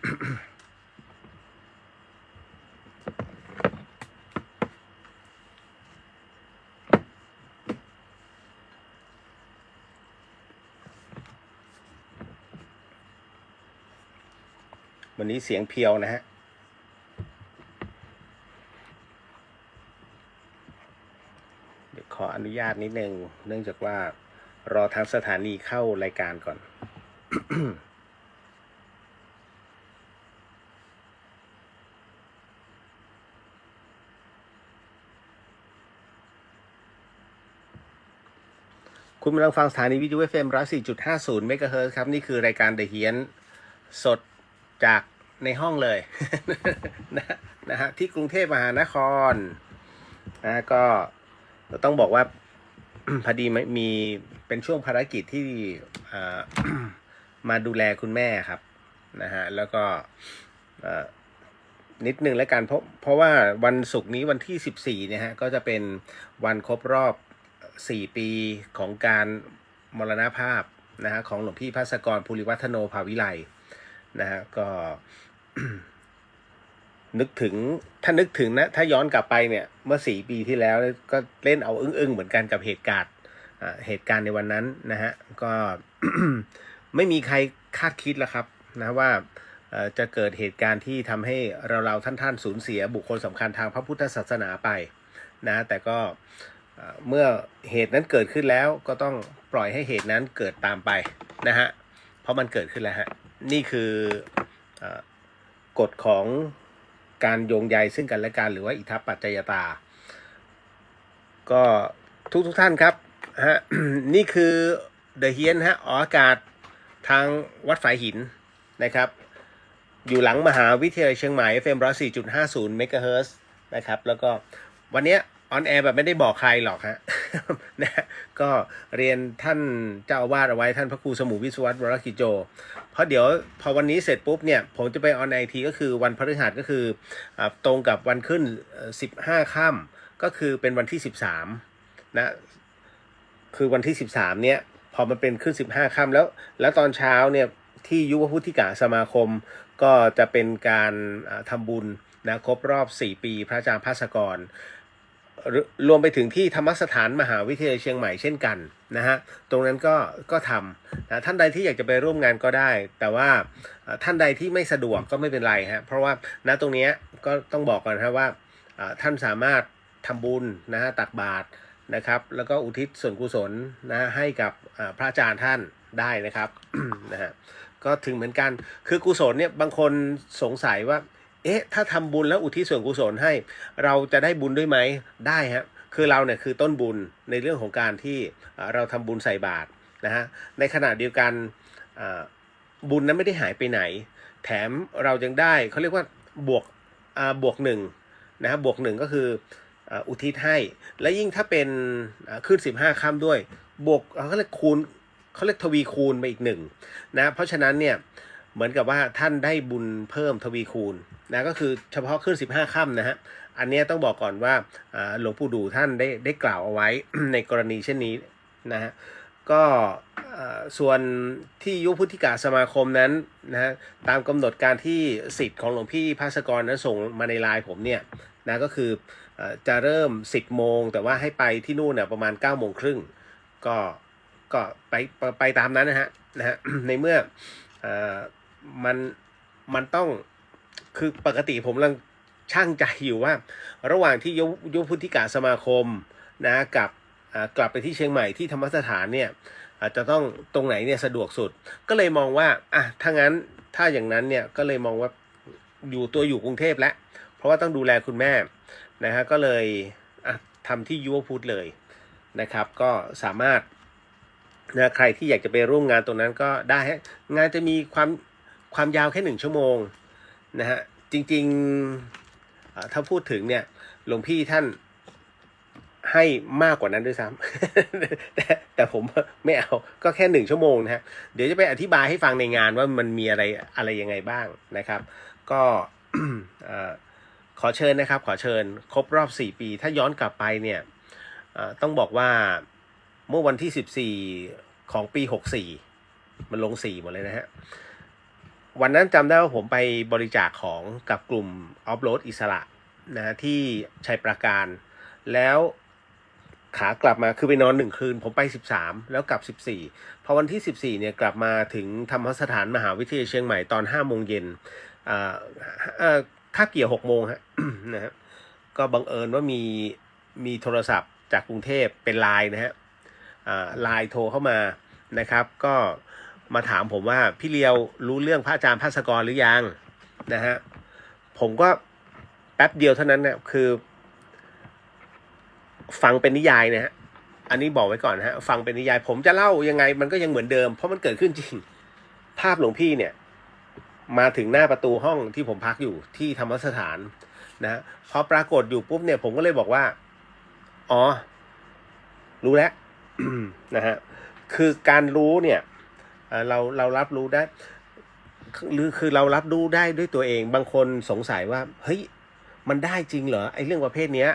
วันนี้เสียงเพียวนะฮะเดี๋ยวขออนุญาตนิดนึงเนื่องจากว่ารอทางสถานีเข้ารายการก่อน คุณกำลังฟังสถานีวิทยุ FM 104.50 เมกะเฮิรตซ์ครับนี่คือรายการเดอะเฮียนสดจากในห้องเลย นะฮะที่กรุงเทพมหานครนะก็ต้องบอกว่า พอดีมีเป็นช่วงภารกิจที่มาดูแลคุณแม่ครับนะฮะแล้วก็นิดนึงแล้วกันเพราะว่าวันศุกร์นี้วันที่14เนี่ยฮะก็จะเป็นวันครบรอบ4 ปีของการมรณภาพนะฮะของหลวงพี่ภาสกรภูริวัฒโนภาวิไลนะฮะก็ นึกถึงถ้านึกถึงนะถ้าย้อนกลับไปเนี่ยเมื่อ4 ปีที่แล้วก็เล่นเอาอึ้งๆเหมือนกันกับเหตุการณ์ในวันนั้นนะฮะก็ ไม่มีใครคาดคิดแล้วครับนะว่าจะเกิดเหตุการณ์ที่ทำให้เราท่านสูญเสียบุคคลสำคัญทางพระพุทธศาสนาไปนะแต่ก็เมื่อเหตุนั้นเกิดขึ้นแล้วก็ต้องปล่อยให้เหตุนั้นเกิดตามไปนะฮะเพราะมันเกิดขึ้นแล้วฮะนี่คือกฎของการโยงใยซึ่งกันและกันหรือว่าอิทธปัจจยตาก็ทุกท่านครับฮะ นี่คือเดอะเฮียนฮะออกอากาศทางวัดฝายหินนะครับอยู่หลังมหาวิทยาลัยเชียงใหม่ FM 104.50 เมกะเฮิรตซ์นะครับแล้วก็วันนี้ออนแอร์แบบไม่ได้บอกใครหรอกฮะ นะก็เรียนท่านเจ้าอาวาสเอาไว้ท่านพระครูสมุวิศวัตรวรกิจโจเพราะเดี๋ยวพอวันนี้เสร็จปุ๊บเนี่ยผมจะไปออนแอร์ทีก็คือวันพฤหัสก็คือตรงกับวันขึ้น15 ค่ำก็คือเป็นวันที่13นะคือวันที่13เนี่ยพอมันเป็นขึ้น15 ค่ำแล้วตอนเช้าเนี่ยที่ยุวพุทธิกาสมาคมก็จะเป็นการทำบุญนะครบรอบ4 ปีพระอาจารย์ภาสกรรวมไปถึงที่ธรรมสถานมหาวิทยาลัยเชียงใหม่เช่นกันนะฮะตรงนั้นก็ทำนะท่านใดที่อยากจะไปร่วมงานก็ได้แต่ว่าท่านใดที่ไม่สะดวกก็ไม่เป็นไรฮะเพราะว่าณตรงนี้ก็ต้องบอกก่อนนะว่าท่านสามารถทำบุญนะฮะตักบาตรนะครับแล้วก็อุทิศส่วนกุศลนะให้กับพระอาจารย์ท่านได้นะครับ นะฮะก็ถึงเหมือนกันคือกุศลเนี่ยบางคนสงสัยว่าถ้าทำบุญแล้วอุทิศส่วนกุศลให้เราจะได้บุญด้วยไหมได้ฮะคือเราเนี่ยคือต้นบุญในเรื่องของการที่เราทำบุญใส่บาตรนะฮะในขณะเดียวกันบุญนั้นไม่ได้หายไปไหนแถมเรายังได้เขาเรียกว่าบวกหนึ่งนะบวกหนึ่งก็คืออุทิศให้และยิ่งถ้าเป็นขึ้น15 ค่ำด้วยบวกเขาเรียกคูณเขาเรียกทวีคูณไปอีก1นะเพราะฉะนั้นเนี่ยเหมือนกับว่าท่านได้บุญเพิ่มทวีคูณนะก็คือเฉพาะขึ้น15 ค่ำนะฮะอันนี้ต้องบอกก่อนว่าหลวงปู่ดูท่านได้กล่าวเอาไว้ ในกรณีเช่นนี้นะฮะก็ส่วนที่ยุวพุทธิกาสมาคมนั้นนะฮะตามกำหนดการที่สิทธิ์ของหลวงพี่ภาสกรนั้นส่งมาในไลน์ผมเนี่ยนะก็คือจะเริ่ม10 โมงแต่ว่าให้ไปที่นู่นเนี่ยประมาณ9 โมงครึ่งก็ไปตามนั้นนะฮะในเมื่อมันต้องคือปกติผมกำลังช่างใจอยู่ว่าระหว่างที่ยุวพุทธิกาสมาคมนะกับกลับไปที่เชียงใหม่ที่ธรรมสถานเนี่ยจะต้องตรงไหนเนี่ยสะดวกสุดก็เลยมองว่าถ้างั้นถ้าอย่างนั้นเนี่ยก็เลยมองว่าอยู่กรุงเทพแล้วเพราะว่าต้องดูแลคุณแม่นะฮะก็เลยทำที่ยุวพุทธเลยนะครับก็สามารถนะใครที่อยากจะไปร่วมงานตรงนั้นก็ได้ฮะงานจะมีความยาวแค่1 ชั่วโมงนะฮะจริงๆถ้าพูดถึงเนี่ยหลวงพี่ท่านให้มากกว่านั้นด้วยซ้ำ แต่ผมไม่เอาก็แค่1 ชั่วโมงนะฮะเดี๋ยวจะไปอธิบายให้ฟังในงานว่ามันมีอะไรยังไงบ้างนะครับก็ ขอเชิญนะครับขอเชิญครบรอบ4 ปีถ้าย้อนกลับไปเนี่ยต้องบอกว่าเมื่อวันที่14ของปี64มันลง4หมดเลยนะฮะ วันนั้นจำได้ว่าผมไปบริจาคของกับกลุ่มออฟโรดอิสระนะที่ชัยปราการแล้วขากลับมาคือไปนอน1 คืนผมไป13แล้วกลับ14พอวันที่14เนี่ยกลับมาถึงธรรมสถานมหาวิทยาลัยเชียงใหม่ตอน5 โมงเย็นคาบเกี่ยว6 โมงฮะ นะฮะก็บังเอิญว่ามีโทรศัพท์จากกรุงเทพเป็นไลน์นะฮะไลน์โทรเข้ามานะครับก็มาถามผมว่าพี่เลียวรู้เรื่องพระอาจารย์ภาสกรหรือยังนะฮะผมก็แป๊บเดียวเท่านั้นเนี่ยคือฟังเป็นนิยายนะฮะอันนี้บอกไว้ก่อนนะฮะฟังเป็นนิยายผมจะเล่ายังไงมันก็ยังเหมือนเดิมเพราะมันเกิดขึ้นจริงภาพหลวงพี่เนี่ยมาถึงหน้าประตูห้องที่ผมพักอยู่ที่ธรรมสถานนะพอปรากฏอยู่ปุ๊บเนี่ยผมก็เลยบอกว่าอ๋อรู้แล้ว นะฮะคือการรู้เนี่ยเรารับรู้ได้คือเรารับรู้ได้ด้วยตัวเองบางคนสงสัยว่าเฮ้ยมันได้จริงเหรอไอ้เรื่องประเภทนี้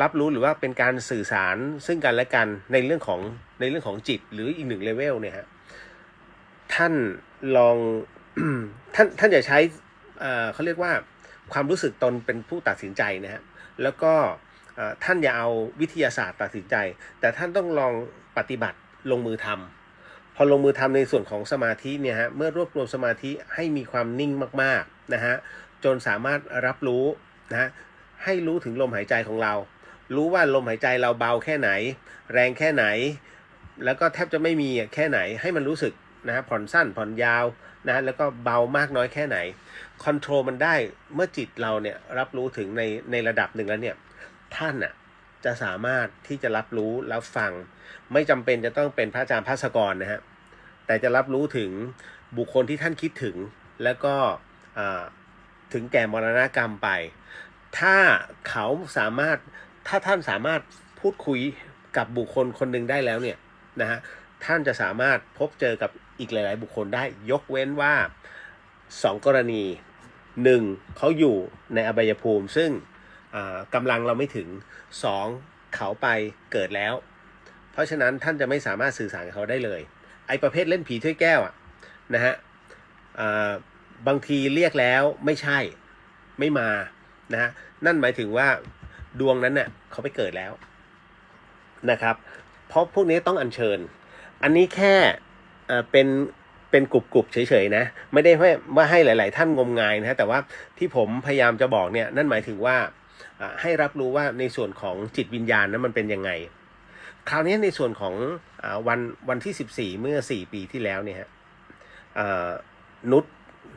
รับรู้หรือว่าเป็นการสื่อสารซึ่งกันและกันในเรื่องของจิตหรืออีก1 เลเวลเนี่ยฮะท่านลอง ท่านอย่าใช้เขาเรียกว่าความรู้สึกตนเป็นผู้ตัดสินใจนะฮะแล้วก็ท่านอย่าเอาวิทยาศาสตร์ตัดสินใจแต่ท่านต้องลองปฏิบัติลงมือทำพอลงมือทำในส่วนของสมาธิเนี่ยฮะเมื่อรวบรวมสมาธิให้มีความนิ่งมากๆนะฮะจนสามารถรับรู้นะให้รู้ถึงลมหายใจของเรารู้ว่าลมหายใจเราเบาแค่ไหนแรงแค่ไหนแล้วก็แทบจะไม่มีแค่ไหนให้มันรู้สึกนะฮะผ่อนสั้นผ่อนยาวนะแล้วก็เบามากน้อยแค่ไหนคอนโทรลมันได้เมื่อจิตเราเนี่ยรับรู้ถึงในระดับหนึ่งแล้วเนี่ยท่านอ่ะจะสามารถที่จะรับรู้รับฟังไม่จำเป็นจะต้องเป็นพระอาจารย์ภาสกรนะฮะแต่จะรับรู้ถึงบุคคลที่ท่านคิดถึงแล้วก็ถึงแก่มรณกรรมไปถ้าเขาสามารถถ้าท่านสามารถพูดคุยกับบุคคลคนหนึ่งได้แล้วเนี่ยนะฮะท่านจะสามารถพบเจอกับอีกหลายๆบุคคลได้ยกเว้นว่า2 กรณี1เขาอยู่ในอบายภูมิซึ่งกำลังเราไม่ถึง2เขาไปเกิดแล้วเพราะฉะนั้นท่านจะไม่สามารถสื่อสารกับเขาได้เลยไอ้ประเภทเล่นผีถ้วยแก้วนะฮะบางทีเรียกแล้วไม่ใช่ไม่มานะฮะนั่นหมายถึงว่าดวงนั้นเนี่ยเขาไปเกิดแล้วนะครับเพราะพวกนี้ต้องอัญเชิญอันนี้แค่เป็นกลุ่มๆเฉยๆนะไม่ได้ว่าให้หลายๆท่านงมงายนะแต่ว่าที่ผมพยายามจะบอกเนี่ยนั่นหมายถึงว่าให้รับรู้ว่าในส่วนของจิตวิญญาณนั้นมันเป็นยังไงคราวนี้ในส่วนของวันที่14เมื่อ4 ปีที่แล้วเนี่ยฮะนุช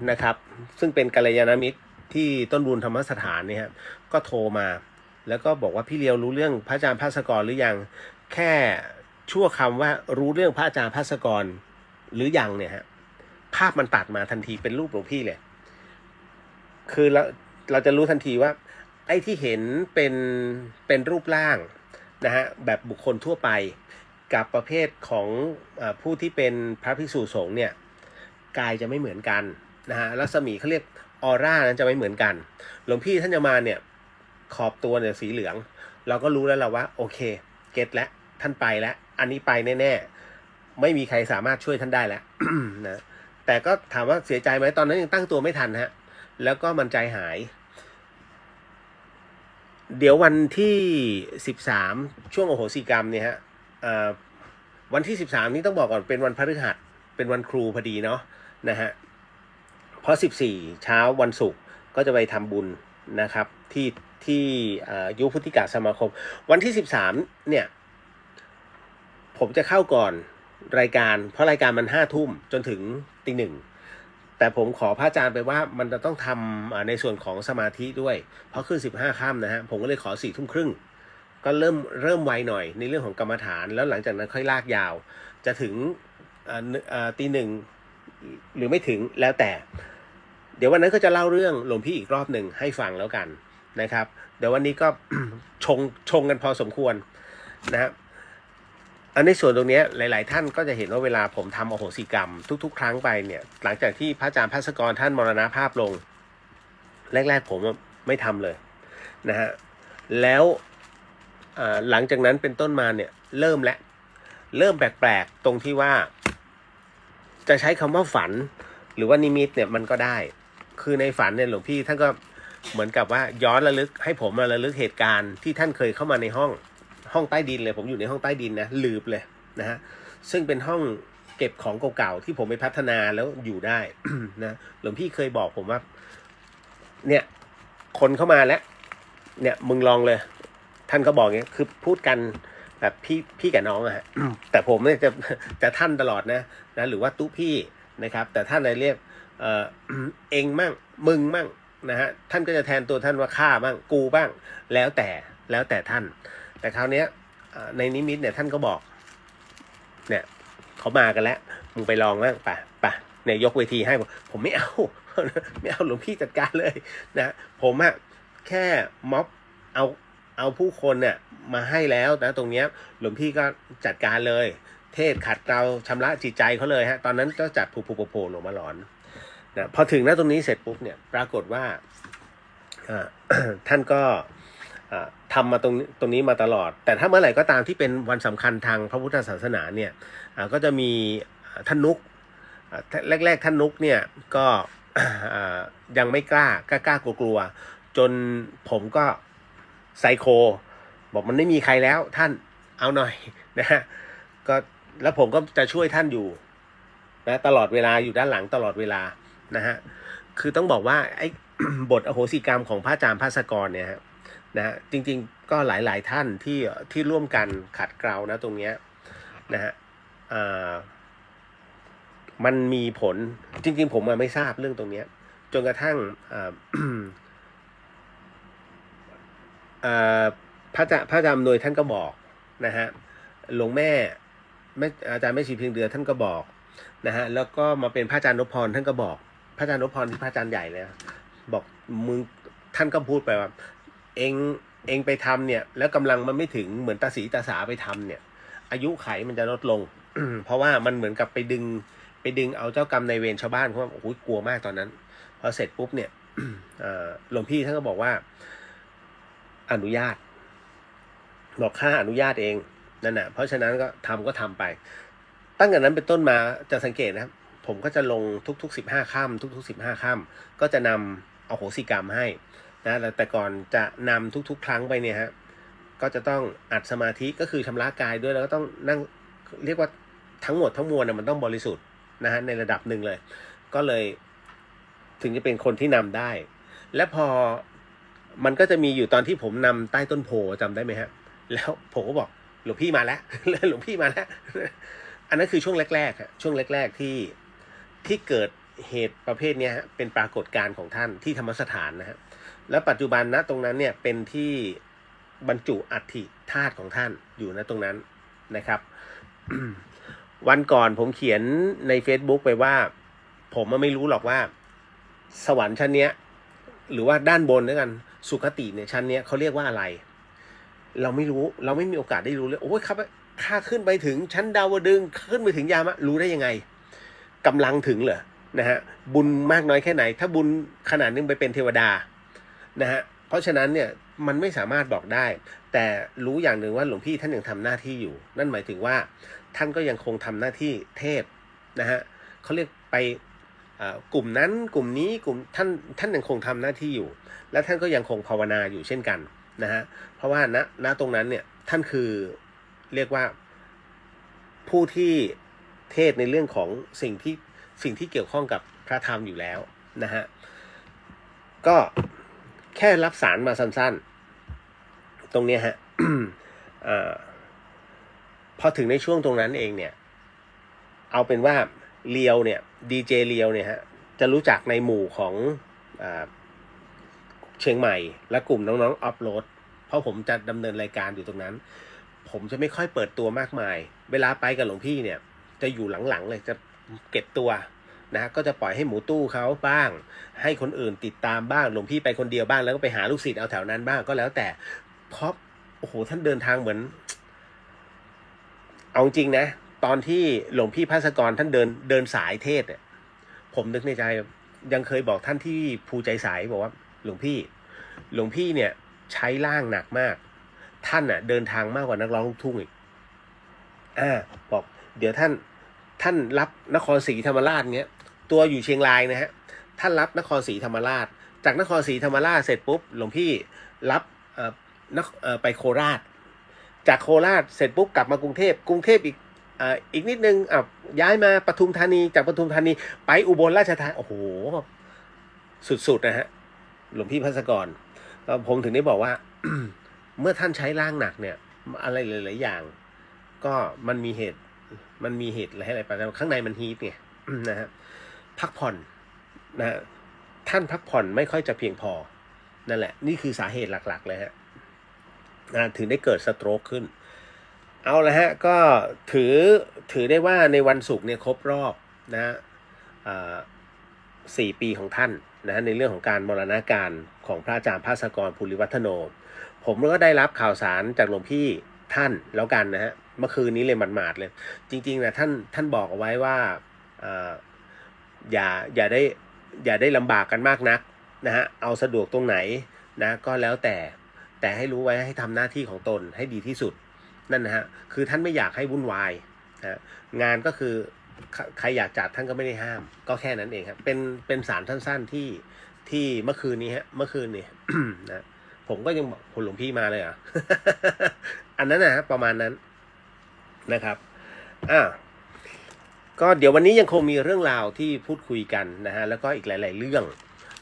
นะครับซึ่งเป็นกัลยาณมิตรที่ต้นบุญธรรมสถานเนี่ยฮะก็โทรมาแล้วก็บอกว่าพี่เลียวรู้เรื่องพระอาจารย์ภาสกรหรือยังแค่ชั่วคำว่ารู้เรื่องพระอาจารย์ภาสกรหรือยังเนี่ยฮะภาพมันตัดมาทันทีเป็นรูปหลวงพี่เลยคือเราจะรู้ทันทีว่าไอ้ที่เห็นเป็นรูปร่างนะฮะแบบบุคคลทั่วไปกับประเภทของผู้ที่เป็นพระภิกษุสงฆ์เนี่ยกายจะไม่เหมือนกันนะฮะรัศมีเขาเรียกออร่านั้นจะไม่เหมือนกันหลวงพี่ท่านจะมาเนี่ยขอบตัวเนี่ยสีเหลืองเราก็รู้แล้วเราว่าโอเคเก็ตแล้วท่านไปแล้วอันนี้ไปแน่ๆไม่มีใครสามารถช่วยท่านได้แล้ว นะแต่ก็ถามว่าเสียใจไหมตอนนั้นยังตั้งตัวไม่ทันฮะแล้วก็มันใจหายเดี๋ยววันที่13ช่วงโอโหสิกรรมเนี่ยฮะวันที่13นี้ต้องบอกก่อนเป็นวันพฤหัสเป็นวันครูพอดีเนาะนะฮะเพราะ14เช้าวันศุกร์ก็จะไปทำบุญนะครับที่ยุพุทธิกาสมาคมวันที่13เนี่ยผมจะเข้าก่อนรายการเพราะรายการมัน5 ทุ่มจนถึงตี 1แต่ผมขอพระอาจารย์ไปว่ามันจะต้องทำในส่วนของสมาธิด้วยเพราะขึ้น15 ค่ำนะฮะผมก็เลยขอ4 ทุ่มครึ่งก็เริ่มไวหน่อยในเรื่องของกรรมฐานแล้วหลังจากนั้นค่อยลากยาวจะถึงตี 1หรือไม่ถึงแล้วแต่เดี๋ยววันนั้นก็จะเล่าเรื่องหลวงพี่อีกรอบหนึ่งให้ฟังแล้วกันนะครับเดี๋ยววันนี้ก็ ชงกันพอสมควรนะครับอันในส่วนตรงนี้หลายๆท่านก็จะเห็นว่าเวลาผมทำอโหสิกรรมทุกๆครั้งไปเนี่ยหลังจากที่พระอาจารย์ภาสกรท่านมรณภาพลงแรกๆผมไม่ทำเลยนะฮะแล้วหลังจากนั้นเป็นต้นมาเนี่ยเริ่มแปลกๆตรงที่ว่าจะใช้คำว่าฝัน หรือว่านิมิตเนี่ยมันก็ได้คือในฝันเนี่ยหลวงพี่ท่านก็เหมือนกับว่าย้อนระลึกให้ผมมาระลึกเหตุการณ์ที่ท่านเคยเข้ามาในห้องใต้ดินเลยผมอยู่ในห้องใต้ดินนะลืบเลยนะฮะซึ่งเป็นห้องเก็บของเก่าๆที่ผมไปพัฒนาแล้วอยู่ได้ นะหลวงพี่เคยบอกผมว่าเนี่ยคนเข้ามาแล้วเนี่ยมึงลองเลยท่านก็บอกเงี้ยคือพูดกันแบบพี่กับน้องอะฮะ แต่ผมเนี่ยจะท่านตลอดนะหรือว่าตุ๊พี่นะครับแต่ท่านอะไรเรียกเองมั่งมึงมั่งนะฮะท่านก็จะแทนตัวท่านว่าข้าบ้างกูบ้างแล้วแต่ท่านแต่คราวเนี้ยในนิมิตเนี่ยท่านก็บอกเนี่ยเขามากันแล้วมึงไปลองบ้างไปเนี่ยยกเวทีให้ผมไม่เอา ไม่เอาหลวงพี่จัดการเลยนะผมอะแค่ม็อบเอาผู้คนเนี่ยมาให้แล้วนะตรงเนี้ยหลวงพี่ก็จัดการเลยเทศขัดเกลาชำระจิตใจเขาเลยฮะตอนนั้นก็จัดผูโผล่ลงมาหลอนนะพอถึงตรงนี้เสร็จปุ๊บเนี่ยปรากฏว่า ท่านก็ทำมาตรงนี้มาตลอดแต่ถ้าเมื่อไหร่ก็ตามที่เป็นวันสำคัญทางพระพุทธศาสนาเนี่ยก็จะมีท่านนุกแรกท่านนุกเนี่ยก็ยังไม่กล้ากลัวจนผมก็ไซโคบอกมันไม่มีใครแล้วท่านเอาหน่อยนะฮะก็แล้วผมก็จะช่วยท่านอยู่นะตลอดเวลาอยู่ด้านหลังตลอดเวลานะฮะคือต้องบอกว่าไอ้ บทอโหสิกรรมของพระอาจารย์ภาสกรเนี่ยนะจริงๆก็หลายท่านที่ร่วมกันขัดเกลานะตรงเนี้ยนะฮะมันมีผลจริงๆผมไม่ทราบเรื่องตรงเนี้ยจนกระทั่งพระอาจารย์อำนวยท่านก็บอกนะฮะหลวงแม่อาจารย์แม่ชีเพียงเดือนท่านก็บอกนะฮะแล้วก็มาเป็นพระอาจารย์นพพรท่านก็บอกพระอาจารย์นพพรที่พระอาจารย์ใหญ่เลยบอกมึงท่านก็พูดไปว่าเองไปทำเนี่ยแล้วกำลังมันไม่ถึงเหมือนตาสีตาสาไปทำเนี่ยอายุไขมันจะลดลง เพราะว่ามันเหมือนกับไปดึงเอาเจ้ากรรมในเวรชาวบ้านเพราะว่าโอ้โหกลัวมากตอนนั้นพอเสร็จปุ๊บเนี่ย หลวงพี่ท่านก็บอกว่าอนุญาตบอกค่าอนุญาตเองนั่นแหะเพราะฉะนั้นก็ทำไปตั้งแต่นั้นเป็นต้นมาจะสังเกตนะครับผมก็จะลงทุกๆ15ค่ำทุกๆ15ค่ำก็จะนำเอาโหสิกรรมให้นะแต่ก่อนจะนำทุกๆครั้งไปเนี่ยฮะก็จะต้องอัดสมาธิก็คือชำระกายด้วยแล้วก็ต้องนั่งเรียกว่าทั้งหมดทั้งมวลมันต้องบริสุทธิ์นะฮะในระดับหนึ่งเลยก็เลยถึงจะเป็นคนที่นำได้และพอมันก็จะมีอยู่ตอนที่ผมนำใต้ต้นโพจำได้ไหมฮะแล้วผมก็บอกหลวงพี่มาแล้ว หลวงพี่มาแล้ว อันนั้นคือช่วงแรกๆครับช่วงแรกๆที่เกิดเหตุประเภทนี้ฮะเป็นปรากฏการณ์ของท่านที่ธรรมสถานนะฮะแล้วปัจจุบันนะตรงนั้นเนี่ยเป็นที่บรรจุอัฐิธาตุของท่านอยู่นะตรงนั้นนะครับ วันก่อนผมเขียนใน Facebook ไปว่าผมไม่รู้หรอกว่าสวรรค์ชั้นเนี้ยหรือว่าด้านบนด้วยกันสุคติเนี่ยชั้นเนี้ยเขาเรียกว่าอะไรเราไม่รู้เราไม่มีโอกาสได้รู้เลยโอ้ยครับข้าขึ้นไปถึงชั้นดาวดึงส์ขึ้นไปถึงยามะรู้ได้ยังไงกำลังถึงเหรอนะฮะบุญมากน้อยแค่ไหนถ้าบุญขนาดนึงไปเป็นเทวดานะฮะเพราะฉะนั้นเนี่ยมันไม่สามารถบอกได้แต่รู้อย่างหนึ่งว่าหลวงพี่ท่านยังทำหน้าที่อยู่นั่นหมายถึงว่าท่านก็ยังคงทำหน้าที่เทพนะฮะเขาเรียกไปกลุ่มนั้นกลุ่มนี้กลุ่มท่านยังคงทำหน้าที่อยู่และท่านก็ยังคงภาวนาอยู่เช่นกันนะฮะเพราะว่าณตรงนั้นเนี่ยท่านคือเรียกว่าผู้ที่เทศในเรื่องของสิ่งที่เกี่ยวข้องกับพระธรรมอยู่แล้วนะฮะก็แค่รับสารมาสั้นๆตรงนี้ฮะ พอถึงในช่วงตรงนั้นเองเนี่ยเอาเป็นว่าเลียวเนี่ยดีเจเลียวเนี่ยฮะจะรู้จักในหมู่ของเชียงใหม่และกลุ่มน้องๆออฟโรดเพราะผมจะดำเนินรายการอยู่ตรงนั้นผมจะไม่ค่อยเปิดตัวมากมายเวลาไปกับหลวงพี่เนี่ยจะอยู่หลังๆเลยจะเก็บตัวนะก็จะปล่อยให้หมูตู้เขาบ้างให้คนอื่นติดตามบ้างหลวงพี่ไปคนเดียวบ้างแล้วก็ไปหาลูกศิษย์เอาแถวนั้นบ้างก็แล้วแต่เพราะโอ้โหท่านเดินทางเหมือนเอาจริงนะตอนที่หลวงพี่ภาสกรท่านเดินสายเทศเนี่ยผมนึกในใจยังเคยบอกท่านที่ภูใจสายบอกว่าหลวงพี่เนี่ยใช้ร่างหนักมากท่านเดินทางมากกว่านักร้องลูกทุ่งอีกบอกเดี๋ยวท่านรับนครศรีธรรมราชเงี้ย ตัวอยู่เชียงรายนะฮะท่านรับนครศรีธรรมราชจากนครศรีธรรมราชเสร็จปุ๊บหลวงพี่รับไปโคราชจากโคราชเสร็จปุ๊บกลับมากรุงเทพอีกนิดนึงย้ายมาปทุมธานีจากปทุมธานีไปอุบลราชธานีโอ้โหสุดๆนะฮะหลวงพี่ภัสกรผมถึงได้บอกว่า เมื่อท่านใช้ร่างหนักเนี่ยอะไรหลายๆอย่างก็มันมีเหตุอะไรไปแล้วข้างในมันฮีทไง นะฮะพักผ่อนนะท่านพักผ่อนไม่ค่อยจะเพียงพอนั่นแหละนี่คือสาเหตุหลักๆเลยฮะถึงได้เกิดสโตรกขึ้นเอาละฮะก็ถือได้ว่าในวันศุกร์เนี่ยครบรอบนะ4 ปีของท่านนะในเรื่องของการมรณาการของพระอาจารย์ภาสกรภูริวัฒโนผมก็ได้รับข่าวสารจากหลวงพี่ท่านแล้วกันนะฮะเมื่อคืนนี้เลยหมาดๆเลยจริงๆนะท่านบอกเอาไว้ว่าอย่าได้ลำบากกันมากนักนะฮะเอาสะดวกตรงไหนนะก็แล้วแต่ให้รู้ไว้ให้ทำหน้าที่ของตนให้ดีที่สุดนั่นนะฮะคือท่านไม่อยากให้วุ่นวายนะงานก็คือใครอยากจัดท่านก็ไม่ได้ห้ามก็แค่นั้นเองครับเป็นสารสั้นๆที่เมื่อคืนนี้ฮะเมื่อคืนนี้ นะผมก็ยังบอกคุณหลวงพี่มาเลยอันนั้นนะฮะประมาณนั้นนะครับก็เดี๋ยววันนี้ยังคงมีเรื่องราวที่พูดคุยกันนะฮะแล้วก็อีกหลายๆเรื่อง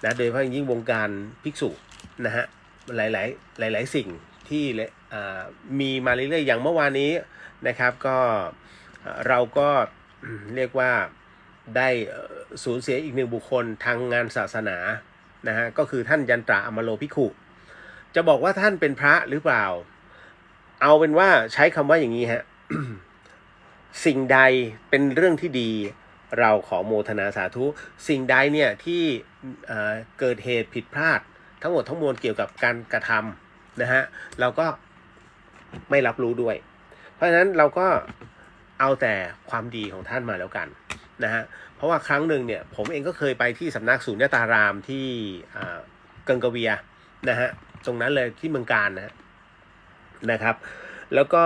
นะโดยเฉพาะยิ่งวงการภิกษุนะฮะหลายสิ่งที่มีมาเรื่อยๆอย่างเมื่อวานนี้นะครับก็เราก็เรียกว่าได้สูญเสียอีกหนึ่งบุคคลทางงานศาสนานะฮะก็คือท่านยันตระอมโลภิกขุจะบอกว่าท่านเป็นพระหรือเปล่าเอาเป็นว่าใช้คำว่าอย่างนี้ฮะ สิ่งใดเป็นเรื่องที่ดีเราขอโมทนาสาธุสิ่งใดเนี่ยที่เกิดเหตุผิดพลาดทั้งหมดทั้งมวลเกี่ยวกับการกระทำนะฮะเราก็ไม่รับรู้ด้วยเพราะฉะนั้นเราก็เอาแต่ความดีของท่านมาแล้วกันนะฮะเพราะว่าครั้งหนึ่งเนี่ยผมเองก็เคยไปที่สำนักสุญญตารามที่เกิงกเวียนะฮะตรงนั้นเลยที่เมืองการนะครับแล้วก็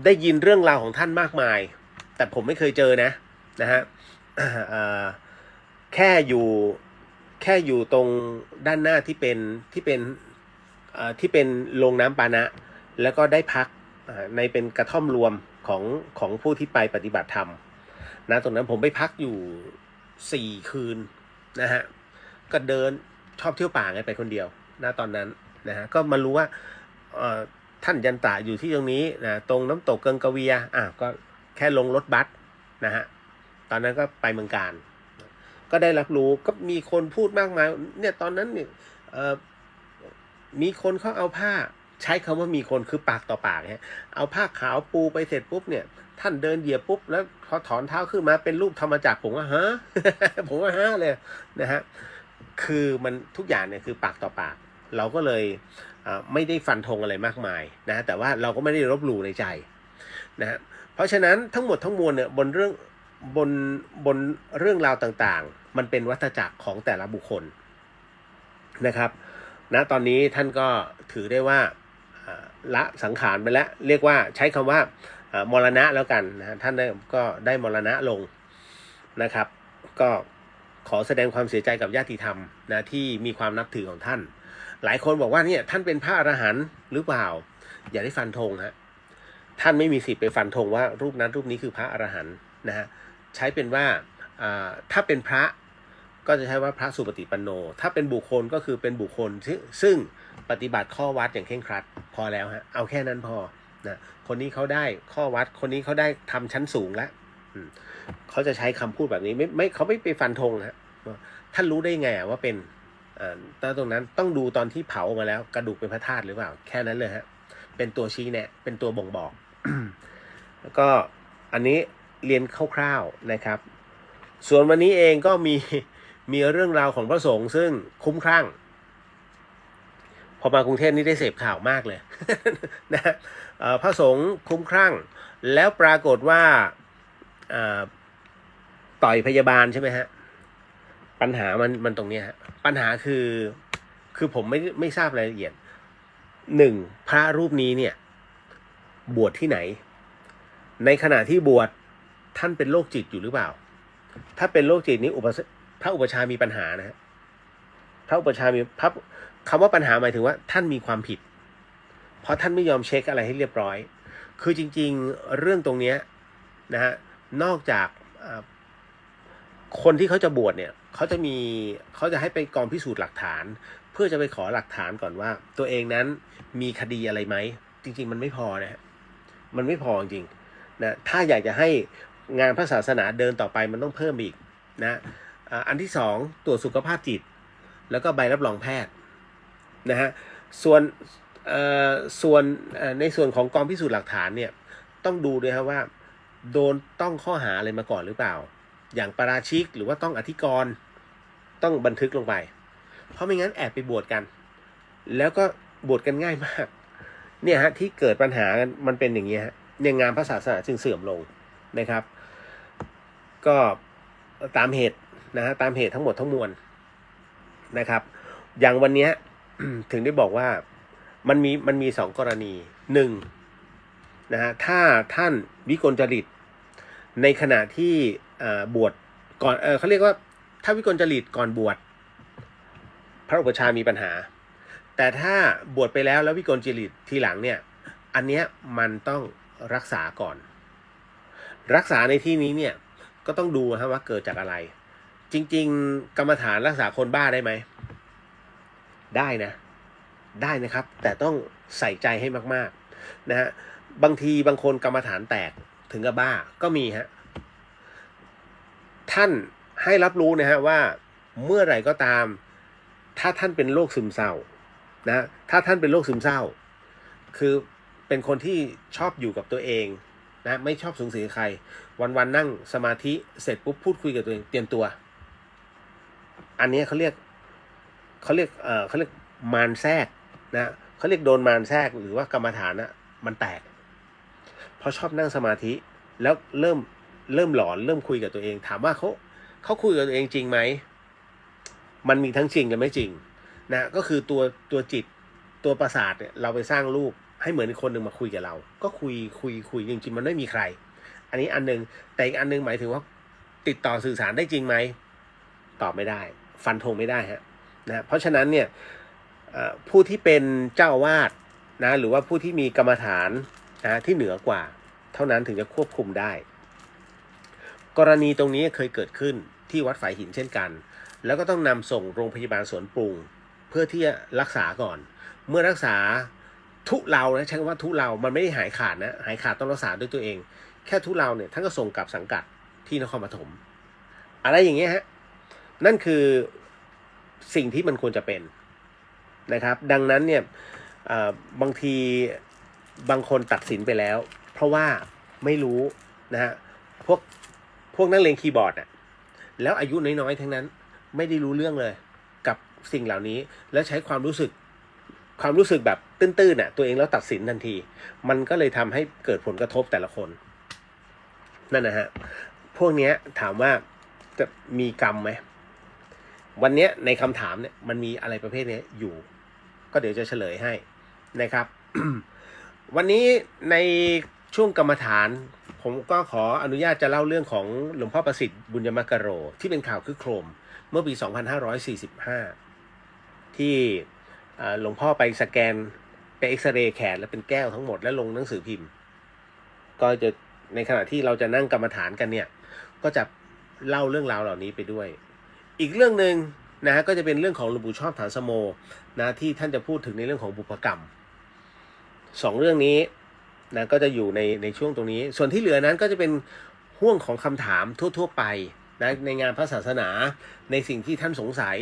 ได้ยินเรื่องราวของท่านมากมายแต่ผมไม่เคยเจอนะฮะแค่อยู่ตรงด้านหน้าที่เป็นโรงน้ำปานะแล้วก็ได้พักในเป็นกระท่อมรวมของผู้ที่ไปปฏิบัติธรรมนะตรงนั้นผมไปพักอยู่4 คืนนะฮะก็เดินชอบเที่ยวป่าไงไปคนเดียวนะตอนนั้นนะฮะก็มารู้ว่าท่านยันตะอยู่ที่ตรงนี้นะตรงน้ำตกเกิงกเวียก็แค่ลงรถบัสนะฮะตอนนั้นก็ไปเมืองการก็ได้รับรู้ก็มีคนพูดมากมายเนี่ยตอนนั้นเนี่ยมีคนเขาเอาผ้าใช้คำว่ามีคนคือปากต่อปากฮะเอาผ้าขาวปูไปเสร็จปุ๊บเนี่ยท่านเดินเหยียบปุ๊บแล้วพอถอนเท้าขึ้นมาเป็นรูปธรรมจักรผมว่าฮะ ผมว่าฮะเลยนะฮะคือมันทุกอย่างเนี่ยคือปากต่อปากเราก็เลยไม่ได้ฟันธงอะไรมากมายนะแต่ว่าเราก็ไม่ได้ลบหลู่ในใจนะฮะเพราะฉะนั้นทั้งหมดทั้งมวลเนี่ยบนเรื่องราวต่างๆมันเป็นวัฏจักรของแต่ละบุคคลนะครับนะตอนนี้ท่านก็ถือได้ว่าละสังขารไปแล้วเรียกว่าใช้คำว่ามรณะแล้วกันนะท่านก็ได้มรณะลงนะครับก็ขอแสดงความเสียใจกับญาติธรรมนะที่มีความนับถือของท่านหลายคนบอกว่าเนี่ยท่านเป็นพระอรหันต์หรือเปล่าอย่าได้ฟันธงฮะท่านไม่มีสิทธิ์ไปฟันธงว่ารูปนั้นรูปนี้คือพระอรหันต์นะฮะใช้เป็นว่าถ้าเป็นพระก็จะใช้ว่าพระสุปฏิปันโนถ้าเป็นบุคคลก็คือเป็นบุคคลซึ่งปฏิบัติข้อวัดอย่างเคร่งครัดพอแล้วฮะเอาแค่นั้นพอนะคนนี้เขาได้ข้อวัดคนนี้เขาได้ทำชั้นสูงแล้วเขาจะใช้คำพูดแบบนี้ไม่เขาไม่ไปฟันธงฮะท่านรู้ได้ไงว่าเป็นตรงนั้นต้องดูตอนที่เผามาแล้วกระดูกเป็นพระธาตุหรือเปล่าแค่นั้นเลยฮะเป็นตัวชี้แนะเป็นตัวบ่งบอก แล้วก็อันนี้เรียนคร่าวๆนะครับส่วนวันนี้เองก็มีเรื่องราวของพระสงฆ์ซึ่งคุ้มคลั่งพอมากรุงเทพนี่ได้เสพข่าวมากเลย นะพระสงฆ์คุ้มคลั่งแล้วปรากฏว่าต่อยพยาบาลใช่ไหมฮะปัญหามันตรงนี้ฮะปัญหาคือผมไม่ทราบรายละเอียด1พระรูปนี้เนี่ยบวชที่ไหนในขณะที่บวชท่านเป็นโรคจิตอยู่หรือเปล่า ถ้าเป็นโรคจิตนี้พระอุปชฌาย์มีปัญหานะฮะพระอุปชฌาย์มีคำว่าปัญหาหมายถึงว่าท่านมีความผิดเพราะท่านไม่ยอมเช็คอะไรให้เรียบร้อยคือจริงๆเรื่องตรงนี้นะฮะนอกจากคนที่เขาจะบวชเนี่ยเขาจะให้ไปกองพิสูจน์หลักฐานเพื่อจะไปขอหลักฐานก่อนว่าตัวเองนั้นมีคดีอะไรไหมจริงๆมันไม่พอนะฮะมันไม่พอจริงนะถ้าอยากจะให้งานพระศาสนาเดินต่อไปมันต้องเพิ่มอีกนะอันที่สองตรวจสุขภาพจิตแล้วก็ใบรับรองแพทย์นะฮะส่วนในส่วนของกองพิสูจน์หลักฐานเนี่ยต้องดูด้วยครับว่าโดนต้องข้อหาอะไรมาก่อนหรือเปล่าอย่างปาราชิกหรือว่าต้องอธิกรณ์ต้องบันทึกลงไปเพราะไม่งั้นแอบไปบวชกันแล้วก็บวชกันง่ายมากเนี่ยฮะที่เกิดปัญหากันมันเป็นอย่างนี้ฮะเนี่ยงานพระศาสนาจึงเสื่อมลงนะครับก็ตามเหตุนะฮะตามเหตุทั้งหมดทั้งมวลนะครับอย่างวันนี้ ถึงได้บอกว่ามันมีสองกรณีหนึ่งนะฮะถ้าท่านวิกลจริตในขณะที่บวชก่อนเขาเรียกว่าถ้าวิกลจริตก่อนบวชพระอุปชฌาย์มีปัญหาแต่ถ้าบวชไปแล้ววิกลจริตทีหลังเนี่ยอันเนี้ยมันต้องรักษาก่อนรักษาในที่นี้เนี่ยก็ต้องดูนะว่าเกิดจากอะไรจริงๆกรรมฐานรักษาคนบ้าได้ไหมได้นะครับแต่ต้องใส่ใจให้มากๆนะฮะบางทีบางคนกรรมฐานแตกถึงกับบ้าก็มีฮะท่านให้รับรู้นะฮะว่าเมื่อไหร่ก็ตามถ้าท่านเป็นโรคซึมเศร้านะถ้าท่านเป็นโรคซึมเศร้าคือเป็นคนที่ชอบอยู่กับตัวเองนะไม่ชอบสูงสิงกับใครวันๆนั่งสมาธิเสร็จปุ๊บพูดคุยกับตัวเองเตรียมตัวอันนี้เขาเรียกมารแทรกนะเขาเรียกโดนมารแทรกหรือว่ากรรมฐานนะมันแตกเพราะชอบนั่งสมาธิแล้วเริ่มหลอนเริ่มคุยกับตัวเองถามว่าเขาคุยกับตัวเองจริงไหมมันมีทั้งจริงและไม่จริงนะก็คือตัวจิตตัวประสาทเนี่ยเราไปสร้างรูปให้เหมือนคนหนึ่งมาคุยกับเราก็คุยจริงๆมันไม่มีใครอันนี้อันนึงแต่อีกอันนึงหมายถึงว่าติดต่อสื่อสารได้จริงไหมตอบไม่ได้ฟันธงไม่ได้ฮะนะเพราะฉะนั้นเนี่ยผู้ที่เป็นเจ้าอาวาสนะหรือว่าผู้ที่มีกรรมฐานนะที่เหนือกว่าเท่านั้นถึงจะควบคุมได้กรณีตรงนี้เคยเกิดขึ้นที่วัดฝายหินเช่นกันแล้วก็ต้องนำส่งโรงพยาบาลสวนปรุงเพื่อที่จะรักษาก่อนเมื่อรักษาทุเลานะใช้คำว่าทุเลามันไม่ได้หายขาดนะหายขาดต้องรักษาด้วยตัวเองแค่ทุเลาเนี่ยท่านก็ส่งกลับสังกัดที่นครปฐมอะไรอย่างเงี้ยฮะนั่นคือสิ่งที่มันควรจะเป็นนะครับดังนั้นเนี่ยบางทีบางคนตัดสินไปแล้วเพราะว่าไม่รู้นะฮะพวกนักเลงคีย์บอร์ดอะแล้วอายุน้อยๆทั้งนั้นไม่ได้รู้เรื่องเลยกับสิ่งเหล่านี้แล้วใช้ความรู้สึกแบบตื้นๆน่ะตัวเองแล้วตัดสินทันทีมันก็เลยทำให้เกิดผลกระทบแต่ละคนนั่นนะฮะพวกนี้ถามว่าจะมีกรรมไหมวันนี้ในคำถามเนี่ยมันมีอะไรประเภทนี้อยู่ก็เดี๋ยวจะเฉลยให้นะครับ วันนี้ในช่วงกรรมฐานผมก็ขออนุญาตจะเล่าเรื่องของหลวงพ่อประสิทธิ์บุญยมกโรที่เป็นข่าวคึกโครมเมื่อปี 2545 ที่หลวงพ่อไปสแกนไปเอ็กซเรย์แขนแล้วเป็นแก้วทั้งหมดและลงหนังสือพิมพ์ก็จะในขณะที่เราจะนั่งกรรมฐานกันเนี่ยก็จะเล่าเรื่องราวเหล่านี้ไปด้วยอีกเรื่องหนึ่งนะฮะก็จะเป็นเรื่องของหลวงปู่ชอบฐานสโมนะที่ท่านจะพูดถึงในเรื่องของบุพกรรม2เรื่องนี้นะก็จะอยู่ในช่วงตรงนี้ส่วนที่เหลือนั้นก็จะเป็นห่วงของคำถามทั่วๆไปนะในงานพระศาสนาในสิ่งที่ท่านสงสัย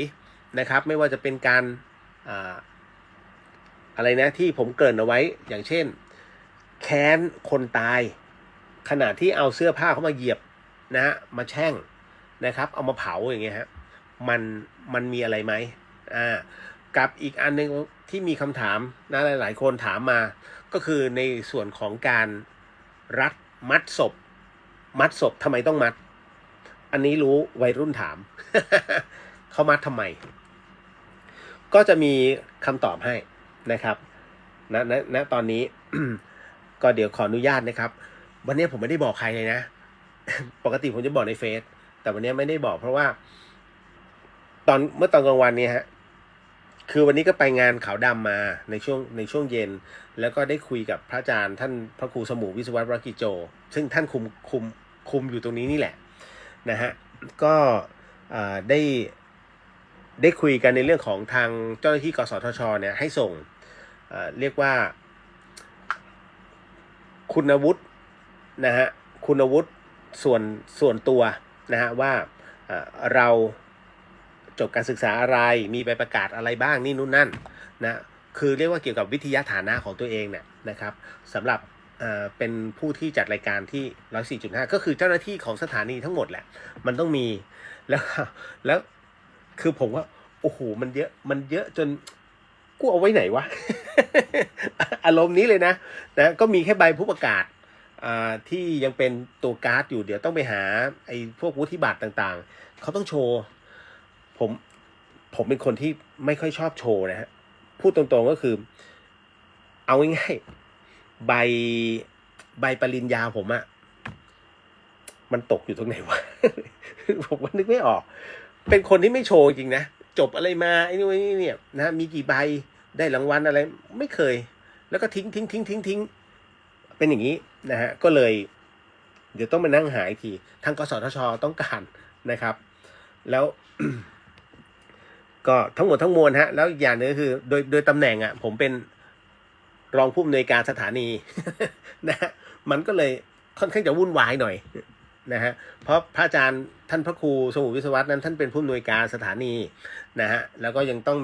นะครับไม่ว่าจะเป็นการอะไรนะที่ผมเกริ่นเอาไว้อย่างเช่นแค้นคนตายขณะที่เอาเสื้อผ้าเขามาเหยียบนะฮะมาแช่งนะครับเอามาเผาอย่างเงี้ยฮะมันมีอะไรไหมกับอีกอันนึงที่มีคำถามนะหลายๆคนถามมาก็คือในส่วนของการมัดศพทำไมต้องมัดอันนี้รู้วัยรุ่นถาม เขามัดทำไมก็จะมีคำตอบให้นะครับณตอนนี้ ก็เดี๋ยวขออนุญาตนะครับวันนี้ผมไม่ได้บอกใครเลยนะ ปกติผมจะบอกในเฟซ แต่วันนี้ไม่ได้บอกเพราะว่าเมื่อตอนกลางวันเนี่ยฮะคือวันนี้ก็ไปงานขาวดำมาในช่วงเย็นแล้วก็ได้คุยกับพระอาจารย์ท่านพระครูสมุวิศววรกิจโจซึ่งท่านคุมอยู่ตรงนี้นี่แหละนะฮะก็ได้คุยกันในเรื่องของทางเจ้าหน้าที่กสทชเนี่ยให้ส่งเรียกว่าคุณวุฒินะฮะคุณวุฒิส่วนตัวนะฮะว่าเราจบการศึกษาอะไรมีใบประกาศอะไรบ้างนี่นู่นนั่นนะคือเรียกว่าเกี่ยวกับวิทยาฐานะของตัวเองเนี่ยนะครับสำหรับเป็นผู้ที่จัดรายการที่ 104.5 ก็คือเจ้าหน้าที่ของสถานีทั้งหมดแหละมันต้องมีแล้วคือผมว่าโอ้โหมันเยอะจนกูเอาไว้ไหนวะ อารมณ์นี้เลยนะก็มีแค่ใบผู้ประกาศที่ยังเป็นตัวการ์ดอยู่เดี๋ยวต้องไปหาไอ้พวกวุฒิบัตรต่างๆเขาต้องโชว์ผมเป็นคนที่ไม่ค่อยชอบโชว์นะฮะพูดตรงๆก็คือเอาง่ายๆใบปริญญาผมอะมันตกอยู่ตรงไหนวะ ผมก็นึกไม่ออกเป็นคนที่ไม่โชว์จริงนะจบอะไรมาไอ้นี่เนี่ยนะมีกี่ใบได้รางวัลอะไรไม่เคยแล้วก็ทิ้งเป็นอย่างนี้นะฮะก็เลยเดี๋ยวต้องมานั่งหาอีกทีทางกสทชต้องการนะครับแล้ว ก็ทั้งหมดทั้งมวลฮะแล้วอย่างนึงก็คือโดยตำแหน่งอ่ะผมเป็นรองผู้อำนวยการสถานี นะฮะมันก็เลยค่อนข้างจะวุ่นวายหน่อยนะฮะเพราะพระอาจารย์ท่านพระครูสมุวิศวะนั้นท่านเป็นผู้อำนวยการสถานีนะฮะแล้วก็ยังต้อง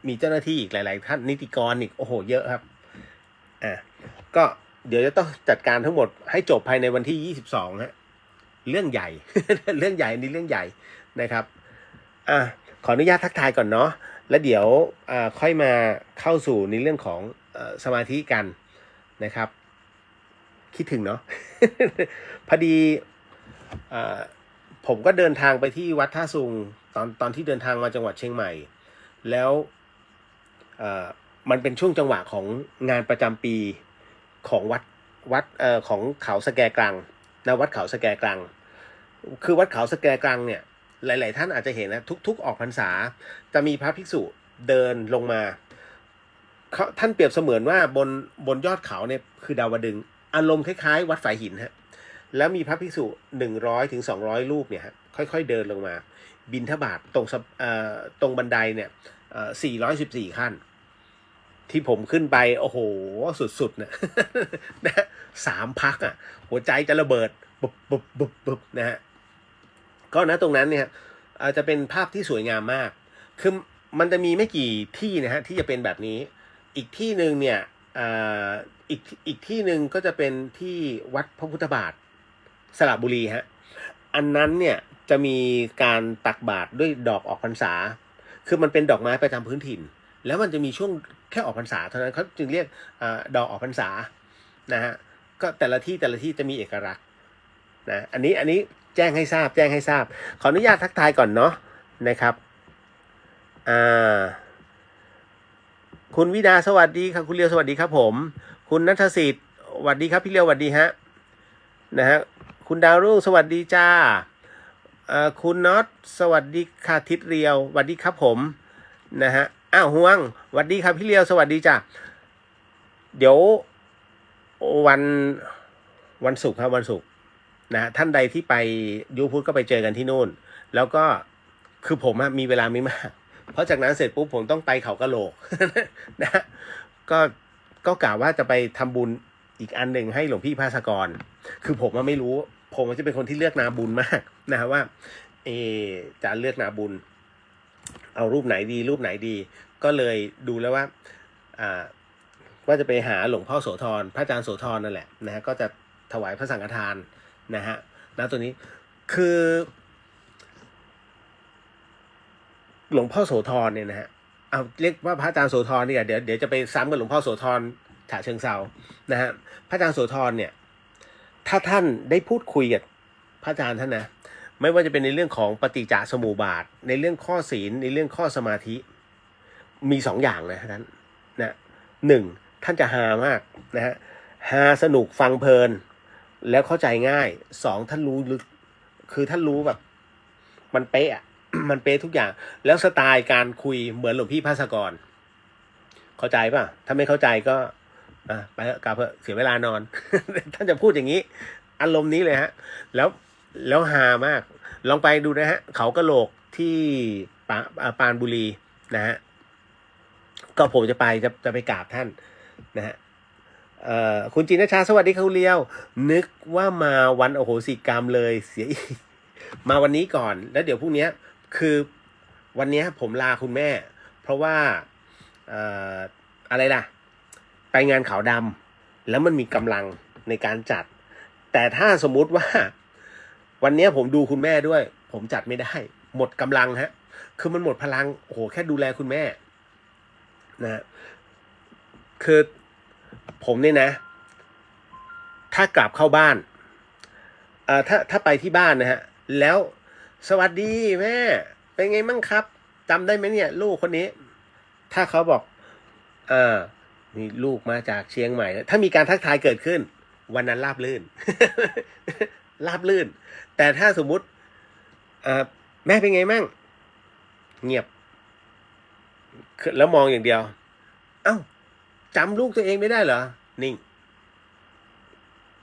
มีเจ้าหน้าที่อีกหลายๆท่านนิติกรอีกโอ้โหเยอะครับก็เดี๋ยวจะต้องจัดการทั้งหมดให้จบภายในวันที่22ฮะเรื่องใหญ่ เรื่องใหญ่นี่เรื่องใหญ่นะครับขออนุญาตทักทายก่อนเนาะแล้วเดี๋ยวค่อยมาเข้าสู่ในเรื่องของสมาธิกันนะครับคิดถึงเนาะ พอดีผมก็เดินทางไปที่วัดท่าซุงตอนที่เดินทางมาจังหวัดเชียงใหม่แล้วมันเป็นช่วงจังหวะของงานประจำปีของวัดของเขาสแกกรังนะวัดเขาสแกกรังคือวัดเขาสแกกรังเนี่ยหลายๆท่านอาจจะเห็นนะทุกออกพรรษาจะมีพระภิกษุเดินลงมาท่านเปรียบเสมือนว่าบนยอดเขาเนี่ยคือดาวดึงอารมณ์คล้ายๆวัดฝายหินฮะแล้วมีพระภิกษุ100 ถึง 200รูปเนี่ยฮะค่อยๆเดินลงมาบิณฑบาตตรงบันไดเนี่ย414ขั้นที่ผมขึ้นไปโอ้โหสุดๆนะนะ3 พักอ่ะหัวใจจะระเบิดบุบนะฮะก็นะตรงนั้นเนี่ยจะเป็นภาพที่สวยงามมากคือมันจะมีไม่กี่ที่นะฮะที่จะเป็นแบบนี้อีกที่หนึ่งเนี่ยอีกที่หนึ่งก็จะเป็นที่วัดพระพุทธบาทสระบุรีฮะอันนั้นเนี่ยจะมีการตักบาตรด้วยดอกออกพรรษาคือมันเป็นดอกไม้ประจำพื้นถิ่นแล้วมันจะมีช่วงแค่ออกพรรษาเท่านั้นเขาจึงเรียกดอกออกพรรษานะฮะก็แต่ละที่จะมีเอกลักษณ์นะอันนี้แจ้งให้ทราบขออนุญาตทักทายก่อนเนาะนะครับคุณวิดาสวัสดีครับคุณเลียวสวัสดีครับผมคุณณัฐสิทธิ์สวัสดีครับพี่เลียวสวัสดีฮะนะฮะคุณดาวรุ่งสวัสดีจ้าคุณน็อตสวัสดีค่ะทิศเรียวสวัสดีครับผมนะฮะห่วงสวัสดีครับพี่เลียวสวัสดีจ้าเดี๋ยววันศุกร์ครับวันศุกร์นะท่านใดที่ไปยูพุทธก็ไปเจอกันที่นู่นแล้วก็คือผมมีเวลาไม่มากเพราะจากนั้นเสร็จปุ๊บผมต้องไปเขากะโหลก นะก็กะว่าจะไปทำบุญอีกอันหนึ่งให้หลวงพี่ภาสกรคือผมไม่รู้ผมจะเป็นคนที่เลือกนาบุญมากนะว่าจะเลือกนาบุญเอารูปไหนดีก็เลยดูแล้วว่าจะไปหาหลวงพ่อโสธรพระอาจารย์โสธรนั่นแหละนะฮะก็จะถวายพระสังฆทานนะฮะตัวนี้คือหลวงพ่อโสธรเนี่ยนะฮะเอาเรียกว่าพระอาจารย์โสธรเนี่ยเดี๋ยวจะไปซ้ำกับหลวงพ่อโสธรฉะเชิงเทรานะฮะพระอาจารย์โสธรเนี่ยถ้าท่านได้พูดคุยกับพระอาจารย์ท่านนะไม่ว่าจะเป็นในเรื่องของปฏิจจสมุปบาทในเรื่องข้อศีลในเรื่องข้อสมาธิมี2 อย่างนะท่านนะ1ท่านจะฮามากนะฮะฮาสนุกฟังเพลินแล้วเข้าใจง่าย2ท่านรู้ลึก คือท่านรู้แบบมันเป๊ะอะ มันเป๊ะทุกอย่าง แล้วสไตล์การคุยเหมือนหลวงพี่ภาสกรเข้าใจป่ะถ้าไม่เข้าใจก็ไปเถอะกลับเถอะเสียเวลานอน ท่านจะพูดอย่างนี้อารมณ์นี้เลยฮะแล้วฮามากลองไปดูนะฮะเขากะโหลกที่ปานบุรีนะฮะก็ผมจะไปกราบท่านนะฮะคุณจินชาสวัสดีครับคุณเลียวนึกว่ามาวันโอโหสิกรรมเลยเสียอีก มาวันนี้ก่อนแล้วเดี๋ยวพรุ่งนี้คือวันนี้ผมลาคุณแม่เพราะว่าอะไรล่ะไปงานขาวดำแล้วมันมีกำลังในการจัดแต่ถ้าสมมุติว่าวันนี้ผมดูคุณแม่ด้วยผมจัดไม่ได้หมดกำลังฮะคือมันหมดพลังโอ้โหแค่ดูแลคุณแม่นะคือผมเนี่ยนะถ้ากลับเข้าบ้านถ้าไปที่บ้านนะฮะแล้วสวัสดีแม่เป็นไงมั่งครับจำได้ไหมเนี่ยลูกคนนี้ถ้าเขาบอกนี่ลูกมาจากเชียงใหม่ถ้ามีการทักทายเกิดขึ้นวันนั้นราบลื่น ราบลื่นแต่ถ้าสมมุติแม่เป็นไงมั่งเงียบแล้วมองอย่างเดียวเอ้าจำลูกตัวเองไม่ได้เหรอนิ่ง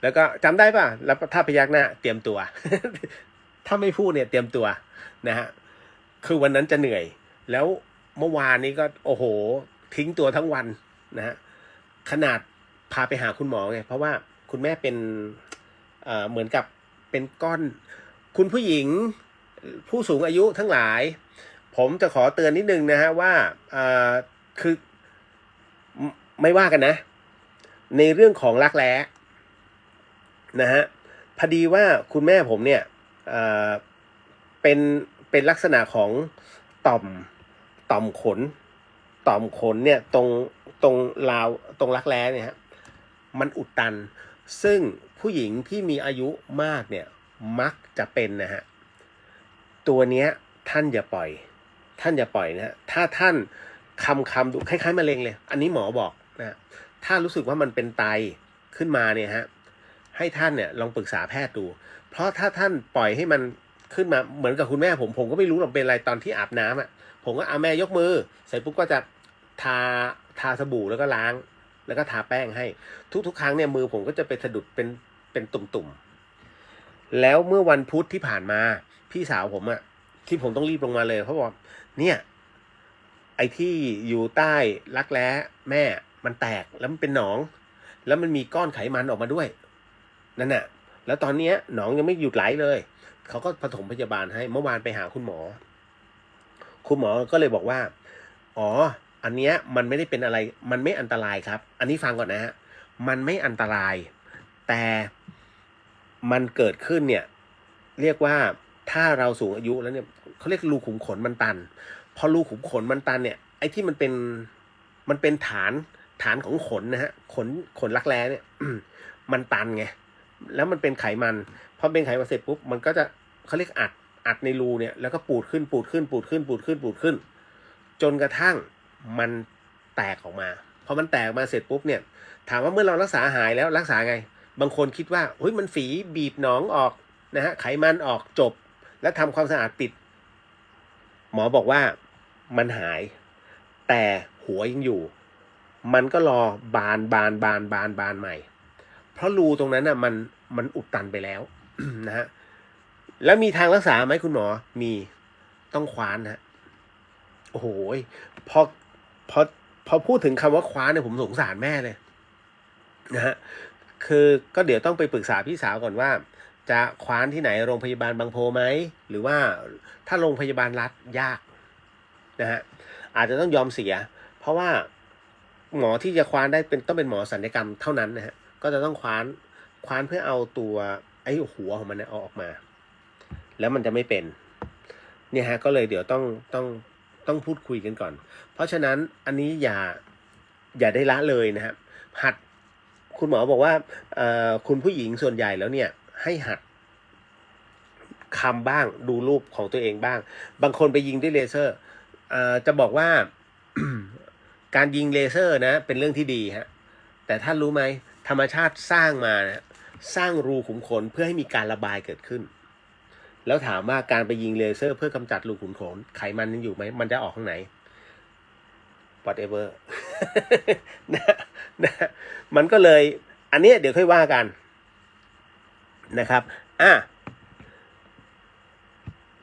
แล้วก็จำได้ป่ะแล้วถ้าพยักหน้าเตรียมตัว ถ้าไม่พูดเนี่ยเตรียมตัวนะฮะคือวันนั้นจะเหนื่อยแล้วเมื่อวานนี้ก็โอ้โหทิ้งตัวทั้งวันนะฮะขนาดพาไปหาคุณหมอไงเพราะว่าคุณแม่เป็นเหมือนกับเป็นก้อนคุณผู้หญิงผู้สูงอายุทั้งหลายผมจะขอเตือนนิดนึงนะฮะว่าคือไม่ว่ากันนะในเรื่องของรักแร้นะฮะพอดีว่าคุณแม่ผมเนี่ยเป็นลักษณะของต่อมขนเนี่ยตรงราวตรงรักแร้เนี่ยฮะมันอุดตันซึ่งผู้หญิงที่มีอายุมากเนี่ยมักจะเป็นนะฮะตัวเนี้ยท่านอย่าปล่อยนะฮะถ้าท่านคำดูคล้ายๆมะเร็งเลยอันนี้หมอบอกนะถ้ารู้สึกว่ามันเป็นไตขึ้นมาเนี่ยฮะให้ท่านเนี่ยลองปรึกษาแพทย์ดูเพราะถ้าท่านปล่อยให้มันขึ้นมาเหมือนกับคุณแม่ผมก็ไม่รู้หรอกเป็นอะไรตอนที่อาบน้ำอ่ะผมก็เอาแม่ยกมือเสร็จปุ๊บก็จะทาสบู่แล้วก็ล้างแล้วก็ทาแป้งให้ทุกครั้งเนี่ยมือผมก็จะไปสะดุดเป็นตุ่มๆแล้วเมื่อวันพุธที่ผ่านมาพี่สาวผมอ่ะที่ผมต้องรีบลงมาเลยเขาบอกเนี่ยไอ้ที่อยู่ใต้รักแร้แม่มันแตกแล้วมันเป็นหนองแล้วมันมีก้อนไขมันออกมาด้วยนั่นน่ะแล้วตอนนี้หนองยังไม่หยุดไหลเลยเขาก็ปฐมพยาบาลให้เมื่อวานไปหาคุณหมอก็เลยบอกว่าอ๋ออันเนี้ยมันไม่ได้เป็นอะไรมันไม่อันตรายครับอันนี้ฟังก่อนนะฮะมันไม่อันตรายแต่มันเกิดขึ้นเนี่ยเรียกว่าถ้าเราสูงอายุแล้วเนี่ยเขาเรียกรูขุมขนมันตันพอรูขุมขนมันตันเนี่ยไอ้ที่มันเป็นฐานของขนนะฮะขนรักแร้เนี่ย มันตันไงแล้วมันเป็นไขมันพอเป็นไขมันเสร็จปุ๊บมันก็จะเขาเรียกอัดในรูเนี่ยแล้วก็ปูดขึ้นจนกระทั่งมันแตกออกมาพอมันแตกมาเสร็จปุ๊บเนี่ยถามว่าเมื่อเรารักษาหายแล้วรักษาไงบางคนคิดว่าเฮ้ยมันฝีบีบหนองออกนะฮะไขมันออกจบแล้วทำความสะอาดปิดหมอบอกว่ามันหายแต่หัวยังอยู่มันก็รอบานใหม่เพราะรูตรงนั้นน่ะมันอุดตันไปแล้ว นะฮะแล้วมีทางรักษาไหมคุณหมอมีต้องคว้านฮะโอ้โหพอพูดถึงคำว่าคว้านเนี่ยผมสงสารแม่เลยนะฮะคือก็เดี๋ยวต้องไปปรึกษาพี่สาวก่อนว่าจะคว้านที่ไหนโรงพยาบาลบางโพไหมหรือว่าถ้าโรงพยาบาลรัฐยากนะฮะอาจจะต้องยอมเสียเพราะว่าหมอที่จะคว้านได้ต้องเป็นหมอศัลยกรรมเท่านั้นนะฮะก็จะต้องคว้านเพื่อเอาตัวไอ้หัวของมันเอาออกมาแล้วมันจะไม่เป็นเนี่ยฮะก็เลยเดี๋ยวต้องพูดคุยกันก่อนเพราะฉะนั้นอันนี้อย่าได้ละเลยนะครับหัดคุณหมอบอกว่าคุณผู้หญิงส่วนใหญ่แล้วเนี่ยให้หัดคำบ้างดูรูปของตัวเองบ้างบางคนไปยิงด้วยเลเซอร์จะบอกว่า การยิงเลเซอร์นะเป็นเรื่องที่ดีฮะแต่ท่านรู้ไหมธรรมชาติสร้างมานะสร้างรูขุมขนเพื่อให้มีการระบายเกิดขึ้น แล้วถามว่าการไปยิงเลเซอร์เพื่อกำจัดรูขุมขนไขมันยังอยู่ไหมมันจะออกข้างไหน whatever นะนะมันก็เลยอันเนี้ยเดี๋ยวค่อยว่ากันนะครับ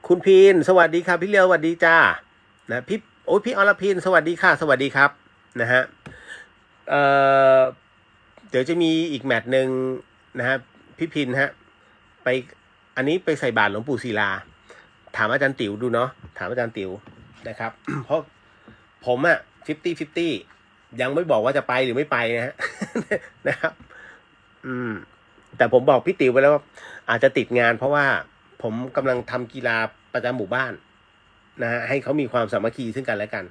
คุณพีนสวัสดีครับพี่เลียวสวัสดีจ้านะพี่อรพินสวัสดีค่ะสวัสดีครับนะฮะเดี๋ยวจะมีอีกแมตช์หนึ่งนะฮะพี่พินฮะไปอันนี้ไปใส่บาตรหลวงปู่ศิลาถามอาจารย์ติ๋วดูเนาะถามอาจารย์ติ๋วนะครับ เพราะผม50-50ยังไม่บอกว่าจะไปหรือไม่ไปนะฮะ นะครับแต่ผมบอกพี่ติ๋วไปแล้วว่าอาจจะติดงานเพราะว่าผมกำลังทำกีฬาประจำหมู่บ้านนะฮะให้เขามีความสามัคคีซึ่งกันและกัน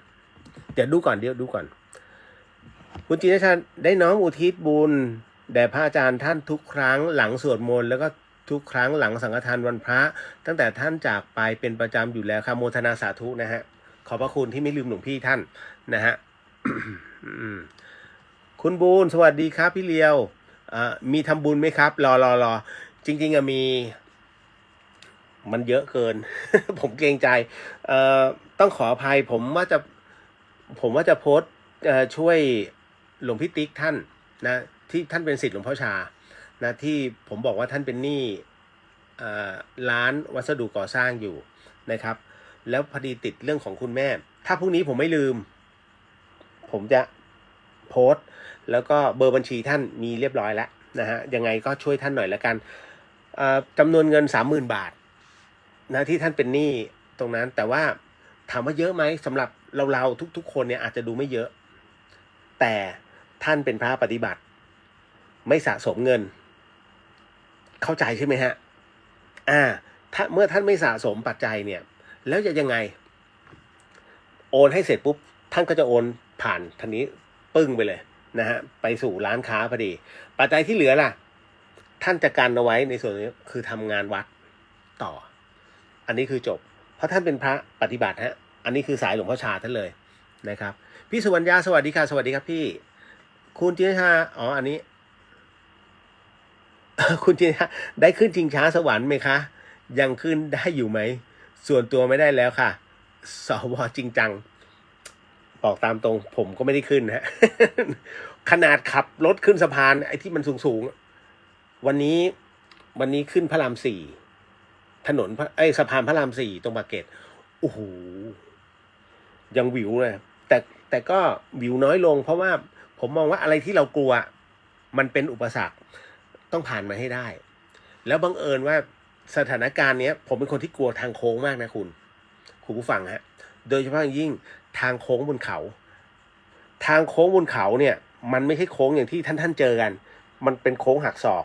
เดี๋ยวดูก่อนคุณจินชาได้น้อมอุทิศบุญแด่พระอาจารย์ท่านทุกครั้งหลังสวดมนต์แล้วก็ทุกครั้งหลังสังฆทานวันพระตั้งแต่ท่านจากไปเป็นประจำอยู่แล้วค่ะโมทนาสาธุนะฮะขอบพระคุณที่ไม่ลืมหลวงพี่ท่านนะฮะ คุณบูนสวัสดีครับพี่เลียวมีทำบุญไหมครับรอจริงๆมีมันเยอะเกิน ผมเกรงใจต้องขออภัยผมว่าจะโพสต์ช่วยหลวงพี่ติ๊กท่านนะที่ท่านเป็นศิษย์หลวงพ่อชานะที่ผมบอกว่าท่านเป็นหนี้ร้านวัสดุก่อสร้างอยู่นะครับแล้วพอดีติดเรื่องของคุณแม่ถ้าพรุ่งนี้ผมไม่ลืมผมจะโพสต์แล้วก็เบอร์บัญชีท่านมีเรียบร้อยแล้วนะฮะยังไงก็ช่วยท่านหน่อยละกันจำนวนเงิน 30,000 บาทนะที่ท่านเป็นหนี้ตรงนั้นแต่ว่าถามว่าเยอะไหมสำหรับเราทุกคนเนี่ยอาจจะดูไม่เยอะแต่ท่านเป็นพระปฏิบัติไม่สะสมเงินเข้าใจใช่ไหมฮะถ้าเมื่อท่านไม่สะสมปัจจัยเนี่ยแล้วจะยังไงโอนให้เสร็จปุ๊บท่านก็จะโอนผ่านทันนี้ปึ้งไปเลยนะฮะไปสู่ร้านค้าพอดีปัจจัยที่เหลือล่ะท่านจะกันเอาไว้ในส่วนนี้คือทำงานวัดต่ออันนี้คือจบเพราะท่านเป็นพระปฏิบัติฮะอันนี้คือสายหลวงพ่อชาท่านเลยนะครับพี่สุวรรณยาสวัสดีค่ะสวัสดีครับพี่คุณจินชาอันนี้ คุณจินชาได้ขึ้นชิงช้าสวรรค์ไหมคะยังขึ้นได้อยู่ไหมส่วนตัวไม่ได้แล้วค่ะสวจริงจังบอกตามตรงผมก็ไม่ได้ขึ้นฮะ ขนาดขับรถขึ้นสะพานไอ้ที่มันสูงวันนี้ขึ้นพระราม4ถนนสะพานพระราม4ตรงปากเกร็ดโอ้โหยังวิวเลยแต่ก็วิวน้อยลงเพราะว่าผมมองว่าอะไรที่เรากลัวมันเป็นอุปสรรคต้องผ่านมาให้ได้แล้วบังเอิญว่าสถานการณ์เนี้ยผมเป็นคนที่กลัวทางโค้งมากนะคุณผู้ฟังฮะโดยเฉพาะอย่างยิ่งทางโค้งบนเขาทางโค้งบนเขาเนี่ยมันไม่ใช่โค้งอย่างที่ท่านเจอกันมันเป็นโค้งหักศอก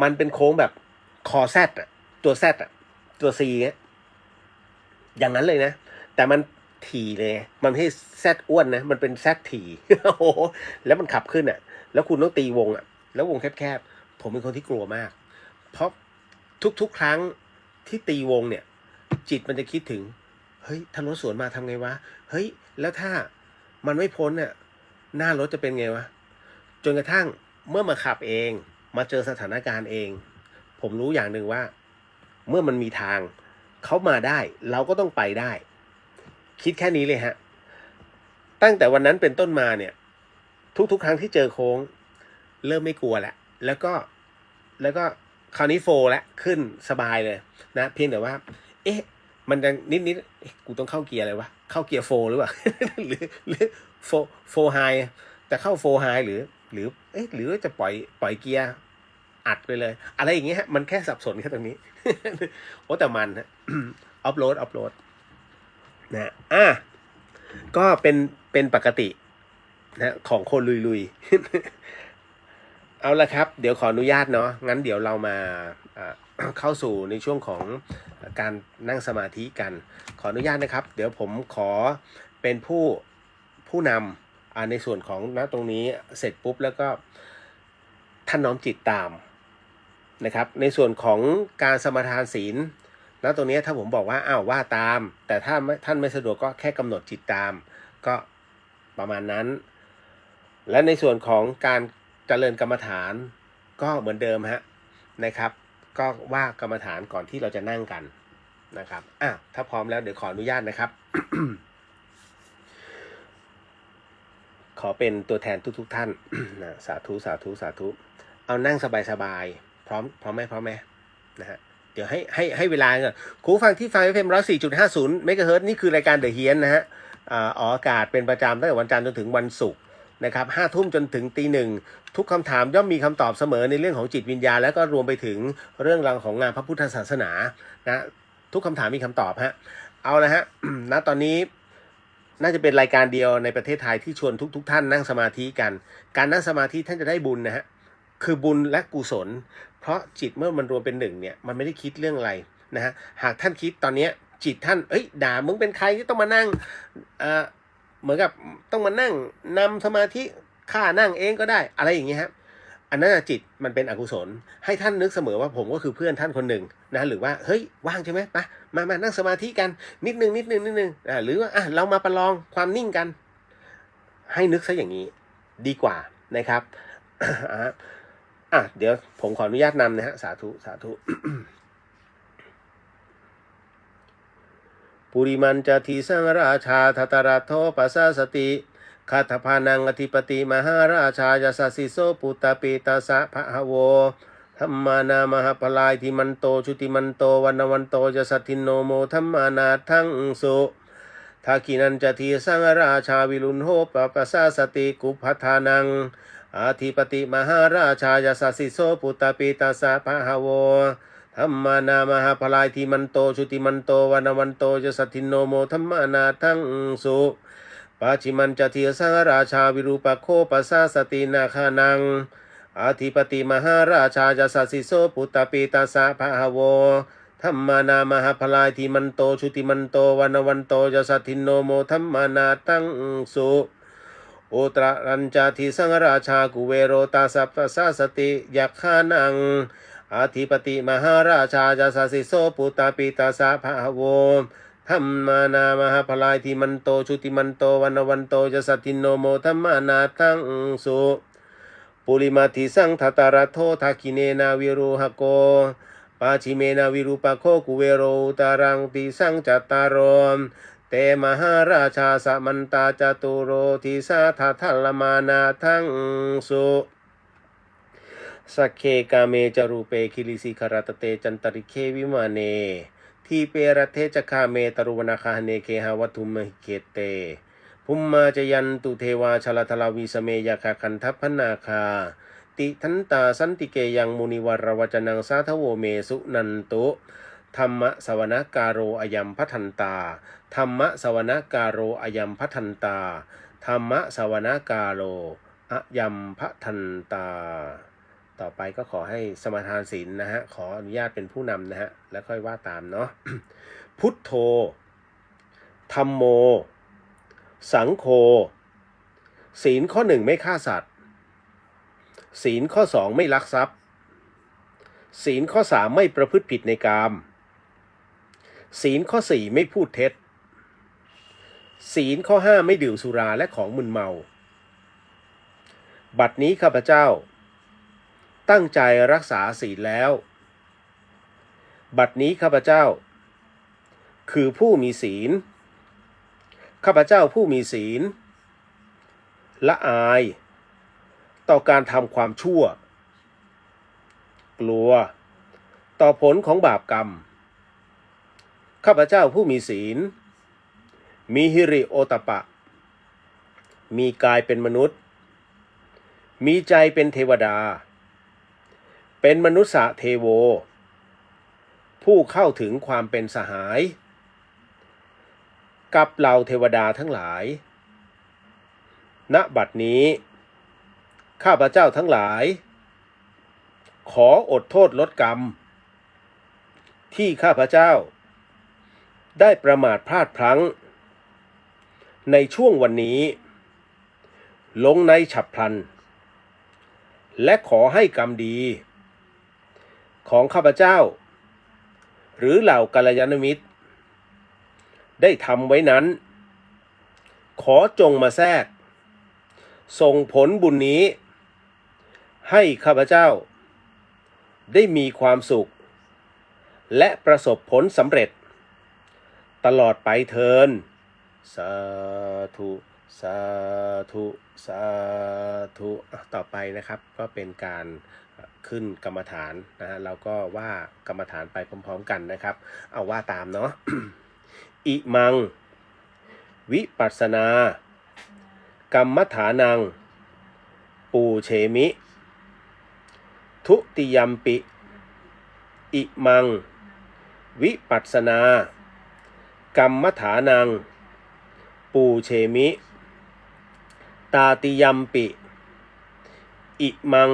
มันเป็นโค้งแบบคอแซดตัวแซดตัวซีเงี้ยอย่างนั้นเลยนะแต่มันถี่เลยมันไม่ใช่แซดอ้วนนะมันเป็นแซดถี่ โอ้โหแล้วมันขับขึ้นแล้วคุณต้องตีวงแล้ววงแคบๆผมเป็นคนที่กลัวมากเพราะทุกครั้งที่ตีวงเนี่ยจิตมันจะคิดถึงเฮ้ยถ้ารถสวนมาทำไงวะเฮ้ยแล้วถ้ามันไม่พ้นหน้ารถจะเป็นไงวะจนกระทั่งเมื่อมาขับเองมาเจอสถานการณ์เองผมรู้อย่างหนึ่งว่าเมื่อมันมีทางเขามาได้เราก็ต้องไปได้คิดแค่นี้เลยฮะตั้งแต่วันนั้นเป็นต้นมาเนี่ยทุกครั้งที่เจอโค้งเริ่มไม่กลัวแล้วก็คราวนี้โฟแล้วขึ้นสบายเลยนะเพียงแต่ว่ามันจะนิดกูต้องเข้าเกียร์อะไรวะเข้าเกียร์โฟหรือเปล่า หรือโฟไฮแต่เข้าโฟไฮหรือหรือจะปล่อยเกียร์อัดไปเลยอะไรอย่างเงี้ยฮะมันแค่สับสนแค่ตรงนี้ โอ้แต่มันฮะ ออฟโหลดนะก็เป็นปกตินะของคนลุยๆ เอาละครับเดี๋ยวขออนุญาตเนาะงั้นเดี๋ยวเรามาเข้าสู่ในช่วงของการนั่งสมาธิกันขออนุญาตนะครับเดี๋ยวผมขอเป็นผู้นำในส่วนของตรงนี้เสร็จปุ๊บแล้วก็ท่านน้อมจิตตามนะครับในส่วนของการสมาทานศีลตรงนี้ถ้าผมบอกว่าว่าตามแต่ถ้าท่านไม่สะดวกก็แค่กำหนดจิตตามก็ประมาณนั้นและในส่วนของการเจริญกรรมฐานก็เหมือนเดิมฮะนะครับก็ว่ากรรมฐานก่อนที่เราจะนั่งกัน นะครับถ้าพร้อมแล้วเดี๋ยวขออนุญาตนะครับ ขอเป็นตัวแทนทุกท่าน นะสาธุสาธุสาธุเอานั่งสบายๆพร้อมไหมนะฮะเดี๋ยวให้เวลาก่อนคุณฟังที่ฟัง FM 104.50 เมกะเฮิรตซ์นี่คือรายการเดอะเฮียนนะฮะออกอากาศเป็นประจำตั้งแต่วันจันทร์จนถึงวันศุกร์นะครับ5 ทุ่มจนถึงตี 1ทุกคำถามย่อมมีคำตอบเสมอในเรื่องของจิตวิญญาณแล้วก็รวมไปถึงเรื่องราวของงานพระพุทธศาสนานะทุกคำถามมีคำตอบฮะเอาละฮะ ณตอนนี้น่าจะเป็นรายการเดียวในประเทศไทยที่ชวนทุกท่านนั่งสมาธิกันการนั่งสมาธิท่านจะได้บุญนะฮะคือบุญและกุศลเพราะจิตเมื่อมันรวมเป็นหนึ่งเนี่ยมันไม่ได้คิดเรื่องอะไรนะฮะหากท่านคิดตอนนี้จิตท่านด่ามึงเป็นใครที่ต้องมานั่งเหมือนกับต้องมานั่งนำสมาธิข้านั่งเองก็ได้อะไรอย่างเงี้ยฮะอันนั้นจิตมันเป็นอกุศลให้ท่านนึกเสมอว่าผมก็คือเพื่อนท่านคนหนึ่งนะหรือว่าเฮ้ยว่างใช่ไหมมานั่งสมาธิกันนิดนึงหรือว่าเรามาประลองความนิ่งกันให้นึกซะอย่างนี้ดีกว่านะครับ เดี๋ยวผมขออนุญาตนำนะฮะสาธุ ปุริมันจทีสังราชาทัตระโทปัสสสติคาถพานังอธิปติมหาราชายาสสิโสปุตตปิตาสะภะโวธัมมานามหาพลายทิมันโตชุติมันโตวันวันโตจะสัตถินโนโมธัมมานาทังสุทากินันจทีสังราชาวิรุณโหปปัสสสติกุพัทานังอธิปติมหาราชายาสสิโสปุตตปิตาสะภะโวธัมมานามหาพลายทิมันโตชุติมันโตวันวันโตจะสัตถินโนโมธัมมานาทังสุปัจฉิมันจทีสังราชาวิรูปโคปัสสสตินาคานังอธิปติมหาราชายาสสิโสปุตตปิตาสะภะโวธัมมานา มหาพลายทิมันโตชุติมันโตวันวันโตจะสัตถินโนโมธัมมานาทังสุโอตระรัญจาทิสังราชากุเวโรตาสัพพสสติยักขานังอธิปติมหาราชายาสสิโสปุตตปิตาสะภะโวธัมมานามหาพลายทิมันโตชุติมันโตวันวันโตจะสัตถินโนโมธัมมานาทังสุปุริมาทิสังทัตระโททาคิเนนาวิรุหโกปาชิเมนาวิรูปโคกุเวโรตารังติสังจัตตารมเตมหาราชาสมันตาจตุโรทิสาทัทลมานาทังสุสักเคกาเมจรูเปคิลิสิคารตเตจันตริเควิมาเนทีเปรเทจคาเมตรุวนาคาเนเคหาวัตุมหิเกเตภุมมาจยันตุเทวาชลทลาวิสเมยคาคันทัพพนาคาติทันตาสันติเกยังมุนิวรวจนังสาทโวเมสุนันตุธรรมะสวนการโรอยัมพัทันตาธรรมะสวนการโรอยัมพัทันตาธรรมะสวนการโรอยัมพัทันตาต่อไปก็ขอให้สมาทานศีลนะฮะขออนุญาตเป็นผู้นำนะฮะแล้วค่อยว่าตามเนาะ พุทโธธัมโมสังโฆศีลข้อ 1ไม่ฆ่าสัตว์ศีลข้อ 2ไม่ลักทรัพย์ศีลข้อ 3ไม่ประพฤติผิดในกามศีลข้อ 4ไม่พูดเท็จศีลข้อ 5ไม่ดื่มสุราและของมึนเมาบัดนี้ข้าพเจ้าตั้งใจรักษาศีลแล้วบัดนี้ข้าพเจ้าคือผู้มีศีลข้าพเจ้าผู้มีศีลละอายต่อการทำความชั่วกลัวต่อผลของบาปกรรมข้าพเจ้าผู้มีศีลมีหิริโอตปะมีกายเป็นมนุษย์มีใจเป็นเทวดาเป็นมนุษย์เทโวผู้เข้าถึงความเป็นสหายกับเหล่าเทวดาทั้งหลายณบัดนี้ข้าพเจ้าทั้งหลายขออดโทษลดกรรมที่ข้าพเจ้าได้ประมาทพลาดพลั้งในช่วงวันนี้ลงในฉับพลันและขอให้กรรมดีของข้าพเจ้าหรือเหล่ากัลยาณมิตรได้ทำไว้นั้นขอจงมาแทรกส่งผลบุญนี้ให้ข้าพเจ้าได้มีความสุขและประสบผลสำเร็จ ตลอดไปเทินสาธุสาธุสาธุต่อไปนะครับก็เป็นการขึ้นกรรมฐานนะฮะเราก็ว่ากรรมฐานไปพร้อมๆกันนะครับเอาว่าตามเนาะ อิมังวิปัสสนากรรมฐานังปูเชมิทุติยัมปิอิมังวิปัสสนากรรมฐานังปูเชมิตาติยัมปิอิมัง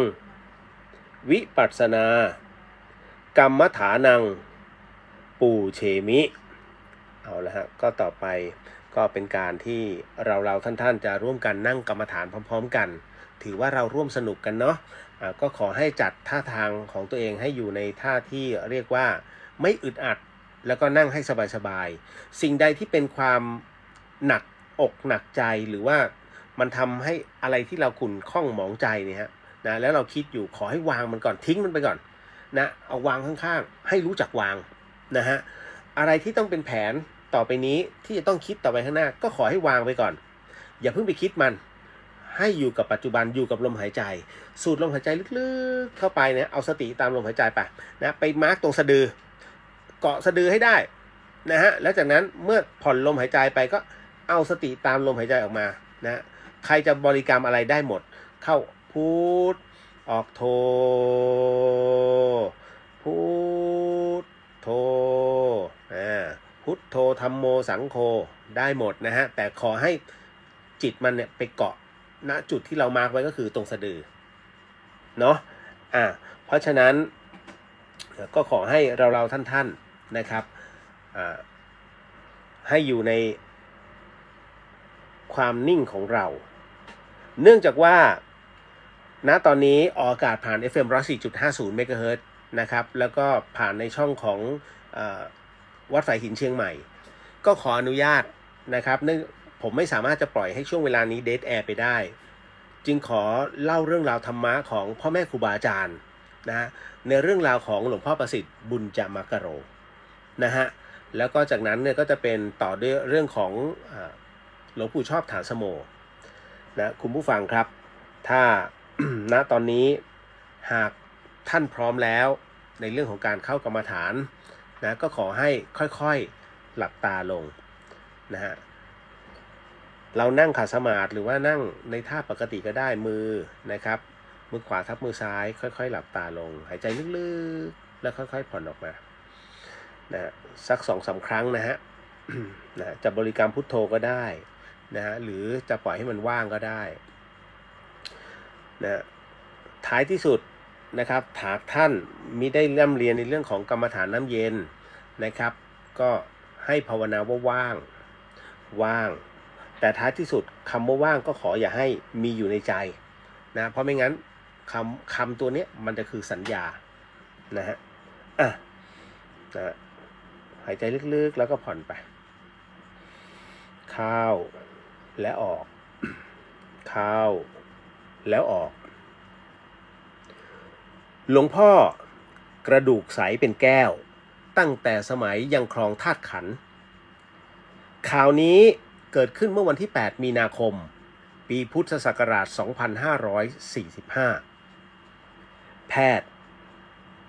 วิปัสสนากรรมฐานังปูเชมิเอาละฮะก็ต่อไปก็เป็นการที่เราท่านจะร่วมกันนั่งกรรมฐานพร้อมๆกันถือว่าเราร่วมสนุกกันเนาะก็ขอให้จัดท่าทางของตัวเองให้อยู่ในท่าที่เรียกว่าไม่อึดอัดแล้วก็นั่งให้สบายๆสิ่งใดที่เป็นความหนักอกหนักใจหรือว่ามันทำให้อะไรที่เราขุ่นข้องหมองใจเนี่ยฮะนะแล้วเราคิดอยู่ขอให้วางมันก่อนทิ้งมันไปก่อนนะเอาวางข้างๆให้รู้จักวางนะฮะอะไรที่ต้องเป็นแผนต่อไปนี้ที่จะต้องคิดต่อไปข้างหน้าก็ขอให้วางไปก่อนอย่าเพิ่งไปคิดมันให้อยู่กับปัจจุบันอยู่กับลมหายใจสูดลมหายใจลึกๆเข้าไปเนี่ยเอาสติตามลมหายใจไปนะไปมาร์กตรงสะดือเกาะสะดือให้ได้นะฮะแล้วจากนั้นเมื่อผ่อนลมหายใจไปก็เอาสติตามลมหายใจออกมานะใครจะบริกรรมอะไรได้หมดเข้าพุทออกโทพุทโทพุทโธธัมโมสังโฆได้หมดนะฮะแต่ขอให้จิตมันเนี่ยไปเกาะณจุดที่เรามาร์กไว้ก็คือตรงสะดือเนาะเพราะฉะนั้นก็ขอให้เราท่านนะครับให้อยู่ในความนิ่งของเราเนื่องจากว่าณตอนนี้ออกอากาศผ่าน FM 104.50 เมกะเฮิรตซ์นะครับแล้วก็ผ่านในช่องของวัดสายหินเชียงใหม่ก็ขออนุญาตนะครับผมไม่สามารถจะปล่อยให้ช่วงเวลานี้เดทแอร์ไปได้จึงขอเล่าเรื่องราวธรรมะของพ่อแม่ครูบาอาจารย์นะในเรื่องราวของหลวงพ่อประสิทธิ์บุญจามกโรนะฮะแล้วก็จากนั้นเนี่ยก็จะเป็นต่อด้วยเรื่องของหลวงปู่ชอบฐานสโมนะคุณผู้ฟังครับถ้า ณตอนนี้หากท่านพร้อมแล้วในเรื่องของการเข้ากรรมฐานนะก็ขอให้ค่อยๆหลับตาลงนะฮะเรานั่งขัดสมาธิหรือว่านั่งในท่าปกติก็ได้มือนะครับมือขวาทับมือซ้ายค่อยๆหลับตาลงหายใจลึกๆแล้วค่อยๆผ่อนออกมานะสัก 2-3 ครั้งนะฮะ นะจะบริกรรมพุทโธก็ได้นะฮะหรือจะปล่อยให้มันว่างก็ได้นะท้ายที่สุดนะครับหากท่านมิได้ร่ำเรียนในเรื่องของกรรมฐานน้ำเย็นนะครับก็ให้ภาวนาว่าว่างแต่ท้ายที่สุดคำว่าว่างก็ขออย่าให้มีอยู่ในใจนะเพราะไม่งั้นคำตัวนี้มันจะคือสัญญานะฮะนะหายใจลึกๆแล้วก็ผ่อนไปเข้าและออกเข้าแล้วออกหลวงพ่อกระดูกใสเป็นแก้วตั้งแต่สมัยยังครองธาตุขันธ์ข่าวนี้เกิดขึ้นเมื่อวันที่ 8 มีนาคม ปีพุทธศักราช 2545 แพทย์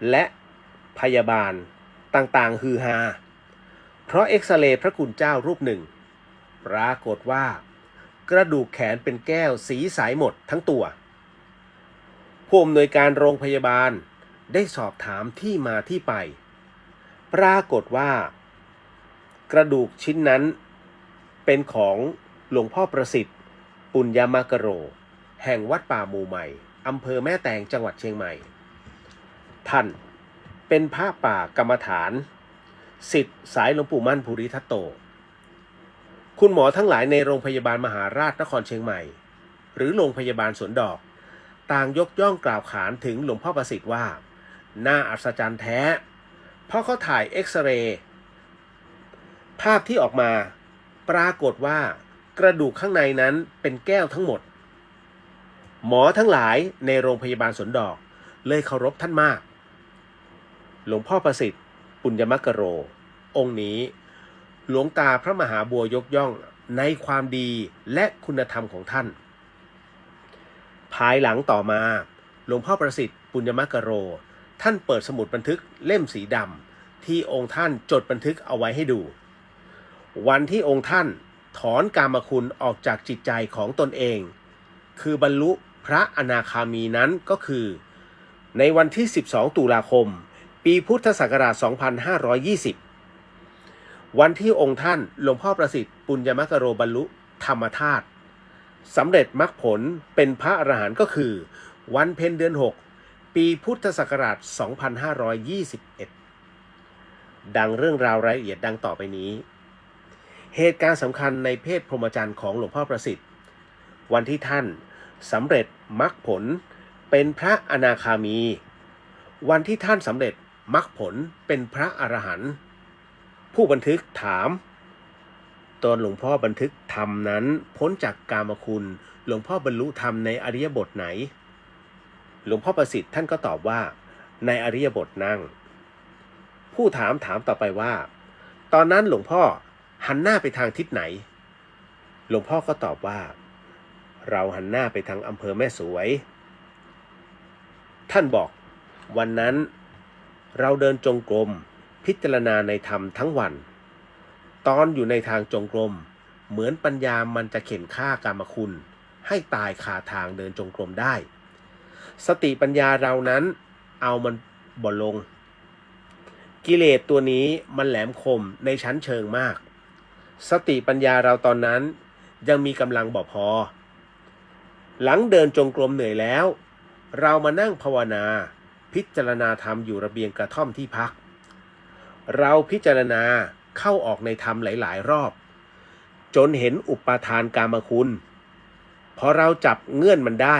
และพยาบาลต่างๆฮือฮาเพราะเอ็กซเรย์พระคุณเจ้ารูปหนึ่งปรากฏว่ากระดูกแขนเป็นแก้วสีใสหมดทั้งตัวผู้อำนวยการโรงพยาบาลได้สอบถามที่มาที่ไปปรากฏว่ากระดูกชิ้นนั้นเป็นของหลวงพ่อประสิทธิ์ปุญญามกโรแห่งวัดป่าหมู่ใหม่อำเภอแม่แตงจังหวัดเชียงใหม่ท่านเป็นพระป่ากรรมฐานศิษย์สายหลวงปู่มั่นภูริทัตโตคุณหมอทั้งหลายในโรงพยาบาลมหาราชนครเชียงใหม่หรือโรงพยาบาลสวนดอกต่างยกย่องกล่าวขานถึงหลวงพ่อประสิทธิ์ว่าน่าอัศจรรย์แท้เพราะเขาถ่ายเอ็กซเรย์ภาพที่ออกมาปรากฏว่ากระดูกข้างในนั้นเป็นแก้วทั้งหมดหมอทั้งหลายในโรงพยาบาลสวนดอกเลยเคารพท่านมากหลวงพ่อประสิทธิ์ปุญญมกโรองค์นี้ หลวงตาพระมหาบัวยกย่องในความดีและคุณธรรมของท่านภายหลังต่อมาหลวงพ่อประสิทธิ์ปุญญมักกโรท่านเปิดสมุดบันทึกเล่มสีดำที่องค์ท่านจดบันทึกเอาไว้ให้ดูวันที่องค์ท่านถอนกามคุณออกจากจิตใจของตนเองคือบรรลุพระอนาคามีนั้นก็คือในวันที่12ตุลาคมปีพุทธศักราช2520วันที่องค์ท่านหลวงพ่อประสิทธิ์ปุญญมักกโรบรรลุธรรมธาตุสำเร็จมรรคผลเป็นพระอรหันต์ก็คือวันเพ็ญเดือน6ปีพุทธศักราช2521ดังเรื่องราวรายละเอียดดังต่อไปนี้เหตุการณ์สำคัญในเพศพรหมจรรย์ของหลวงพ่อประสิทธิ์วันที่ท่านสำเร็จมรรคผลเป็นพระอนาคามีวันที่ท่านสำเร็จมรรคผลเป็นพระอรหันต์ผู้บันทึกถามตอนหลวงพ่อบันทึกธรรมนั้นพ้นจากกามคุณหลวงพ่อบรรลุธรรมในอริยบทไหนหลวงพ่อประสิทธิ์ท่านก็ตอบว่าในอริยบทนั่งผู้ถามต่อไปว่าตอนนั้นหลวงพ่อหันหน้าไปทางทิศไหนหลวงพ่อก็ตอบว่าเราหันหน้าไปทางอำเภอแม่สวยท่านบอกวันนั้นเราเดินจงกรมพิจารณาในธรรมทั้งวันตอนอยู่ในทางจงกรมเหมือนปัญญามันจะเข็นฆ่ากามคุณให้ตายคาทางเดินจงกรมได้สติปัญญาเรานั้นเอามันบ่ลงกิเลสตัวนี้มันแหลมคมในชั้นเชิงมากสติปัญญาเราตอนนั้นยังมีกำลังบ่พอหลังเดินจงกรมเหนื่อยแล้วเรามานั่งภาวนาพิจารณาธรรมอยู่ระเบียงกระท่อมที่พักเราพิจารณาเข้าออกในธรรมหลายๆรอบจนเห็นอุปาทานกามคุณพอเราจับเงื่อนมันได้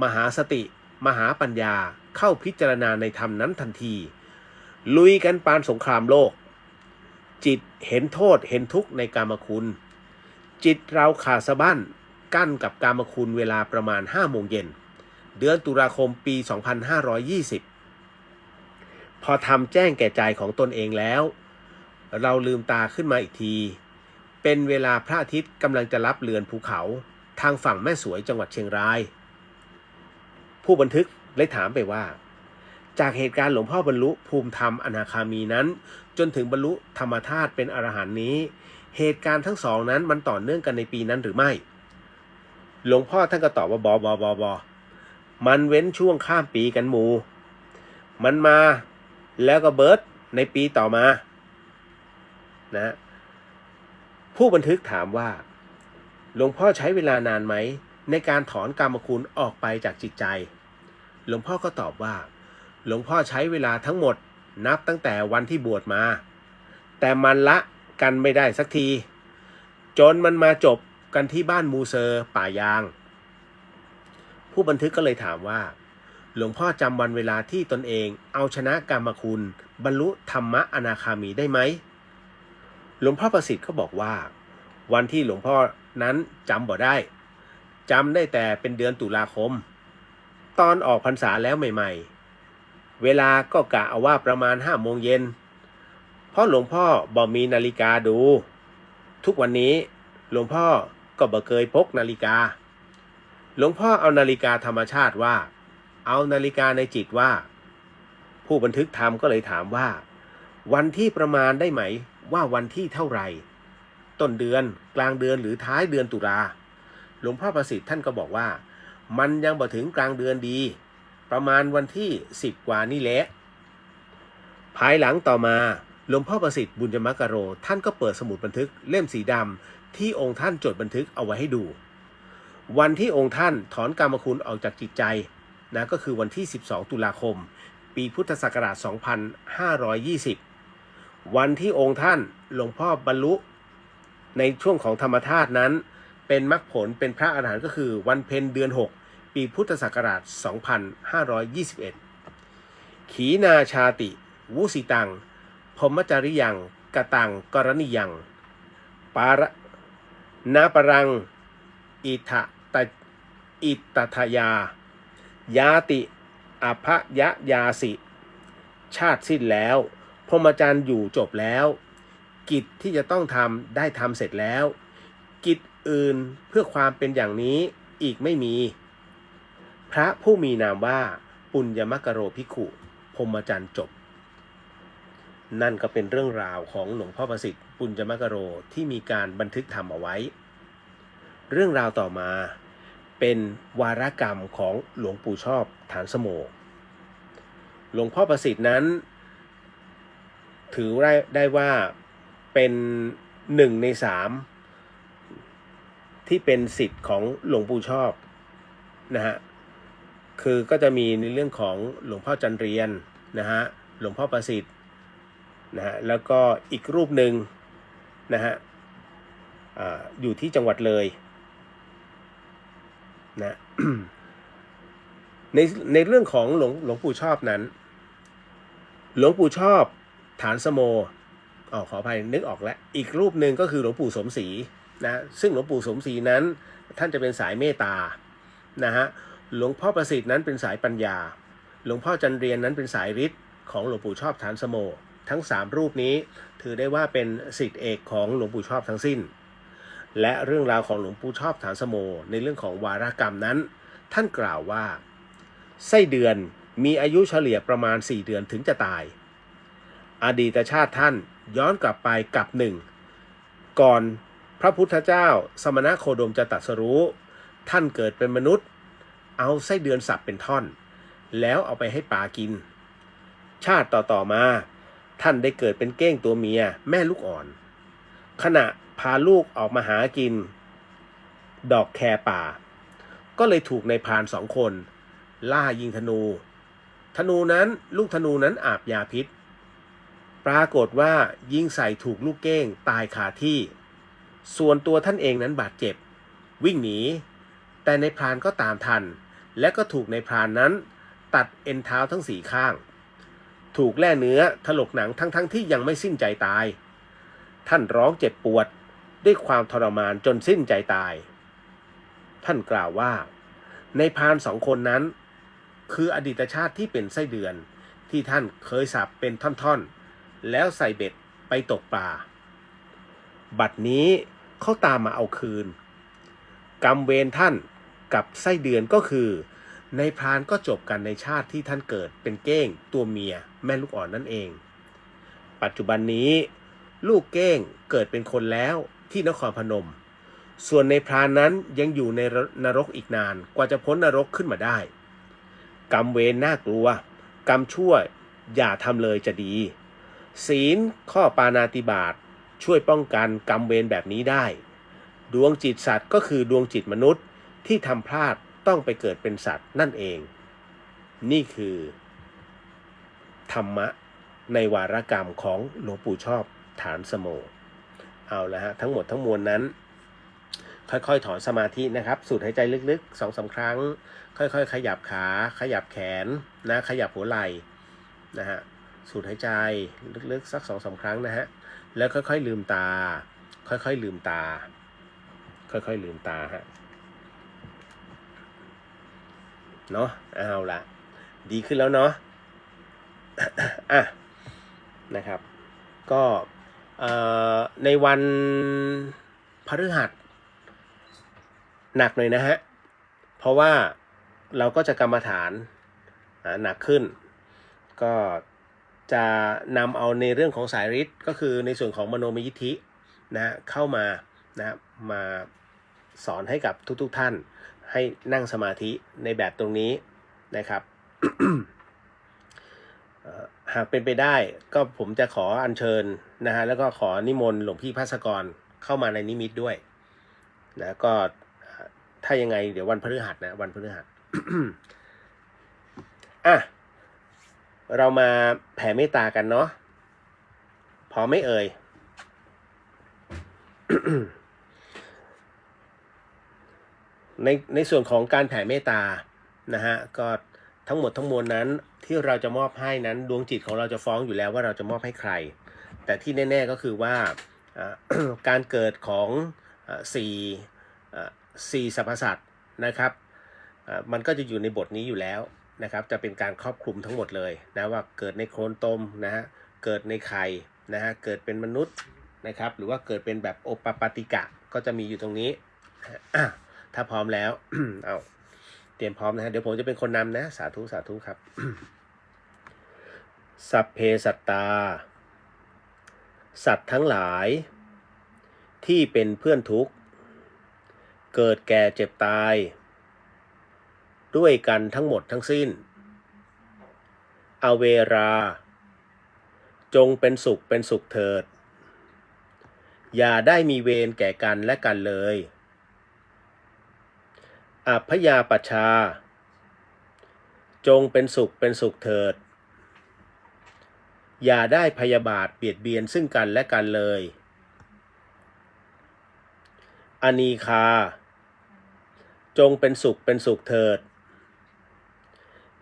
มหาสติมหาปัญญาเข้าพิจารณาในธรรมนั้นทันทีลุยกันปานสงครามโลกจิตเห็นโทษเห็นทุกข์ในกามคุณจิตเราขาดสะบั้นกั้นกับกามคุณเวลาประมาณ5 โมงเย็นเดือนตุลาคมปี2520พอทำแจ้งแก่ใจของตนเองแล้วเราลืมตาขึ้นมาอีกทีเป็นเวลาพระอาทิตย์กำลังจะรับเลือนภูเขาทางฝั่งแม่สวยจังหวัดเชียงรายผู้บันทึกเลยถามไปว่าจากเหตุการณ์หลวงพ่อบรรลุภูมิธรรมอนาคามีนั้นจนถึงบรรลุธรรมธาตุเป็นอรหันต์นี้เหตุการณ์ทั้งสองนั้นมันต่อเนื่องกันในปีนั้นหรือไม่หลวงพ่อท่านก็ตอบว่าบอมันเว้นช่วงข้ามปีกันหมู่มันมาแล้วก็เบิร์ดในปีต่อมานะผู้บันทึกถามว่าหลวงพ่อใช้เวลานานไหมในการถอนกามคุณออกไปจากจิตใจหลวงพ่อก็ตอบว่าหลวงพ่อใช้เวลาทั้งหมดนับตั้งแต่วันที่บวชมาแต่มันละกันไม่ได้สักทีจนมันมาจบกันที่บ้านมูเซอร์ป่ายางผู้บันทึกก็เลยถามว่าหลวงพ่อจำวันเวลาที่ตนเองเอาชนะกามคุณบรรลุธรรมะอนาคามีได้ไหมหลวงพ่อประสิทธิ์ก็บอกว่าวันที่หลวงพ่อนั้นจำบ่ได้จำได้แต่เป็นเดือนตุลาคมตอนออกพรรษาแล้วใหม่ๆเวลาก็กะเอาว่าประมาณ5 โมงเย็นเพราะหลวงพ่อบ่มีนาฬิกาดูทุกวันนี้หลวงพ่อก็บ่เคยพกนาฬิกาหลวงพ่อเอานาฬิกาธรรมชาติว่าเอานาฬิกาในจิตว่าผู้บันทึกธรรมก็เลยถามว่าวันที่ประมาณได้ไหมว่าวันที่เท่าไหร่ต้นเดือนกลางเดือนหรือท้ายเดือนตุลาหลวงพ่อประสิทธิ์ท่านก็บอกว่ามันยังบ่ถึงกลางเดือนดีประมาณวันที่10 กว่านี่แหละภายหลังต่อมาหลวงพ่อประสิทธิ์บุญยมักกโรท่านก็เปิดสมุดบันทึกเล่มสีดำที่องค์ท่านจดบันทึกเอาไว้ให้ดูวันที่องค์ท่านถอนกามคุณออกจากจิตใจนะก็คือวันที่12 ตุลาคมปีพุทธศักราช2520วันที่องค์ท่านหลวงพ่อบรรลุในช่วงของธรรมธาตุนั้นเป็นมรรคผลเป็นพระอรหันต์ก็คือวันเพ็ญเดือน6ปีพุทธศักราช2521ขีนาชาติวุสิตังพรหมจริยังกตังกรณียังปาระนาปรังอิตทยายาติอภยยาสิชาติสิ้นแล้วพรหมจรรย์อยู่จบแล้ว กิจที่จะต้องทำได้ทำเสร็จแล้วกิจอื่นเพื่อความเป็นอย่างนี้อีกไม่มีพระผู้มีนามว่าปุญญมัคคโรภิกขุพรหมจรรย์จบนั่นก็เป็นเรื่องราวของหลวงพ่อประสิทธิ์ปุญญมัคคโรที่มีการบันทึกทำเอาไว้เรื่องราวต่อมาเป็นวารกรรมของหลวงปู่ชอบฐานสโมหลวงพ่อประสิทธิ์นั้นถือได้ว่าเป็น1 ใน 3ที่เป็นศิษย์ของหลวงปู่ชอบนะฮะคือก็จะมีในเรื่องของหลวงพ่อจันเรียนนะฮะหลวงพ่อประสิทธิ์นะฮะแล้วก็อีกรูปหนึ่งนะฮะอยู่ที่จังหวัดเลยนะ ในเรื่องของหลวงปู่ชอบนั้นหลวงปู่ชอบฐานสโมขออภัยนึกออกแล้วอีกรูปหนึ่งก็คือหลวงปู่สมศรีนะซึ่งหลวงปู่สมศรีนั้นท่านจะเป็นสายเมตตานะฮะหลวงพ่อประสิทธิ์นั้นเป็นสายปัญญาหลวงพ่อจันเรียนนั้นเป็นสายฤทธิ์ของหลวงปู่ชอบฐานสโมทั้ง3รูปนี้ถือได้ว่าเป็นศิษย์เอกของหลวงปู่ชอบทั้งสิ้นและเรื่องราวของหลวงปู่ชอบฐานสโมในเรื่องของวารกรรมนั้นท่านกล่าวว่าไส้เดือนมีอายุเฉลี่ยประมาณ4 เดือนถึงจะตายอดีตชาติท่านย้อนกลับไปกับหนึ่งก่อนพระพุทธเจ้าสมณโคดมจะตรัสรู้ท่านเกิดเป็นมนุษย์เอาไส้เดือนสับเป็นท่อนแล้วเอาไปให้ปลากินชาติต่อมาท่านได้เกิดเป็นเก้งตัวเมียแม่ลูกอ่อนขณะพาลูกออกมาหากินดอกแคป่าก็เลยถูกนายพราน2 คนล่ายิงธนูนั้นลูกธนูนั้นอาบยาพิษปรากฏว่ายิงใส่ถูกลูกเก้งตายคาที่ส่วนตัวท่านเองนั้นบาดเจ็บวิ่งหนีแต่นายพรานก็ตามทันและก็ถูกนายพรานนั้นตัดเอ็นเท้าทั้ง4 ข้างถูกแล่เนื้อถลกหนังทั้งที่ยังไม่สิ้นใจตายท่านร้องเจ็บปวดด้วยความทรมานจนสิ้นใจตายท่านกล่าวว่าในพราน2 คนนั้นคืออดีตชาติที่เป็นไส้เดือนที่ท่านเคยสับเป็นท่อนๆแล้วใส่เบ็ดไปตกปลาบัดนี้เขาตามมาเอาคืนกรรมเวรท่านกับไส้เดือนก็คือในพรานก็จบกันในชาติที่ท่านเกิดเป็นเก้งตัวเมียแม่ลูกอ่อนนั่นเองปัจจุบันนี้ลูกเก้งเกิดเป็นคนแล้วที่นครพนมส่วนในพรานนั้นยังอยู่ในนรกอีกนานกว่าจะพ้นนรกขึ้นมาได้กรรมเวรน่ากลัวกรรมชั่วอย่าทำเลยจะดีศีลข้อปาณาติบาตช่วยป้องกันกรรมเวรแบบนี้ได้ดวงจิตสัตว์ก็คือดวงจิตมนุษย์ที่ทำพลาดต้องไปเกิดเป็นสัตว์นั่นเองนี่คือธรรมะในวารกรรมของหลวงปู่ชอบฐานสโมเอาละฮะทั้งหมดทั้งมวลนั้นค่อยๆถอนสมาธินะครับสูดหายใจลึกๆ 2-3 ครั้งค่อยๆขยับขาขยับแขนนะขยับหัวไหล่นะฮะสูดหายใจลึกๆสัก 2-3 ครั้งนะฮะแล้วค่อยๆลืมตาค่อยๆลืมตาค่อยๆลืมตาฮะเนาะเอาละดีขึ้นแล้วเนาะ อ่ะนะครับก็ในวันพฤหัสหนักหน่อยนะฮะเพราะว่าเราก็จะกรรมฐานหนักขึ้นก็จะนำเอาในเรื่องของสายฤทธิ์ก็คือในส่วนของมโนมยิทธินะเข้ามานะมาสอนให้กับทุกท่านให้นั่งสมาธิในแบบตรงนี้นะครับ หากเป็นไปได้ก็ผมจะขออัญเชิญนะฮะแล้วก็ขอนิมนต์หลวงพี่ภัสกรเข้ามาในนิมิตด้วยนะก็ถ้ายังไงเดี๋ยววันพฤหัสนะวันพฤหัส อ่ะเรามาแผ่เมตตากันเนาะพอไม่เอ่ย ในส่วนของการแผ่เมตตานะฮะก็ทั้งหมดทั้งมวลนั้นที่เราจะมอบให้นั้นดวงจิตของเราจะฟ้องอยู่แล้วว่าเราจะมอบให้ใครแต่ที่แน่ๆก็คือว่า การเกิดของ4สรรพสัตว์นะครับมันก็จะอยู่ในบทนี้อยู่แล้วนะครับจะเป็นการครอบคลุมทั้งหมดเลยนะว่าเกิดในโคลนตมนะฮะเกิดในไข่นะฮะเกิดเป็นมนุษย์ นะครับหรือว่าเกิดเป็นแบบโอปปาติกะก็จะมีอยู่ตรงนี้ถ้าพร้อมแล้ว เอาเตรียมพร้อมนะฮะเดี๋ยวผมจะเป็นคนนำนะสาธุสาธุครับ สัพเพสัตตาสัตว์ทั้งหลายที่เป็นเพื่อนทุกข์เกิดแก่เจ็บตายด้วยกันทั้งหมดทั้งสิ้นอเวราจงเป็นสุขเป็นสุขเถิดอย่าได้มีเวรแก่กันและกันเลยอัพพยาปัชชาจงเป็นสุขเป็นสุขเถิดอย่าได้พยาบาทเบียดเบียนซึ่งกันและกันเลยอนีคาจงเป็นสุขเป็นสุขเถิด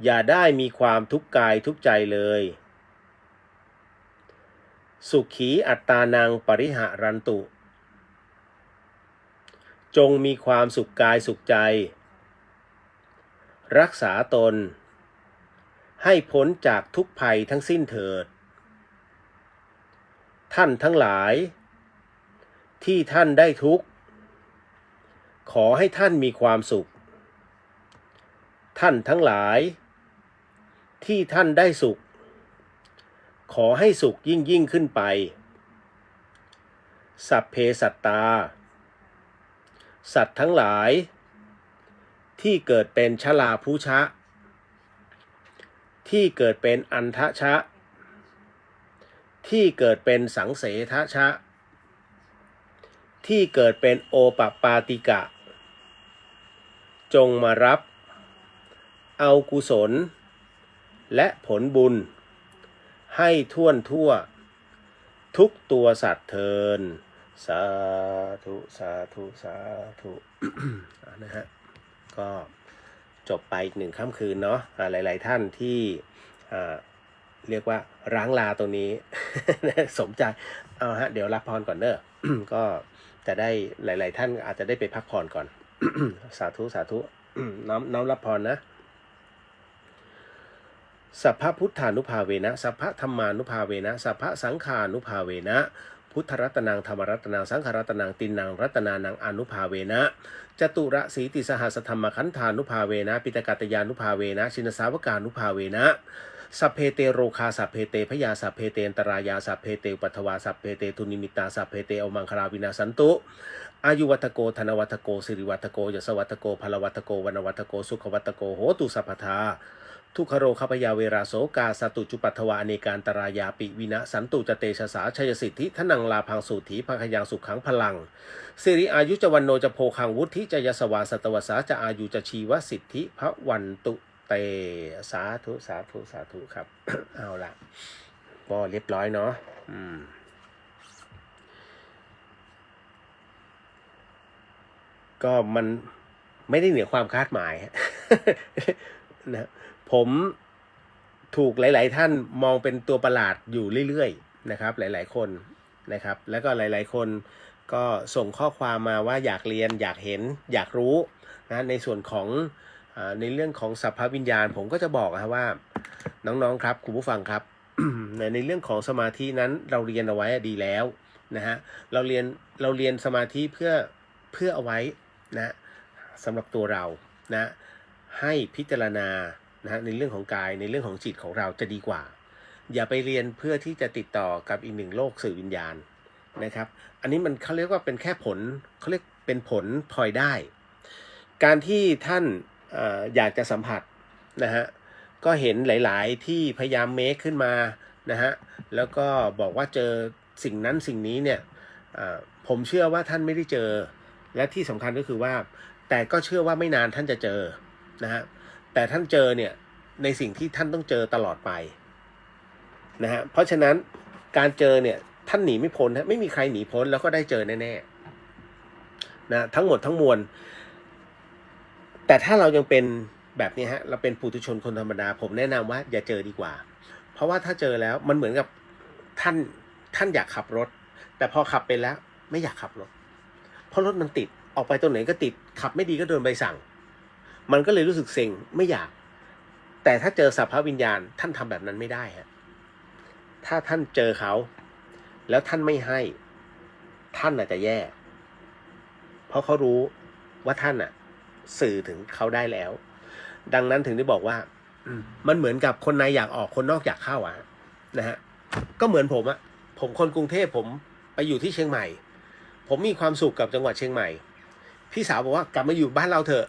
อย่าได้มีความทุกข์กายทุกข์ใจเลยสุขีอัตตานังปริหารันตุจงมีความสุขกายสุขใจรักษาตนให้พ้นจากทุกภัยทั้งสิ้นเถิดท่านทั้งหลายที่ท่านได้ทุกข์ขอให้ท่านมีความสุขท่านทั้งหลายที่ท่านได้สุขขอให้สุขยิ่งยิ่งขึ้นไปสัพเพสัตตาสัตว์ทั้งหลายที่เกิดเป็นชลาภูชะที่เกิดเป็นอันทชะที่เกิดเป็นสังเสทชะที่เกิดเป็นโอปปาติกะจงมารับเอากุศลและผลบุญให้ท่วนทั่วทุกตัวสัตว์เทินสาธุสาธุสาธุ นะฮะก็จบไปอีกหนึ่งค่ำคืนเนาะหลายๆท่านที่เรียกว่าร้างลาตรงนี้ สมใจเอาฮะเดี๋ยวรับพรก่อนเนอะ ก็จะได้หลายๆท่านอาจจะได้ไปพักผ่อนก่อน สาธุสาธุ น้อมรับพรนะสัพพพุทธานุภาเวนะสัพพธรรมานุภาเวนะสัพพสังฆานุภาเวนะพุทธรัตนังธรรมรัตนังสังฆรัตนังตินังรัตนานังอนุภาเวนะจตุระสีติสหัสธรรมขันธานุภาเวนะปิตกัตยานุภาเวนะชินสาวกานุภาเวนะสัพเพเตโรคาสัพเพเตพยาสัพเพเตอันตรายาสัพเพเตอุปัฏฐวาสัพเพเตทุนิมิตาสัพเพเตอมังคลาวินาสันตุอายุวัตโกธนวัตโกสิริวัตโกยศวัตโกพลวัตโกวนวัตโกสุขวัตโกโหตุสัพพทาทุกขโรคพยาเวราโสกาสตุจุปัฏฐวาอเนการตรายาปิวินะสันตุจเตชะสาชัยสิทธิทนังลาพังสูถีพังขยังสุขังพลังสิริอายุจวันโนจะโพคังวุฒิจะยสวาสตวสาจะอายุจะชีวสิทธิพระวันตุเตสาธุสาธุสาธุครับ เอาละก็เรียบร้อยเนาะก็มันไม่ได้เหนือความคาดหมาย นะผมถูกหลายๆท่านมองเป็นตัวประหลาดอยู่เรื่อยๆนะครับหลายๆคนนะครับแล้วก็หลายๆคนก็ส่งข้อความมาว่าอยากเรียนอยากเห็นอยากรู้นะในส่วนของในเรื่องของสัพพวิญญาณผมก็จะบอกนะว่าน้องๆครับคุณผู้ฟังครับ ในเรื่องของสมาธินั้นเราเรียนเอาไว้ดีแล้วนะฮะเราเรียนสมาธิเพื่อเอาไว้นะสำหรับตัวเรานะให้พิจารณานะในเรื่องของกายในเรื่องของจิตของเราจะดีกว่าอย่าไปเรียนเพื่อที่จะติดต่อกับอีกหนึ่งโลกสื่อวิญญาณนะครับอันนี้มันเขาเรียกว่าเป็นแค่ผลเขาเรียกเป็นผลพลอยได้การที่ท่านอยากจะสัมผัสนะฮะก็เห็นหลายๆที่พยายามเมคขึ้นมานะฮะแล้วก็บอกว่าเจอสิ่งนั้นสิ่งนี้เนี่ยผมเชื่อว่าท่านไม่ได้เจอและที่สำคัญก็คือว่าแต่ก็เชื่อว่าไม่นานท่านจะเจอนะฮะแต่ท่านเจอเนี่ยในสิ่งที่ท่านต้องเจอตลอดไปนะฮะเพราะฉะนั้นการเจอเนี่ยท่านหนีไม่พ้นไม่มีใครหนีพ้นแล้วก็ได้เจอแน่ๆนะทั้งหมดทั้งมวลแต่ถ้าเรายังเป็นแบบนี้ฮะเราเป็นปุถุชนคนธรรมดาผมแนะนำว่าอย่าเจอดีกว่าเพราะว่าถ้าเจอแล้วมันเหมือนกับท่านอยากขับรถแต่พอขับไปแล้วไม่อยากขับรถเพราะรถมันติดออกไปตรงไหนก็ติดขับไม่ดีก็โดนใบสั่งมันก็เลยรู้สึกเซ็งไม่อยากแต่ถ้าเจอสัพพวิญญาณท่านทำแบบนั้นไม่ได้ฮะถ้าท่านเจอเขาแล้วท่านไม่ให้ ท่านอาจจะแย่เพราะเขารู้ว่าท่านสื่อถึงเขาได้แล้วดังนั้นถึงได้บอกว่ามันเหมือนกับคนในอยากออกคนนอกอยากเข้านะฮะก็เหมือนผมคนกรุงเทพผมไปอยู่ที่เชียงใหม่ผมมีความสุขกับจังหวัดเชียงใหม่พี่สาวบอกว่ากลับมาอยู่บ้านเราเถอะ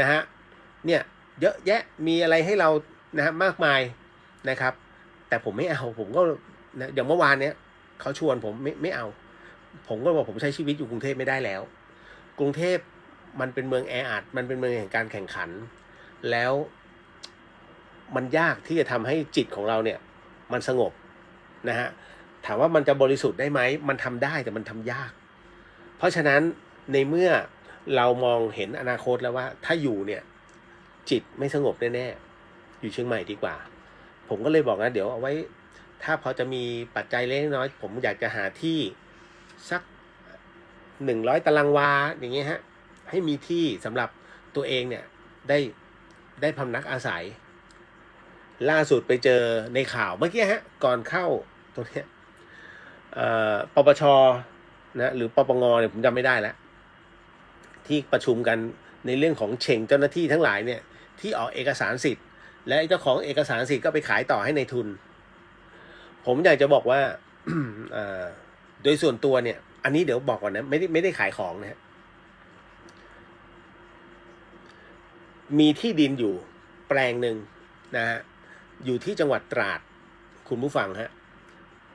นะฮะเนี่ยเยอะแยะมีอะไรให้เรานะฮะมากมายนะครับแต่ผมไม่เอาผมก็นะอย่างเมื่อวานเนี้ยเขาชวนผมไม่เอาผมก็บอกผมใช้ชีวิตอยู่กรุงเทพไม่ได้แล้วกรุงเทพมันเป็นเมืองแออัดมันเป็นเมืองแห่งการแข่งขันแล้วมันยากที่จะทำให้จิตของเราเนี่ยมันสงบนะฮะถามว่ามันจะบริสุทธิ์ได้ไหมมันทำได้แต่มันทำยากเพราะฉะนั้นในเมื่อเรามองเห็นอนาคตแล้วว่าถ้าอยู่เนี่ยจิตไม่สงบแน่ๆอยู่เชียงใหม่ดีกว่าผมก็เลยบอกนะเดี๋ยวเอาไว้ถ้าพอจะมีปัจจัยเล็กน้อยผมอยากจะหาที่สัก100 ตารางวาอย่างเงี้ยฮะให้มีที่สำหรับตัวเองเนี่ยได้พำนักอาศัยล่าสุดไปเจอในข่าวเมื่อกี้ฮะก่อนเข้าตรงเนี้ยปปชนะหรือปปงเนี่ยผมจำไม่ได้แล้วที่ประชุมกันในเรื่องของเฉ่งเจ้าหน้าที่ทั้งหลายเนี่ยที่ออกเอกสารสิทธิ์และเจ้าของเอกสารสิทธิ์ก็ไปขายต่อให้ในทุนผมอยากจะบอกว่า โดยส่วนตัวเนี่ยอันนี้เดี๋ยวบอกก่อนนะไม่ได้ขายของนะฮะมีที่ดินอยู่แปลงหนึ่งนะฮะอยู่ที่จังหวัดตราดคุณผู้ฟังฮะ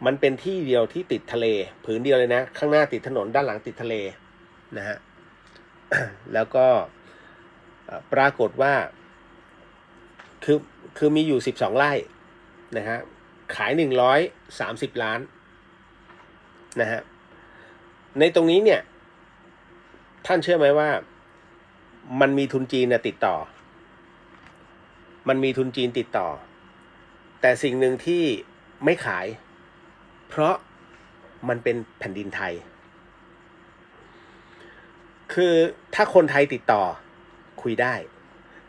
มันเป็นที่เดียวที่ติดทะเลผืนเดียวเลยนะข้างหน้าติดถนนด้านหลังติดทะเลนะฮะ แล้วก็ปรากฏว่าคือมีอยู่12 ไร่นะฮะขาย130 ล้านนะฮะในตรงนี้เนี่ยท่านเชื่อไหมว่ามันมีทุนจีนติดต่อแต่สิ่งหนึ่งที่ไม่ขายเพราะมันเป็นแผ่นดินไทยคือถ้าคนไทยติดต่อคุยได้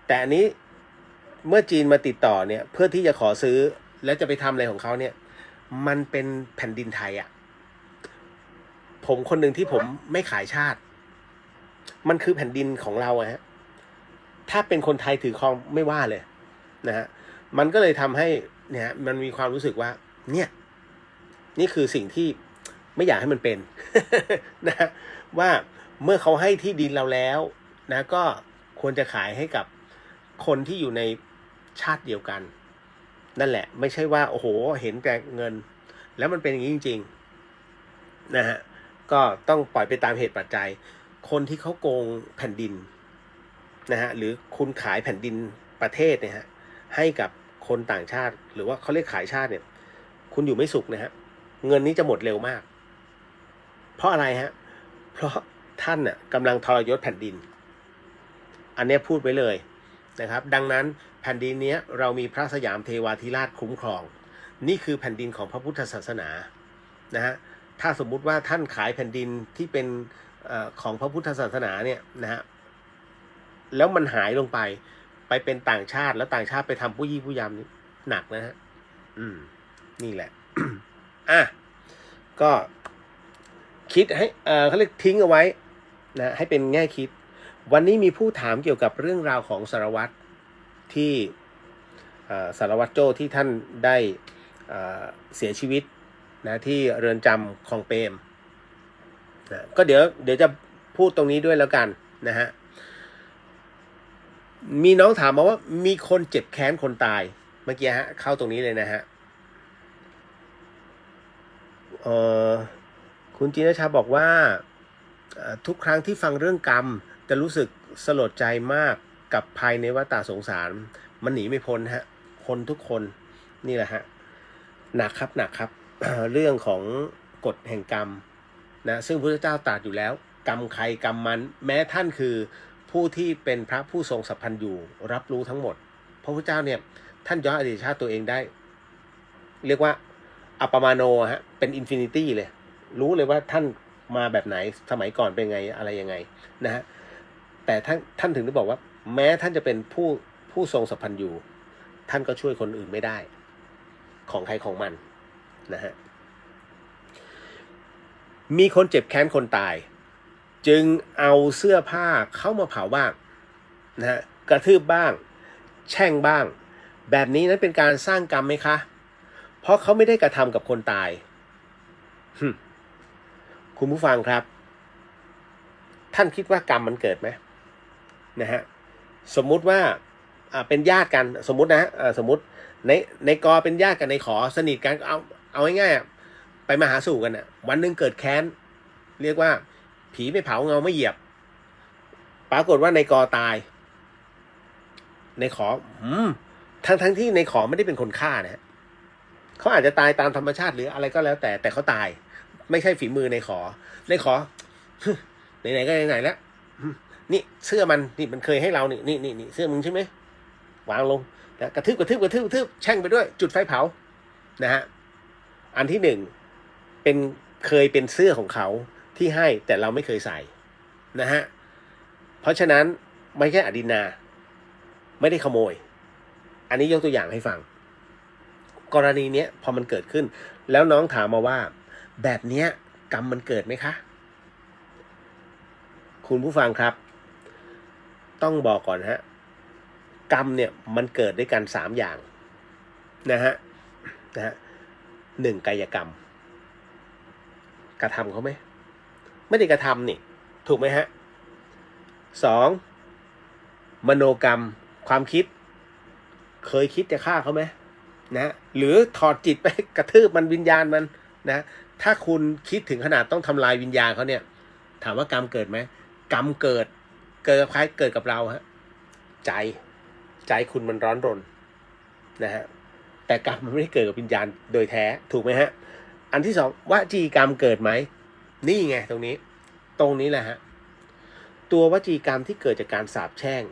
แต่อันนี้เมื่อจีนมาติดต่อเนี่ยเพื่อที่จะขอซื้อแล้วจะไปทำอะไรของเขาเนี่ยมันเป็นแผ่นดินไทยผมคนหนึ่งที่ผมไม่ขายชาติมันคือแผ่นดินของเราฮะถ้าเป็นคนไทยถือครองไม่ว่าเลยนะฮะมันก็เลยทำให้เนี่ยมันมีความรู้สึกว่าเนี่ยนี่คือสิ่งที่ไม่อยากให้มันเป็น นะว่าเมื่อเขาให้ที่ดินเราแล้วนะก็ควรจะขายให้กับคนที่อยู่ในชาติเดียวกันนั่นแหละไม่ใช่ว่าโอ้โหเห็นแต่เงินแล้วมันเป็นอย่างนี้จริงๆนะฮะก็ต้องปล่อยไปตามเหตุปัจจัยคนที่เขาโกงแผ่นดินนะฮะหรือคุณขายแผ่นดินประเทศเนี่ยฮะให้กับคนต่างชาติหรือว่าเขาเรียกขายชาติเนี่ยคุณอยู่ไม่สุขนะฮะเงินนี้จะหมดเร็วมากเพราะอะไรฮะเพราะท่านกำลังทรยศแผ่นดินอันนี้พูดไว้เลยนะครับดังนั้นแผ่นดินนี้เรามีพระสยามเทวาธิราชคุ้มครองนี่คือแผ่นดินของพระพุทธศาสนานะฮะถ้าสมมุติว่าท่านขายแผ่นดินที่เป็นของพระพุทธศาสนาเนี่ยนะฮะแล้วมันหายลงไปเป็นต่างชาติแล้วต่างชาติไปทำผู้ยี่ผู้ยำนี่หนักนะฮะนี่แหละ ก็คิดให้เขาเรียกทิ้งเอาไว้นะให้เป็นแง่คิดวันนี้มีผู้ถามเกี่ยวกับเรื่องราวของสารวัตรที่สารวัตรโจ้ที่ท่านได้เสียชีวิตนะที่เรือนจำคลองเปรมนะก็เดี๋ยวจะพูดตรงนี้ด้วยแล้วกันนะฮะมีน้องถามมาว่ามีคนเจ็บแค้นคนตายเมื่อกี้ฮะเข้าตรงนี้เลยนะฮะคุณจีนชาบอกว่าทุกครั้งที่ฟังเรื่องกรรมจะรู้สึกสลดใจมากกับภายในวัฏสงสารมันหนีไม่พ้นฮะคนทุกคนนี่แหละฮะหนักครับ เรื่องของกฎแห่งกรรมนะซึ่งพระเจ้าตรัสอยู่แล้วกรรมใครกรรมมันแม้ท่านคือผู้ที่เป็นพระผู้ทรงสัพพันธ์อยู่รับรู้ทั้งหมดพระพุทธเจ้าเนี่ยท่านย้อนอดีตชาติตัวเองได้เรียกว่าอัปปมาโนฮะเป็นอินฟินิตี้เลยรู้เลยว่าท่านมาแบบไหนสมัยก่อนเป็นไงอะไรยังไงนะฮะแต่ท่านถึงได้บอกว่าแม้ท่านจะเป็นผู้ทรงสัพพันธ์อยู่ท่านก็ช่วยคนอื่นไม่ได้ของใครของมันนะฮะ มีคนเจ็บแค้นคนตายจึงเอาเสื้อผ้าเข้ามาเผาบ้างนะฮะกระทืบบ้างแช่งบ้างแบบนี้นั้นเป็นการสร้างกรรมไหมคะเพราะเขาไม่ได้กระทำกับคนตายคุณผู้ฟังครับท่านคิดว่ากรรมมันเกิดไหมนะฮะสมมุติว่าเป็นญาติกันสมมุตินะสมมุติในกอเป็นญาติกันในขอสนิทกันเอาง่ายๆไปมาหาสู่กันวันหนึ่งเกิดแค้นเรียกว่าผีไม่เผาเงาไม่เหยียบปรากฏว่าในกอตายในขอทั้งที่ในขอไม่ได้เป็นคนฆ่านะเขาอาจจะตายตามธรรมชาติหรืออะไรก็แล้วแต่เขาตายไม่ใช่ฝีมือในขอไหนๆก็ไหนๆแล้วนี่เสื้อมันนี่มันเคยให้เรานี่เสื้อมึงใช่ไหมวางลงนะกระทืบแช่งไปด้วยจุดไฟเผานะฮะอันที่หนึ่งเคยเป็นเสื้อของเขาที่ให้แต่เราไม่เคยใส่นะฮะเพราะฉะนั้นไม่ใช่อดินาไม่ได้ขโมยอันนี้ยกตัวอย่างให้ฟังกรณีนี้พอมันเกิดขึ้นแล้วน้องถามมาว่าแบบนี้กรรมมันเกิดไหมคะคุณผู้ฟังครับต้องบอกก่อนฮะกรรมเนี่ยมันเกิดด้วยกัน3อย่างนะฮะ1กายกรรมกระทำเขาไหมไม่ได้กระทำนี่ถูกไหมฮะ2มโนกรรมความคิดเคยคิดจะฆ่าเขาไหมนะหรือถอดจิตไปกระทืบมันวิญญาณมันนะถ้าคุณคิดถึงขนาดต้องทำลายวิญญาณเขาเนี่ยถามว่ากรรมเกิดไหมกรรมเกิดกับใครเกิดกับเราฮะใจคุณมันร้อนรนนะฮะแต่กรรมมันไม่ได้เกิดกับวิญญาณโดยแท้ถูกไหมฮะอันที่2วจีกรรมเกิดไหมนี่ไงตรงนี้แหละฮะตัววจีกรรมที่เกิดจากการสาปแช่ง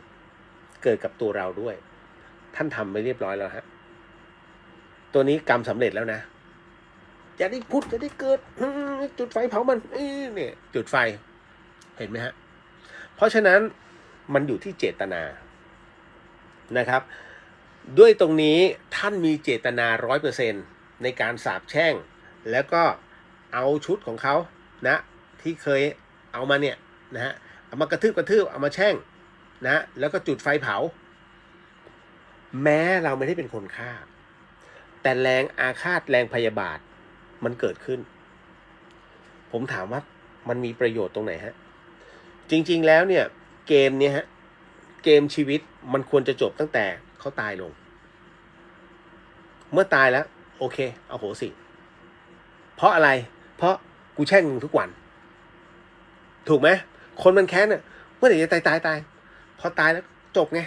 เกิดกับตัวเราด้วยท่านทำไปเรียบร้อยแล้วฮะตัวนี้กรรมสำเร็จแล้วนะจะได้พุทธจะได้เกิดจุดไฟเผามันเนี่ยจุดไฟเห็นไหมฮะเพราะฉะนั้นมันอยู่ที่เจตนานะครับด้วยตรงนี้ท่านมีเจตนา 100% ในการสาปแช่งแล้วก็เอาชุดของเขานะที่เคยเอามาเนี่ยนะฮะเอามากระทืบเอามาแช่งนะแล้วก็จุดไฟเผาแม้เราไม่ได้เป็นคนฆ่าแต่แรงอาฆาตแรงพยาบาทมันเกิดขึ้นผมถามว่ามันมีประโยชน์ตรงไหนฮะจริงๆแล้วเนี่ยเกมเนี่ยฮะเกมชีวิตมันควรจะจบตั้งแต่เขาตายลงเมื่อตายแล้วโอเคเอาโหสิเพราะอะไรเพราะกูแช่งมึงทุกวันถูกไหมคนมันแค้นเนี่ยเมื่อไหร่จะตายพอตายแล้วจบไง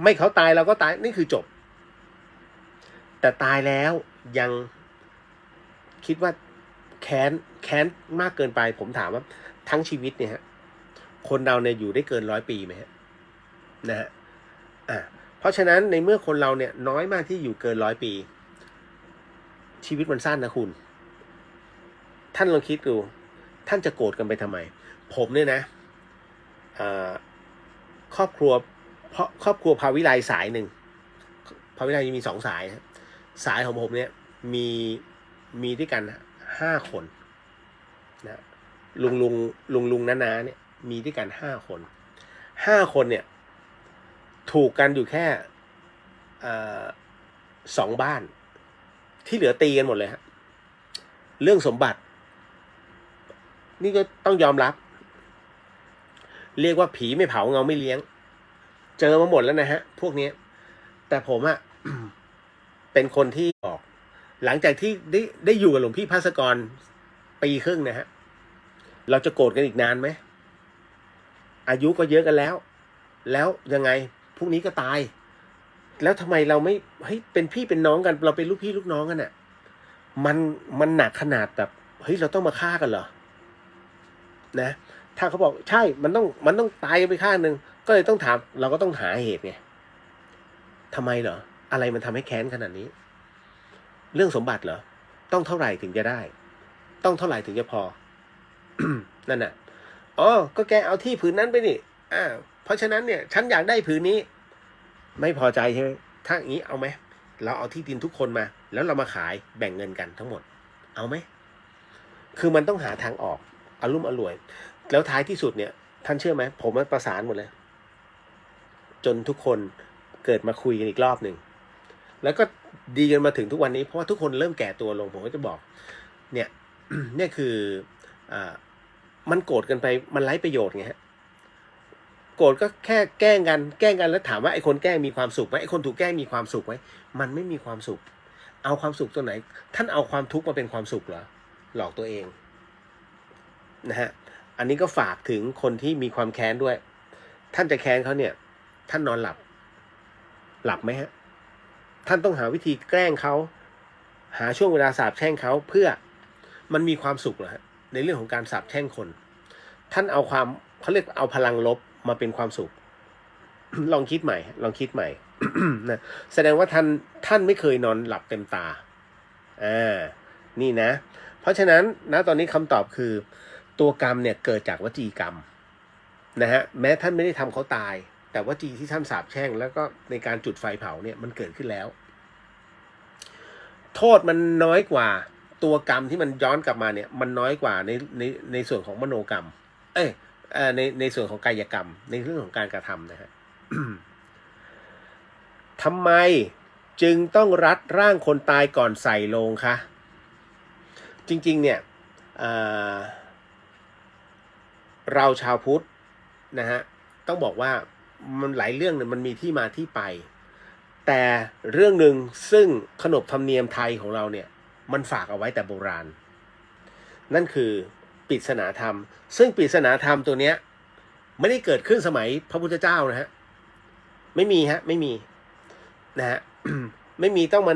ไม่เขาตายเราก็ตายนี่คือจบแต่ตายแล้วยังคิดว่าแค้นมากเกินไปผมถามว่าทั้งชีวิตเนี่ยฮะคนเราเนี่ยอยู่ได้เกิน100 ปีไหมฮะนะฮะเพราะฉะนั้นในเมื่อคนเราเนี่ยน้อยมากที่อยู่เกิน100 ปีชีวิตมันสั้นนะคุณท่านลองคิดดูท่านจะโกรธกันไปทำไมผมเนี่ยนะครอบครัวภาวิไลสายหนึ่งภาวิไลมี2 สายสายของผมเนี่ยมีด้วยกัน5 คนนะลุงน้าเนี่ยมีด้วยกัน5 คน5 คนเนี่ยถูกกันอยู่แค่2 บ้านที่เหลือตีกันหมดเลยฮะเรื่องสมบัตินี่ก็ต้องยอมรับเรียกว่าผีไม่เผาเงาไม่เลี้ยงเจอมาหมดแล้วนะฮะพวกนี้แต่ผมอะ เป็นคนที่บอกหลังจากที่ได้อยู่กับหลวงพี่ภาสกร1 ปีครึ่งนะฮะเราจะโกรธกันอีกนานไหมอายุก็เยอะกันแล้วยังไงพวกนี้ก็ตายแล้วทำไมเราไม่เฮ้ยเป็นพี่เป็นน้องกันเราเป็นลูกพี่ลูกน้องกันน่ะมันหนักขนาดแบบเฮ้ยเราต้องมาฆ่ากันเหรอนะถ้าเขาบอกใช่มันต้องตายไปข้างหนึ่งก็เลยต้องถามเราก็ต้องหาเหตุไงทำไมเหรออะไรมันทำให้แค้นขนาดนี้เรื่องสมบัติเหรอต้องเท่าไหร่ถึงจะได้ต้องเท่าไหร่ถึงจะพอ นั่นน่ะอ๋อก็แกเอาที่ผืนนั้นไปนี่เพราะฉะนั้นเนี่ยฉันอยากได้ผืนนี้ไม่พอใจใช่ไหมถ้าอย่างนี้เอาไหมเราเอาที่ดินทุกคนมาแล้วเรามาขายแบ่งเงินกันทั้งหมดเอาไหม คือมันต้องหาทางออกอารมุ่มอร่วย แล้วท้ายที่สุดเนี่ยท่านเชื่อไหมผมมันประสานหมดเลยจนทุกคนเกิดมาคุยกันอีกรอบหนึ่งแล้วก็ดีกันมาถึงทุกวันนี้เพราะว่าทุกคนเริ่มแก่ตัวลงผมก็จะบอกเนี่ย เนี่ยคือมันโกรธกันไปมันไร้ประโยชน์ไงฮะโกรธก็แค่แกล้งกันแล้วถามว่าไอ้คนแกล้งมีความสุขไหมไอ้คนถูกแกล้งมีความสุขไหมมันไม่มีความสุขเอาความสุขตัวไหนท่านเอาความทุกข์มาเป็นความสุขเหรอหลอกตัวเองนะฮะอันนี้ก็ฝากถึงคนที่มีความแค้นด้วยท่านจะแค้นเขาเนี่ยท่านนอนหลับไหมฮะท่านต้องหาวิธีแกล้งเขาหาช่วงเวลาสาปแช่งเขาเพื่อมันมีความสุขเหรอฮะในเรื่องของการสาปแช่งคนท่านเอาความเขาเรียกเอาพลังลบมาเป็นความสุข ลองคิดใหม่นะแสดงว่าท่านไม่เคยนอนหลับเต็มตานี่นะเพราะฉะนั้นนะตอนนี้คำตอบคือตัวกรรมเนี่ยเกิดจากวจีกรรมนะฮะแม้ท่านไม่ได้ทำเขาตายแต่วจีที่ท่านสาปแช่งแล้วก็ในการจุดไฟเผาเนี่ยมันเกิดขึ้นแล้วโทษมันน้อยกว่าตัวกรรมที่มันย้อนกลับมาเนี่ยมันน้อยกว่าในส่วนของมโนกรรมในส่วนของกายกรรมในเรื่องของการกระทำนะฮะ ทำไมจึงต้องรัดร่างคนตายก่อนใส่โลงคะจริงๆเนี่ยเราชาวพุทธนะฮะต้องบอกว่ามันหลายเรื่องเนี่ยมันมีที่มาที่ไปแต่เรื่องหนึ่งซึ่งขนบธรรมเนียมไทยของเราเนี่ยมันฝากเอาไว้แต่โบราณนั่นคือปริศนาธรรมซึ่งปริศนาธรรมตัวเนี้ยไม่ได้เกิดขึ้นสมัยพระพุทธเจ้านะฮะไม่มีไม่มีนะฮะ ไม่มีต้องม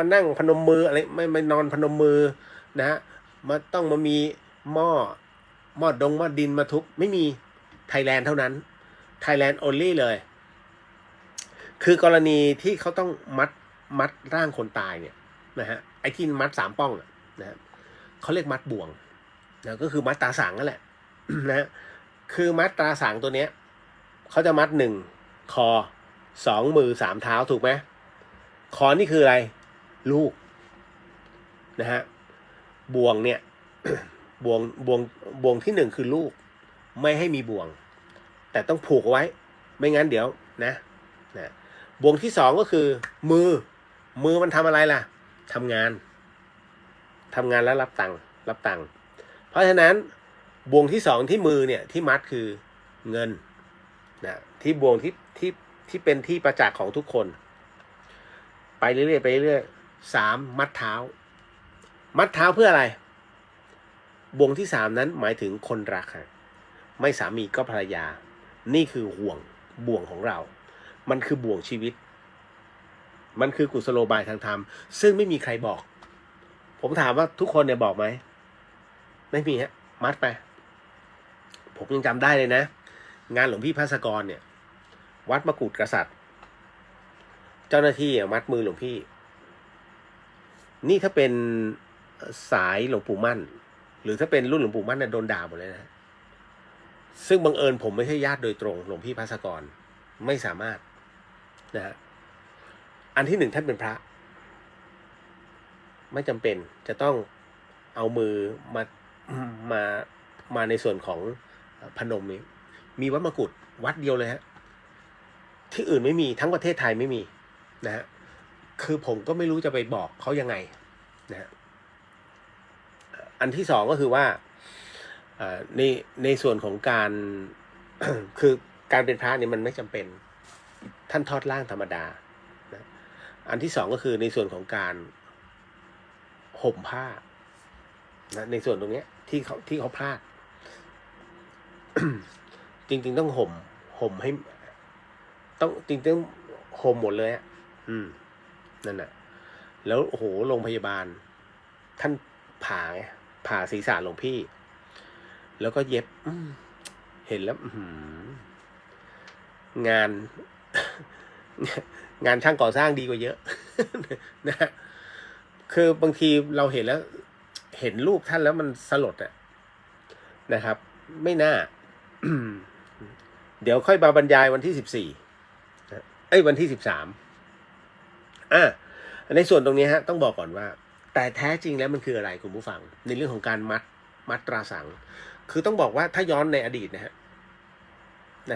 านั่งพนมมืออะไรไม่นอนพนมมือนะฮะต้องมามีหม้อดินมาทุบไม่มีไทยแลนด์เท่านั้นไทยแลนด์ only เลยคือกรณีที่เขาต้องมัดร่างคนตายเนี่ยนะฮะไอ้ที่มัด3 ป้องนะฮะเขาเรียกมัดบ่วงนะก็คือมัดตราสังนั่นแหละ นะคือมัดตราสังตัวเนี้ยเขาจะมัด1 คอ 2 มือ 3 เท้าถูกไหมคอนี่คืออะไรลูกนะฮะบ่วงเนี่ย บ่วงที่1คือลูกไม่ให้มีบ่วงแต่ต้องผูกไว้ไม่งั้นเดี๋ยวนะบ่วงที่2ก็คือมือมันทำอะไรล่ะทำงานแล้วรับตังค์เพราะฉะนั้นบ่วงที่2ที่มือเนี่ยที่มัดคือเงินนะที่บ่วงที่เป็นที่ประจักษ์ของทุกคนไปเรื่อย3มัดเท้าเพื่ออะไรบ่วงที่3นั้นหมายถึงคนรักไม่สามีก็ภรรยานี่คือบ่วงของเรามันคือบ่วงชีวิตมันคือกุศโลบายทางธรรมซึ่งไม่มีใครบอกผมถามว่าทุกคนเนี่ยบอกไหมไม่มีฮะมัดไปผมยังจำได้เลยนะงานหลวงพี่ภาสกรเนี่ยวัดมกุฎกษัตริย์เจ้าหน้าที่มัดมือหลวงพี่นี่ถ้าเป็นสายหลวงปู่มั่นหรือถ้าเป็นรุ่นหลวงปู่มั่นเนี่ยโดนด่าหมดเลยนะซึ่งบังเอิญผมไม่ใช่ญาติโดยตรงหลวงพี่ภาสกรไม่สามารถนะฮะอันที่1ท่านเป็นพระไม่จำเป็นจะต้องเอามือมาในส่วนของพนมนี้มีวัดมกุฎวัดเดียวเลยฮะที่อื่นไม่มีทั้งประเทศไทยไม่มีนะฮะคือผมก็ไม่รู้จะไปบอกเขายังไงนะฮะอันที่2ก็คือว่าในส่วนของการ คือการเป็นพระเนี่ยมันไม่จำเป็นท่านทอดร่างธรรมดานะอันที่2ก็คือในส่วนของการห่มผ้านะในส่วนตรงนี้ที่เขาพลาด จริงๆต้องห่มให้ต้องจริงๆต้องห่มหมดเลยนั่นน่ะแล้วโอ้โหโรงพยาบาลท่านผ่าศีรษะหลวงพี่แล้วก็เย็บเห็นแล้วงานช่างก่อสร้างดีกว่าเยอะ นะ คือบางทีเราเห็นแล้วเห็นรูปท่านแล้วมันสลดนะครับไม่น่า เดี๋ยวค่อยมาบรรยายวันที่14วันที่13ในส่วนตรงนี้ต้องบอกก่อนว่า แต่แท้จริงแล้วมันคืออะไรคุณผู้ฟังในเรื่องของการมัดตราสังคือต้องบอกว่าถ้าย้อนในอดีตนะ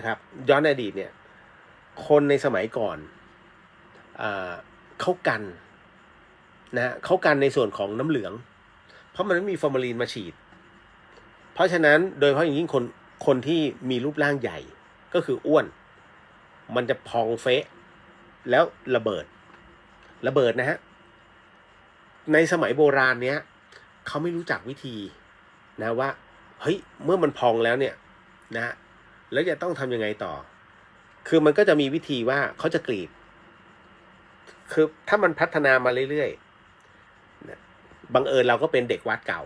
ครับย้อนในอดีตเนี่ยคนในสมัยก่อนเขากันนะเขากันในส่วนของน้ำเหลืองเพราะมันไม่มีฟอร์มาลีนมาฉีดเพราะฉะนั้นโดยเฉพาะอย่างยิ่งคนที่มีรูปร่างใหญ่ก็คืออ้วนมันจะพองเฟะแล้วระเบิดนะฮะในสมัยโบราณเนี้ยเขาไม่รู้จักวิธีนะว่าเฮ้ยเมื่อมันพองแล้วเนี่ยนะแล้วจะต้องทำยังไงต่อคือมันก็จะมีวิธีว่าเขาจะกรีดคือถ้ามันพัฒนามาเรื่อยๆนะบังเอิญเราก็เป็นเด็กวัดเก่า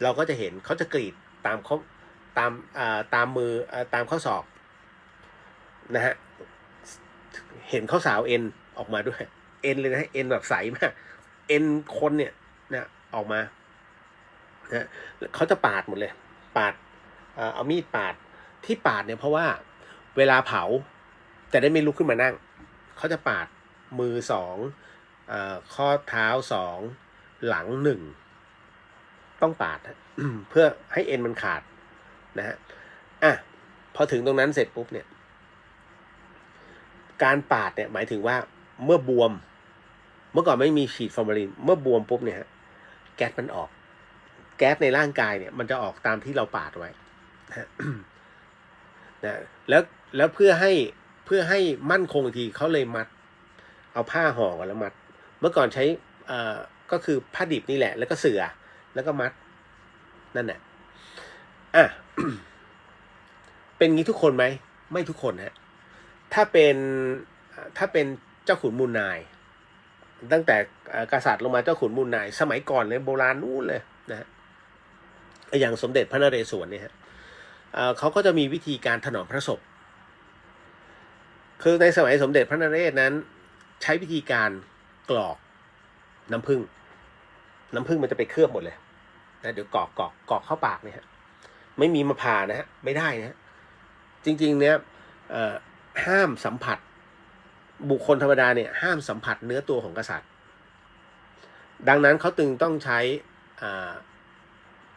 เราก็จะเห็นเขาจะกรีดตามเขาตามมือตามข้อศอกนะฮะเห็นเขาสาวเอ็นออกมาด้วยเอ็นเลยนะเอ็นแบบใสมากเอ็นคนเนี่ยนะออกมานะเขาจะปาดหมดเลยปาดเอามีดปาดที่ปาดเนี่ยเพราะว่าเวลาเผาจะได้ไม่ลุกขึ้นมานั่งเขาจะปาดมือ2ข้อเท้า2หลัง1ต้องปาด เพื่อให้เอ็นมันขาดนะฮะพอถึงตรงนั้นเสร็จปุ๊บเนี่ยการปาดเนี่ยหมายถึงว่าเมื่อบวมเมื่อก่อนไม่มีฉีดฟอร์มาลินเมื่อบวมปุ๊บเนี่ยแก๊สมันออกแก๊สในร่างกายเนี่ยมันจะออกตามที่เราปาดไว้นะแล้วเพื่อให้มั่นคงอีกทีเขาเลยมัดเอาผ้าห่อกันแล้วมัดเมื่อก่อนใช้ก็คือผ้าดิบนี่แหละแล้วก็เสื่อแล้วก็มัดนั่นแหละเป็นงี้ทุกคนไหมไม่ทุกคนฮะถ้าเป็นเจ้าขุนมูลนายตั้งแต่กษัตริย์ลงมาเจ้าขุนมูลนายสมัยก่อนเลยโบราณนู่นเลยนะอย่างสมเด็จพระนเรศวรเนี่ยฮะเขาก็จะมีวิธีการถนอมพระศพคือในสมัยสมเด็จพระนเรศนั้นใช้วิธีการกรอกน้ำผึ้งมันจะไปเคลือบหมดเลยนะเดี๋ยวกรอกเข้าปากเนี่ยฮะไม่มีมาผ่านะฮะไม่ได้นะจริงๆเนี่ยห้ามสัมผัสบุคคลธรรมดาเนี่ยห้ามสัมผัสเนื้อตัวของกษัตริย์ดังนั้นเขาจึงต้องใช้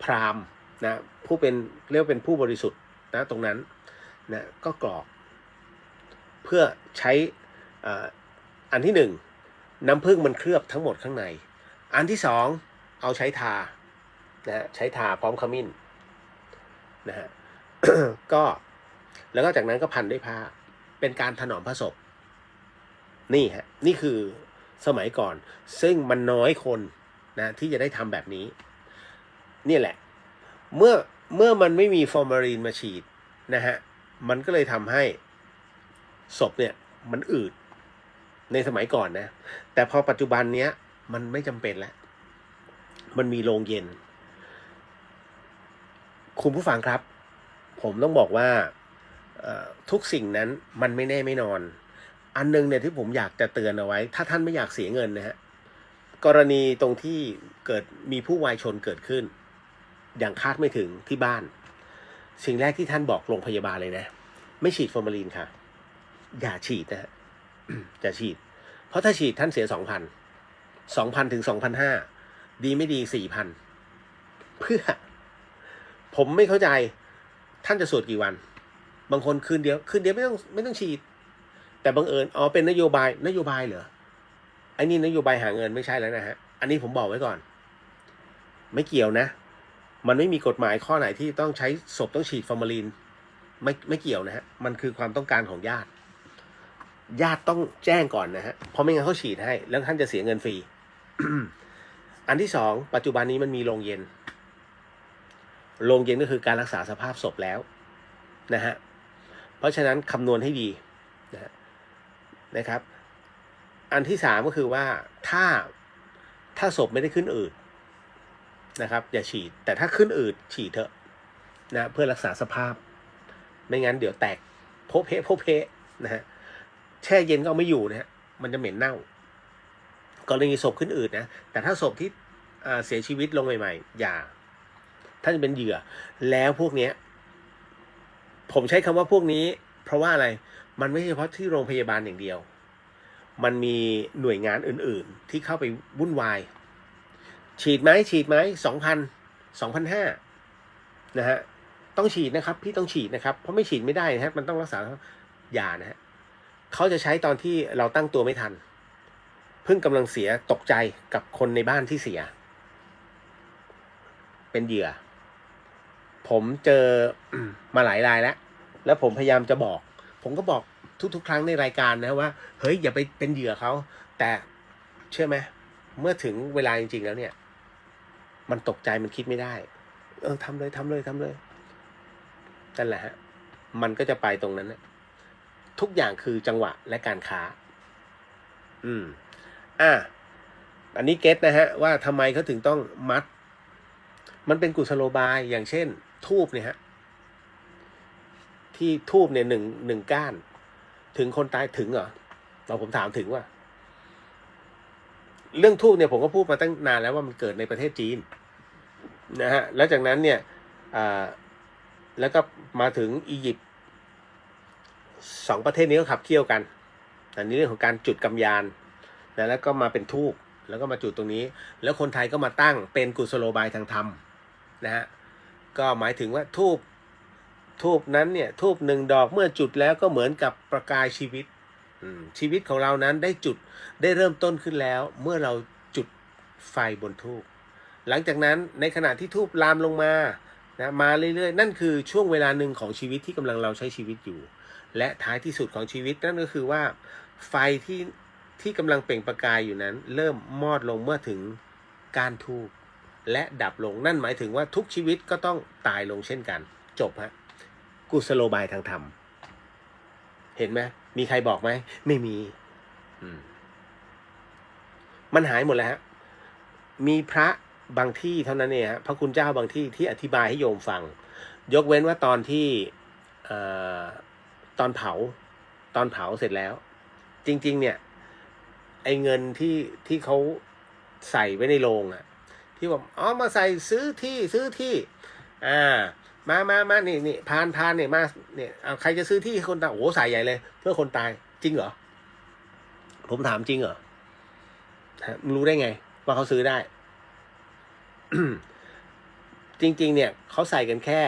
พราหมณ์นะผู้เป็นเรียกเป็นผู้บริสุทธิ์นะตรงนั้นนะก็กรอกเพื่อใช้อันที่1น้ำผึ้งมันเคลือบทั้งหมดข้างในอันที่2เอาใช้ทานะใช้ทาพร้อมขมิ้นนะฮะ ก็แล้วก็จากนั้นก็พันด้วยผ้าเป็นการถนอมพระศพนี่ฮะนี่คือสมัยก่อนซึ่งมันน้อยคนนะที่จะได้ทำแบบนี้นี่แหละเมื่อมันไม่มีฟอร์มาลีนมาฉีดนะฮะมันก็เลยทำให้ศพเนี่ยมันอืดในสมัยก่อนนะแต่พอปัจจุบันเนี้ยมันไม่จำเป็นแล้วมันมีโรงเย็นคุณผู้ฟังครับผมต้องบอกว่าทุกสิ่งนั้นมันไม่แน่ไม่นอนอันนึงเนี่ยที่ผมอยากจะเตือนเอาไว้ถ้าท่านไม่อยากเสียเงินนะฮะกรณีตรงที่เกิดมีผู้วายชนเกิดขึ้นอย่างคาดไม่ถึงที่บ้านสิ่งแรกที่ท่านบอกโรงพยาบาลเลยนะไม่ฉีดฟอร์มาลีนค่ะอย่าฉีดนะฮะ อย่าฉีดเพราะถ้าฉีดท่านเสีย2,000 ถึง 2,500ดีไม่ดี 4,000เพื่อผมไม่เข้าใจท่านจะสวดกี่วันบางคนคืนเดียวไม่ต้องฉีดแต่บังเอิญเป็นนโยบายเหรอไอ้นี่นโยบายหาเงินไม่ใช่แล้วนะฮะอันนี้ผมบอกไว้ก่อนไม่เกี่ยวนะมันไม่มีกฎหมายข้อไหนที่ต้องใช้ศพต้องฉีดฟอร์มาลีนไม่เกี่ยวนะฮะมันคือความต้องการของญาติต้องแจ้งก่อนนะฮะเพราะไม่งั้นเขาฉีดให้แล้วท่านจะเสียเงินฟรี อันที่2ปัจจุบันนี้มันมีโรงเย็นก็คือการรักษาสภาพศพแล้วนะฮะเพราะฉะนั้นคำนวณให้ดีนะครับอันที่3ก็คือว่าถ้าศพไม่ได้ขึ้นอืดนะครับอย่าฉีดแต่ถ้าขึ้นอืดฉีดเถอะนะเพื่อรักษาสภาพไม่งั้นเดี๋ยวแตกโพเพนะฮะแช่เย็นก็เอาไม่อยู่นะฮะมันจะเหม็นเน่ากรณีศพขึ้นอืดนะแต่ถ้าศพที่เสียชีวิตลงใหม่ๆอย่าท่านเป็นเหยื่อแล้วพวกเนี้ยผมใช้คำว่าพวกนี้เพราะว่าอะไรมันไม่ใช่เฉพาะที่โรงพยาบาลอย่างเดียวมันมีหน่วยงานอื่นๆที่เข้าไปวุ่นวาย ฉีดไหม2,500นะฮะต้องฉีดนะครับพี่ต้องฉีดนะครับเพราะไม่ฉีดไม่ได้นะฮะมันต้องรักษาอย่านะฮะเขาจะใช้ตอนที่เราตั้งตัวไม่ทันเพิ่งกำลังเสียตกใจกับคนในบ้านที่เสียเป็นเหยื่อผมเจอ มาหลายรายแล้วผมพยายามจะบอกผมก็บอกทุกๆครั้งในรายการนะว่าเฮ้ยอย่าไปเป็นเหยื่อเขาแต่เชื่อไหมเมื่อถึงเวลาจริงๆแล้วเนี่ยมันตกใจมันคิดไม่ได้ทำเลยนั่นแหละฮะมันก็จะไปตรงนั้นนะทุกอย่างคือจังหวะและการค้าอันนี้เก็ตนะฮะว่าทำไมเขาถึงต้องมัดมันเป็นกุศโลบายอย่างเช่นทูบเนี่ยฮะที่ทูบเนี่ยหนึ่งก้านถึงคนตายถึงเหรอผมถามถึงว่าเรื่องทูบเนี่ยผมก็พูดมาตั้งนานแล้วว่ามันเกิดในประเทศจีนนะฮะแล้วจากนั้นเนี่ยแล้วก็มาถึงอียิปต์2ประเทศนี้ก็ขับเคี่ยวกันอันนี้เรื่องของการจุดกำยานนะแล้วก็มาเป็นทูบแล้วก็มาจุดตรงนี้แล้วคนไทยก็มาตั้งเป็นกุศโลบายทางธรรมนะฮะก็หมายถึงว่าทูบนั้นเนี่ยทูบ1 ดอกเมื่อจุดแล้วก็เหมือนกับประกายชีวิตชีวิตของเรานั้นได้เริ่มต้นขึ้นแล้วเมื่อเราจุดไฟบนทูบหลังจากนั้นในขณะที่ทูบลามลงมานะมาเรื่อยๆนั่นคือช่วงเวลาหนึ่งของชีวิตที่กำลังเราใช้ชีวิตอยู่และท้ายที่สุดของชีวิตนั่นก็คือว่าไฟที่กำลังเปล่งประกายอยู่นั้นเริ่มมอดลงเมื่อถึงก้านทูบและดับลงนั่นหมายถึงว่าทุกชีวิตก็ต้องตายลงเช่นกันจบฮะกุศโลบายทางธรรมเห็นไหมมีใครบอกไหมไม่มีมันหายหมดแล้วฮะมีพระบางที่เท่านั้นเองฮะพระคุณเจ้าบางที่ที่อธิบายให้โยมฟังยกเว้นว่าตอนที่ตอนเผาเสร็จแล้วจริงๆเนี่ยไอ้เงินที่เขาใส่ไว้ในโรงอะที่บอกมาใส่ซื้อที่มานี่พานเนี่ยมาเนี่ยใครจะซื้อที่คนตายโอ้ใส่ใหญ่เลยเพื่อคนตายจริงเหรอผมถามจริงเหรอรู้ได้ไงว่าเขาซื้อได้ จริงๆเนี่ยเขาใส่กันแค่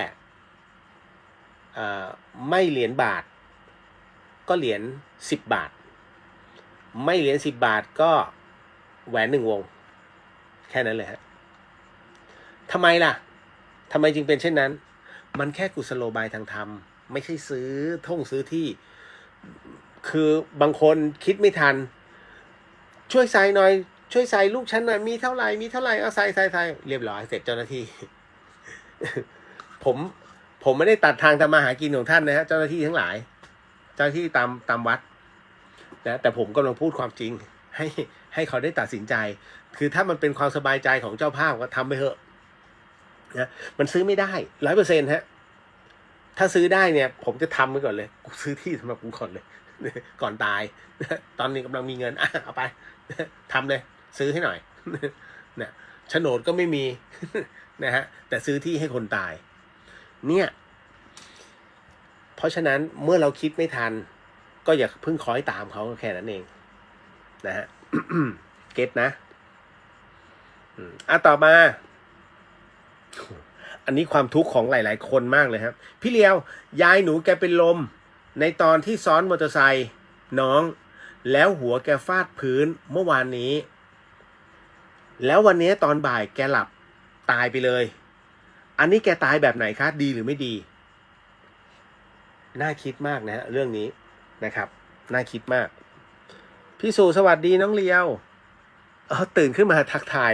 ไม่เหรียญบาทก็เหรียญ10 บาทไม่เหรียญ10 บาทก็แหวน1 วงแค่นั้นเลยฮะทำไมล่ะทำไมจึงเป็นเช่นนั้นมันแค่กุศโลบายทางธรรมไม่ใช่ซื้อที่คือบางคนคิดไม่ทันช่วยใส่หน่อยช่วยใส่ลูกฉันหน่อยมีเท่าไหร่เอาใส่เรียบร้อยเสร็จเจ้าหน้าที่ ผมไม่ได้ตัดทางทำมาหากินของท่านนะฮะเจ้าหน้าที่ทั้งหลายเจ้าหน้าที่ตามวัดนะแต่ผมกำลังพูดความจริงให้เขาได้ตัดสินใจคือถ้ามันเป็นความสบายใจของเจ้าภาพก็ทำไปเถอะนะมันซื้อไม่ได้100%ฮะถ้าซื้อได้เนี่ยผมจะทำไว้ก่อนเลยกูซื้อที่สำหรับกูก่อนเลยก่อนตายตอนนี้กำลังมีเงินเอาไปทำเลยซื้อให้หน่อยเนี่ยโฉนดก็ไม่มีนะฮะแต่ซื้อที่ให้คนตายเนี่ยเพราะฉะนั้นเมื่อเราคิดไม่ทันก็อย่าเพิ่งคอยตามเขาแค่นั้นเองนะฮะ เก็ตนะต่อมาอันนี้ความทุกข์ของหลายๆคนมากเลยครับพี่เลียวยายหนูแกเป็นลมในตอนที่ซ้อนมอเตอร์ไซค์น้องแล้วหัวแกฟาดพื้นเมื่อวานนี้แล้ววันนี้ตอนบ่ายแกหลับตายไปเลยอันนี้แกตายแบบไหนคะดีหรือไม่ดีน่าคิดมากนะฮะเรื่องนี้นะครับน่าคิดมากพี่สุสวัสดีน้องเลียวตื่นขึ้นมาทักทาย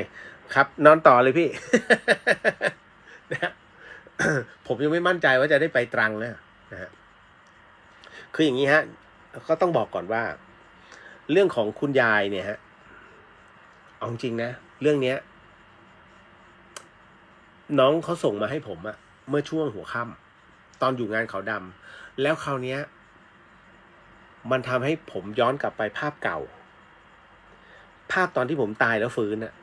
ครับนอนต่อเลยพี่ นะผมยังไม่มั่นใจว่าจะได้ไปตรังนะฮะคืออย่างนี้ฮะก็ต้องบอกก่อนว่าเรื่องของคุณยายเนี่ยฮะเอาจริงนะเรื่องเนี้ยน้องเขาส่งมาให้ผมอะเมื่อช่วงหัวค่ำตอนอยู่งานขาวดำแล้วคราวนี้มันทำให้ผมย้อนกลับไปภาพเก่าภาพตอนที่ผมตายแล้วฟื้นอะ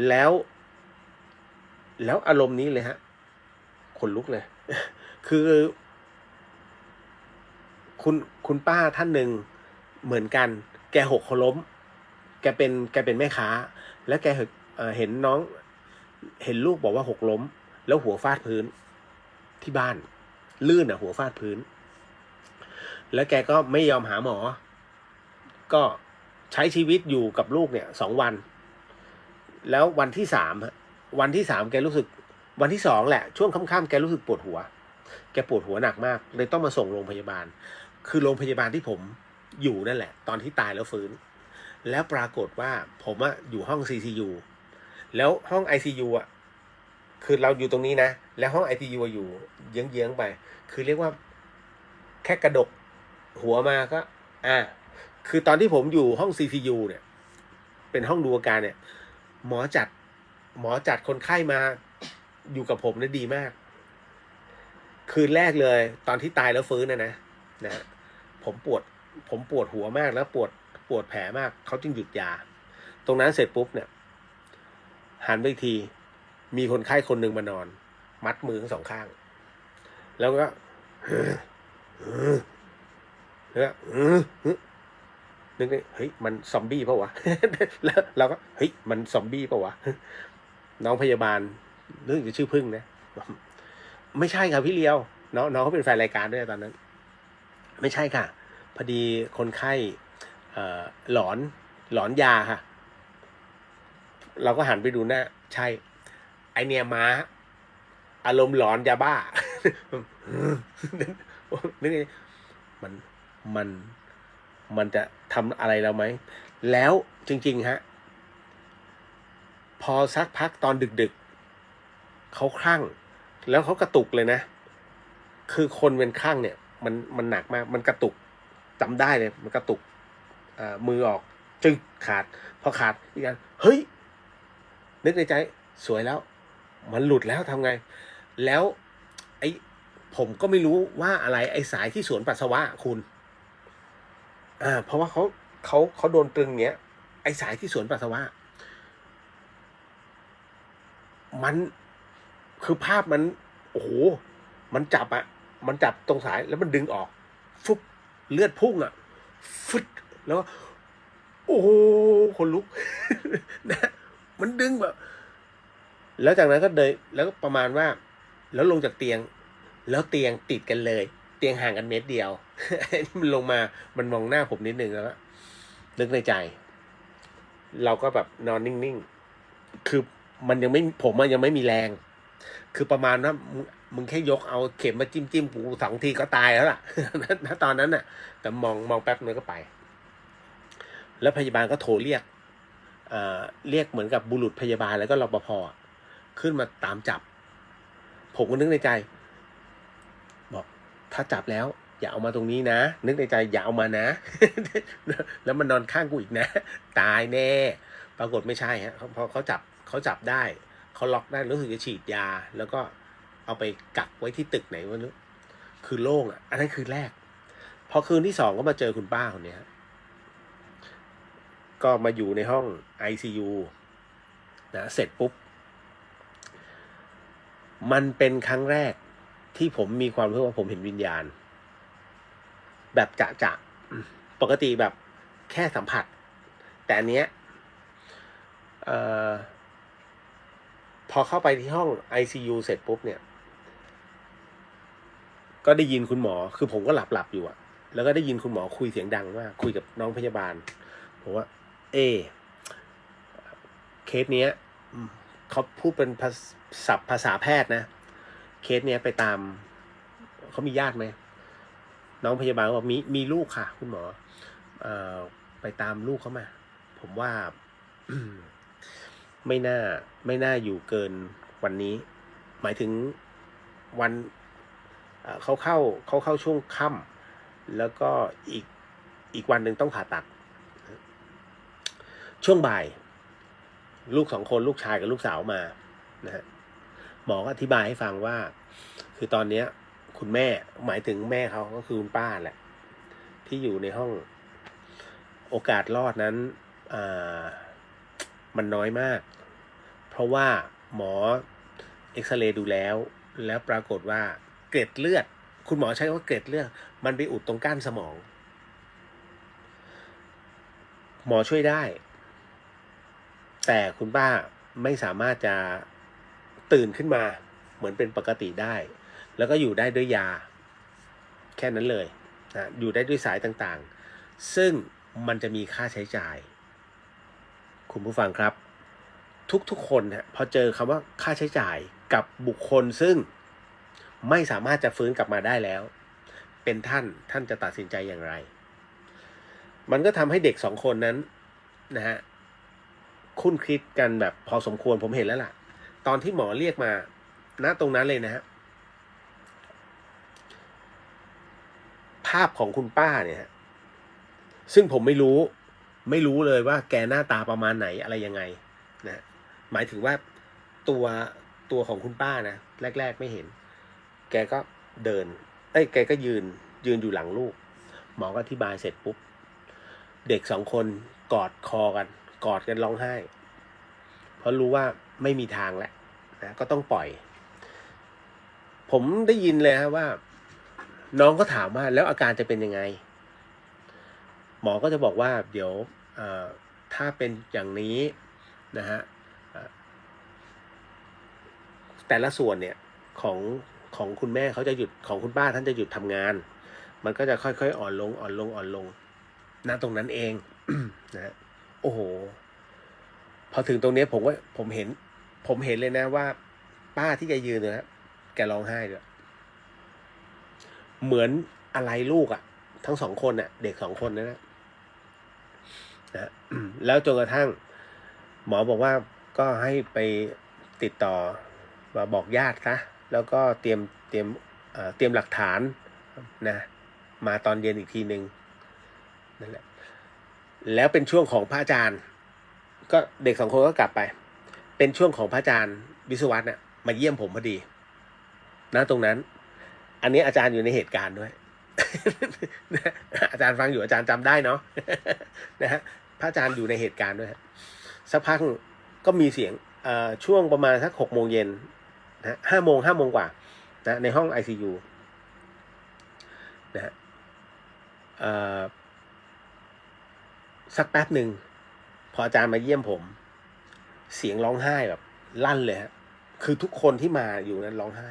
แล้วอารมณ์นี้เลยฮะขนลุกเลย คือคุณป้าท่านหนึ่งเหมือนกันแกหกล้มแกเป็นแม่ค้าแล้วแก เห็นน้องเห็นลูกบอกว่าหกล้มแล้วหัวฟาดพื้นที่บ้านลื่นหัวฟาดพื้นแล้วแกก็ไม่ยอมหาหมอก็ใช้ชีวิตอยู่กับลูกเนี่ย2 วันแล้ววันที่3แกรู้สึกวันที่2แหละช่วงค่ำๆแกรู้สึกปวดหัวแกปวดหัวหนักมากเลยต้องมาส่งโรงพยาบาลคือโรงพยาบาลที่ผมอยู่นั่นแหละตอนที่ตายแล้วฟื้นแล้วปรากฏว่าผมอยู่ห้อง CCU แล้วห้อง ICU คือเราอยู่ตรงนี้นะแล้วห้อง ICU อยู่เยื้องๆไปคือเรียกว่าแค่กระดกหัวมาก็คือตอนที่ผมอยู่ห้อง CCU เนี่ยเป็นห้องดูอาการเนี่ยหมอจัดคนไข้มาอยู่กับผมเนี่ยดีมากคืนแรกเลยตอนที่ตายแล้วฟื้นนะผมปวดหัวมากแล้วปวดแผลมากเขาจึงหยุดยาตรงนั้นเสร็จปุ๊บเนี่ยหันไปทีมีคนไข้คนหนึ่งมานอนมัดมือทั้ง 2 ข้างแล้วก็นึกเฮ้ยมันซอมบี้เปล่าวะ แล้วเราก็เฮ้ยมันซอมบี้เปล่าวะ น้องพยาบาลนึกจะชื่อพึ่งนะไม่ใช่ครับพี่เลียวน้องเขาเป็นแฟนรายการด้วยตอนนั้นไม่ใช่ค่ะพอดีคนไข้หลอนยาค่ะเราก็หันไปดูหน้าใช่ไอเนี่ยม้าอารมณ์หลอนยาบ้า นึกมันจะทำอะไรเราไหมแล้วจริงๆฮะพอสักพักตอนดึกเขาคลั่งแล้วเขากระตุกเลยนะคือคนเป็นคลั่งเนี่ยมันหนักมากมันกระตุกจำได้เลยมันกระตุกมือออกจึงขาดพอขาดอีกอันเฮ้ยนึกในใจสวยแล้วมันหลุดแล้วทำไงแล้วผมก็ไม่รู้ว่าอะไรไอ้สายที่สวนปัสสาวะคุณเพราะว่าเขาโดนตรึงเนี้ยไอ้สายที่สวนปัสสาวะมันคือภาพมันโอ้โหมันจับตรงสายแล้วมันดึงออกฟุบเลือดพุ่งฟึดแล้วโอ้โหคนลุก นะมันดึงแบบแล้วจากนั้นก็เดินแล้วก็ประมาณว่าแล้วลงจากเตียงแล้วเตียงติดกันเลยเตียงห่างกันเมตรเดียวมันลงมามันมองหน้าผมนิดนึงแล้วก็นึกในใจเราก็แบบนอนนิ่งๆคือมันยังไม่ผมยังไม่มีแรงคือประมาณว่ามึงแค่ยกเอาเข็มมาจิ้มกู2 ทีก็ตายแล้วล่ะ ณ ตอนนั้นน่ะแต่มองแป๊บนึงก็ไปแล้วพยาบาลก็โทรเรียกเหมือนกับบุรุษพยาบาลแล้วก็รปภขึ้นมาตามจับผมก็นึกในใจบอกถ้าจับแล้วอย่าเอามาตรงนี้นะนึกในใจอย่าเอามานะ แล้วมันนอนข้างกูอีกนะตายแน่ปรากฏไม่ใช่ฮะพอเขาจับได้เขาล็อกได้รู้สึกจะฉีดยาแล้วก็เอาไปกักไว้ที่ตึกไหนวะนึกคือโล่งอันนั้นคืนแรกพอคืนที่2ก็มาเจอคุณป้าคนนี้ก็มาอยู่ในห้อง ICU นะเสร็จปุ๊บมันเป็นครั้งแรกที่ผมมีความรู้สึกว่าผมเห็นวิญญาณแบบจะปกติแบบแค่สัมผัสแต่อันเนี้ยพอเข้าไปที่ห้อง ICU เสร็จปุ๊บเนี่ยก็ได้ยินคุณหมอคือผมก็หลับอยู่แล้วก็ได้ยินคุณหมอคุยเสียงดังมากคุยกับน้องพยาบาลผมว่าเคสเนี้ยเขาพูดเป็นภาษาแพทย์นะเคสเนี้ยไปตามเขามีญาติไหมน้องพยาบาลบอกมีลูกค่ะคุณหมอไปตามลูกเขามาผมว่า ไม่น่าอยู่เกินวันนี้หมายถึงวันเขาเข้าช่วงค่ำแล้วก็อีกวันหนึ่งต้องผ่าตัดช่วงบ่ายลูก2 คนลูกชายกับลูกสาวมานะฮะหมอก็อธิบายให้ฟังว่าคือตอนนี้คุณแม่หมายถึงแม่เขาก็คือคุณป้าแหละที่อยู่ในห้องโอกาสรอดนั้นมันน้อยมากเพราะว่าหมอเอ็กซเรย์ดูแล้วปรากฏว่าเกล็ดเลือดคุณหมอใช้คำว่าเกล็ดเลือดมันไปอุดตรงก้านสมองหมอช่วยได้แต่คุณป้า ไม่สามารถจะตื่นขึ้นมาเหมือนเป็นปกติได้แล้วก็อยู่ได้ด้วยยาแค่นั้นเลยนะอยู่ได้ด้วยสายต่างๆซึ่งมันจะมีค่าใช้จ่ายคุณผู้ฟังครับทุกคนฮะพอเจอคำว่าค่าใช้จ่ายกับบุคคลซึ่งไม่สามารถจะฟื้นกลับมาได้แล้วเป็นท่านจะตัดสินใจอย่างไรมันก็ทำให้เด็ก2 คนนั้นนะฮะคุ้นคิดกันแบบพอสมควรผมเห็นแล้วล่ะตอนที่หมอเรียกมาณตรงนั้นเลยนะฮะภาพของคุณป้าเนี่ยซึ่งผมไม่รู้เลยว่าแกหน้าตาประมาณไหนอะไรยังไงนะหมายถึงว่าตัวของคุณป้านะแรกไม่เห็นแกก็เดินแกก็ยืนอยู่หลังลูกหมอก็อธิบายเสร็จปุ๊บเด็ก2 คนกอดคอกันกอดกันร้องไห้เพราะรู้ว่าไม่มีทางแล้วนะก็ต้องปล่อยผมได้ยินเลยฮะว่าน้องก็ถามว่าแล้วอาการจะเป็นยังไงหมอก็จะบอกว่าเดี๋ยวถ้าเป็นอย่างนี้นะฮะแต่ละส่วนเนี่ยของคุณแม่เขาจะหยุดของคุณป้าท่านจะหยุดทำงานมันก็จะค่อยๆอ่อนลงณตรงนั้นเอง นะโอ้โหพอถึงตรงนี้ผมเห็นเลยนะว่าป้าที่แกยืนเนี่ยนะแกร้องไห้ด้วยเหมือนอะไรลูกอ่ะทั้ง2 คนน่ะเด็ก2 คนนะแล้วจนกระทั่งหมอบอกว่าก็ให้ไปติดต่อมาบอกญาติซะแล้วก็เตรียมหลักฐานนะมาตอนเย็นอีกทีนึงนั่นแหละแล้วเป็นช่วงของพระอาจารย์ก็เด็ก2 คนก็กลับไปเป็นช่วงของพระอาจารย์วิศวัตรเนี่ยมาเยี่ยมผมพอดีนะตรงนั้นอันนี้อาจารย์อยู่ในเหตุการณ์ด้วย อาจารย์ฟังอยู่อาจารย์จำได้เนาะ นะฮะพระอาจารย์อยู่ในเหตุการณ์ด้วยสักพักก็มีเสียงช่วงประมาณสัก6 โมงเย็นนะ5 โมงกว่านะในห้อง ICU นะฮะสักแป๊บหนึ่งพออาจารย์มาเยี่ยมผมเสียงร้องไห้แบบลั่นเลยฮะคือทุกคนที่มาอยู่นั้นร้องไห้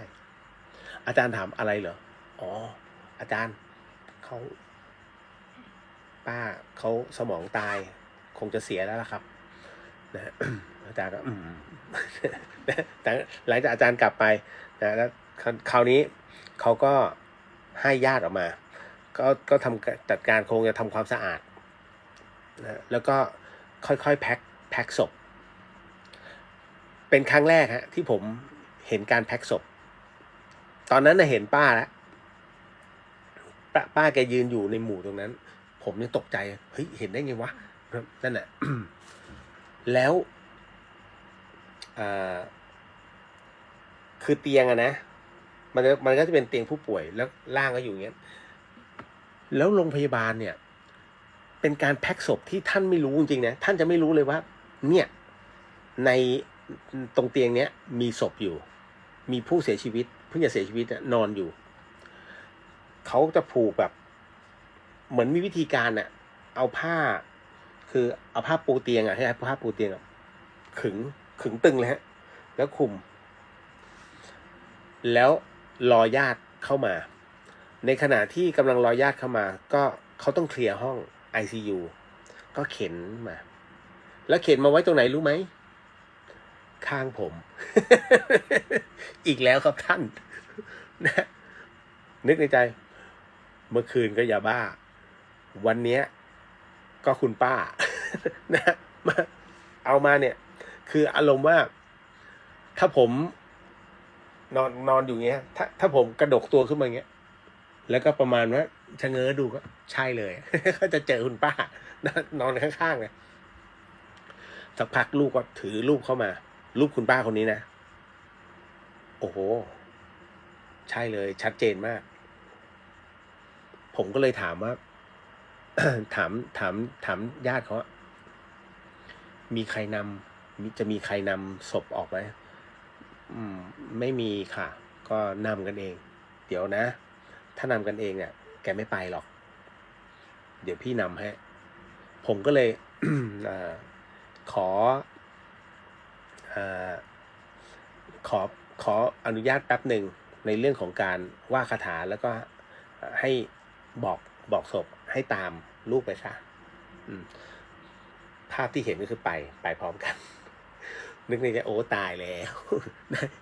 อาจารย์ถามอะไรเหรออ๋ออาจารย์ป้าเขาสมองตายคงจะเสียแล้วล่ะครับนะ อาจารย์ก็แต่หลังจากอาจารย์กลับไปนะแล้วคราวนี้เขาก็ให้ญาติออกมาก็ทำจัดการคงจะทำความสะอาดนะแล้วก็ค่อยๆแพ็คศพเป็นครั้งแรกฮะที่ผมเห็นการแพ็คศพตอนนั้นน่ะเห็นป้าแล้วป้าแกยืนอยู่ในหมู่ตรงนั้นผมยังตกใจเฮ้ยเห็นได้ไงวะนั่นแหละ แล้วคือเตียงอะนะมันก็จะเป็นเตียงผู้ป่วยแล้วล่างก็อยู่อย่างเงี้ยแล้วโรงพยาบาลเนี่ยเป็นการแพ็คศพที่ท่านไม่รู้จริงๆนะท่านจะไม่รู้เลยว่าเนี่ยในตรงเตียงเนี้ยมีศพอยู่มีผู้เสียชีวิตเพิ่งจะเสียชีวิตนอนอยู่เขาจะผูกแบบเหมือนมีวิธีการอะเอาผ้าคือเอาผ้าปูเตียงอะให้ผ้าปูเตียงอะขึงตึงเลยฮะแล้วคุมแล้วรอญาติเข้ามาในขณะที่กำลังรอญาติเข้ามาก็เขาต้องเคลียร์ห้อง ICU ก็เข็นมาแล้วเข็นมาไว้ตรงไหนรู้ไหมข้างผม อีกแล้วครับท่านนะนึกในใจเมื่อคืนก็ยาบ้าวันนี้ก็คุณป้า นะมาเอามาเนี่ยคืออารมณ์ว่าถ้าผมนอนอยู่เงี้ยถ้าผมกระดกตัวขึ้นมาเงี้ยแล้วก็ประมาณว่าชะเง้อดูก็ใช่เลย ก็จะเจอคุณป้านอนข้างๆเลยสักพักลูกก็ถือรูปเข้ามารูปคุณป้าคนนี้นะโอ้โหใช่เลยชัดเจนมากผมก็เลยถามว่า ถามญาติเขามีใครจะมีใครนำศพออกไหมไม่มีค่ะ ก็นำกันเอง เดี๋ยวนะ ถ้านำกันเองเนี่ยแกไม่ไปหรอก เดี๋ยวพี่นำให้ ผมก็เลย ขอ อขอขออนุญาตแป๊บหนึ่งในเรื่องของการว่าคาถาแล้วก็ให้บอกศพให้ตามลูกไปซะภาพที่เห็นก็คือไปพร้อมกันนึกในใจโอ้ตายแล้ว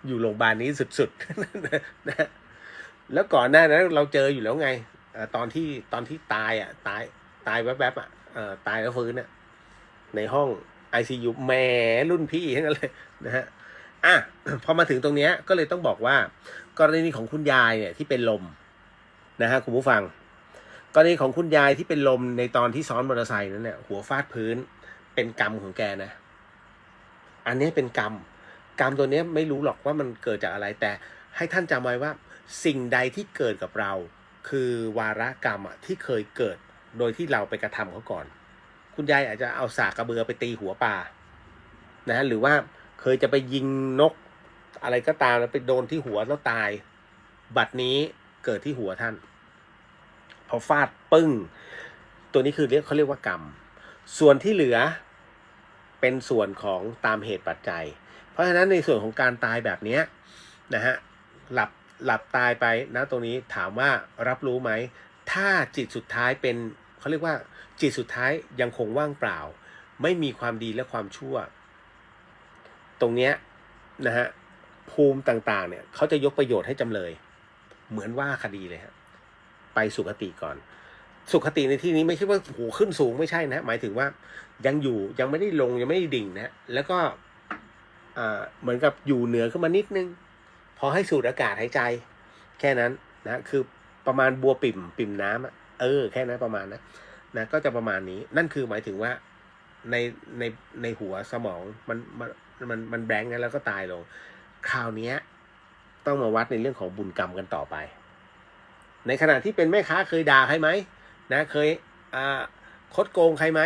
อยู่โรงพยาบาลนี้สุดๆนะแล้วก่อนหน้านั้นเราเจออยู่แล้วไงตอนที่ตายตายแวบๆตายแล้วฟื้นในห้อง ICU แหมรุ่นพี่ทั้งนั้นเลยนะฮะพอมาถึงตรงนี้ก็เลยต้องบอกว่ากรณีของคุณยายเนี่ยที่เป็นลมนะฮะคุณผู้ฟังกรณีของคุณยายที่เป็นลมในตอนที่ซ้อนมอเตอร์ไซค์นั้นเนี่ยหัวฟาดพื้นเป็นกรรมของแกนะอันนี้เป็นกรรมตัวนี้ไม่รู้หรอกว่ามันเกิดจากอะไรแต่ให้ท่านจำไว้ว่าสิ่งใดที่เกิดกับเราคือวาระกรรมที่เคยเกิดโดยที่เราไปกระทำเขาก่อนคุณยายอาจจะเอาสากกระเบือไปตีหัวปลานะหรือว่าเคยจะไปยิงนกอะไรก็ตามแล้วไปโดนที่หัวแล้วตายบัดนี้เกิดที่หัวท่านพอฟาดปึ้งตัวนี้คือเขาเรียกว่ากรรมส่วนที่เหลือเป็นส่วนของตามเหตุปัจจัยเพราะฉะนั้นในส่วนของการตายแบบนี้นะฮะหลับตายไปนะตรงนี้ถามว่ารับรู้ไหมถ้าจิตสุดท้ายเป็นเขาเรียกว่าจิตสุดท้ายยังคงว่างเปล่าไม่มีความดีและความชั่วตรงเนี้ยนะฮะภูมิต่างๆเนี่ยเขาจะยกประโยชน์ให้จำเลยเหมือนว่าคดีเลยฮะไปสุคติก่อนสุคติในที่นี้ไม่ใช่ว่าโหขึ้นสูงไม่ใช่นะหมายถึงว่ายังอยู่ยังไม่ได้ลงยังไม่ได้ดิ่งนะแล้วก็เหมือนกับอยู่เหนือขึ้นมานิดนึงพอให้สูดอากาศหายใจแค่นั้นนะคือประมาณบัวปิ่มน้ำแค่นั้นประมาณนะก็จะประมาณนี้นั่นคือหมายถึงว่าในหัวสมองมันแบงค์นะแล้วก็ตายลงคราวนี้ต้องมาวัดในเรื่องของบุญกรรมกันต่อไปในขณะที่เป็นแม่ค้าเคยด่าใครไหมนะเคยคดโกงใครไหม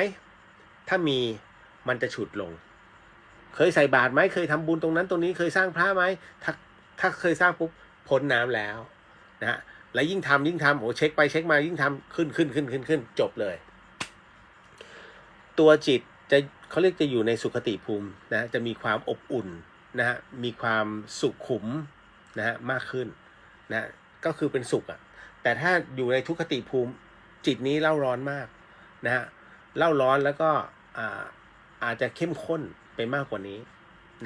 ถ้ามีมันจะฉุดลงเคยใส่บาตรไหมเคยทำบุญตรงนั้นตรงนี้เคยสร้างพระไหมถ้าเคยสร้างปุ๊บพ้นน้ำแล้วนะแล้วยิ่งทำโอ้เช็คไปเช็คมายิ่งทำขึ้นจบเลยตัวจิตจะเขาเรียกจะอยู่ในสุขติภูมินะจะมีความอบอุ่นนะฮะมีความสุขขุมนะฮะมากขึ้นนะก็คือเป็นสุขแต่ถ้าอยู่ในทุกขติภูมิจิตนี้เล่าร้อนมากนะฮะเล่าร้อนแล้วก็อาจจะเข้มข้นไปมากกว่านี้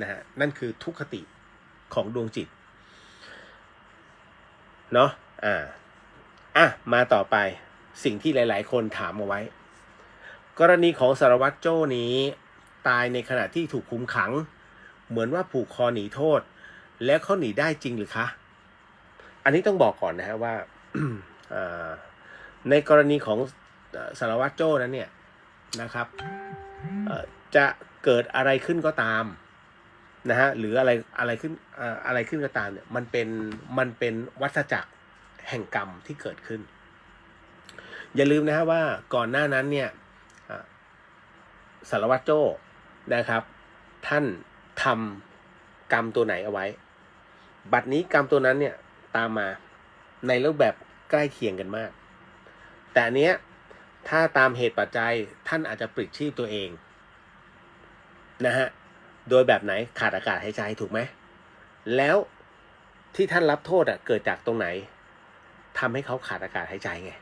นะฮะนั่นคือทุกขติของดวงจิตเนาะมาต่อไปสิ่งที่หลายๆคนถามเอาไว้กรณีของสารวัตรโจ้นี้ตายในขณะที่ถูกคุมขังเหมือนว่าผูกคอหนีโทษแล้วเขาหนีได้จริงหรือคะอันนี้ต้องบอกก่อนนะฮะว่า ในกรณีของสารวัตรโจ้นั้นเนี่ยนะครับจะเกิดอะไรขึ้นก็ตามนะฮะหรืออะไรขึ้นก็ตามเนี่ยมันเป็นวัฏจักรแห่งกรรมที่เกิดขึ้นอย่าลืมนะฮะว่าก่อนหน้านั้นเนี่ยสารวัตรโจ้นะครับท่านทำกรรมตัวไหนเอาไว้บัดนี้กรรมตัวนั้นเนี่ยตามมาในรูปแบบใกล้เคียงกันมากแต่อันเนี้ยถ้าตามเหตุปัจจัยท่านอาจจะปลิดชีพตัวเองนะฮะโดยแบบไหนขาดอากาศหายใจถูกไหมแล้วที่ท่านรับโทษเกิดจากตรงไหนทำให้เขาขาดอากาศหายใจไง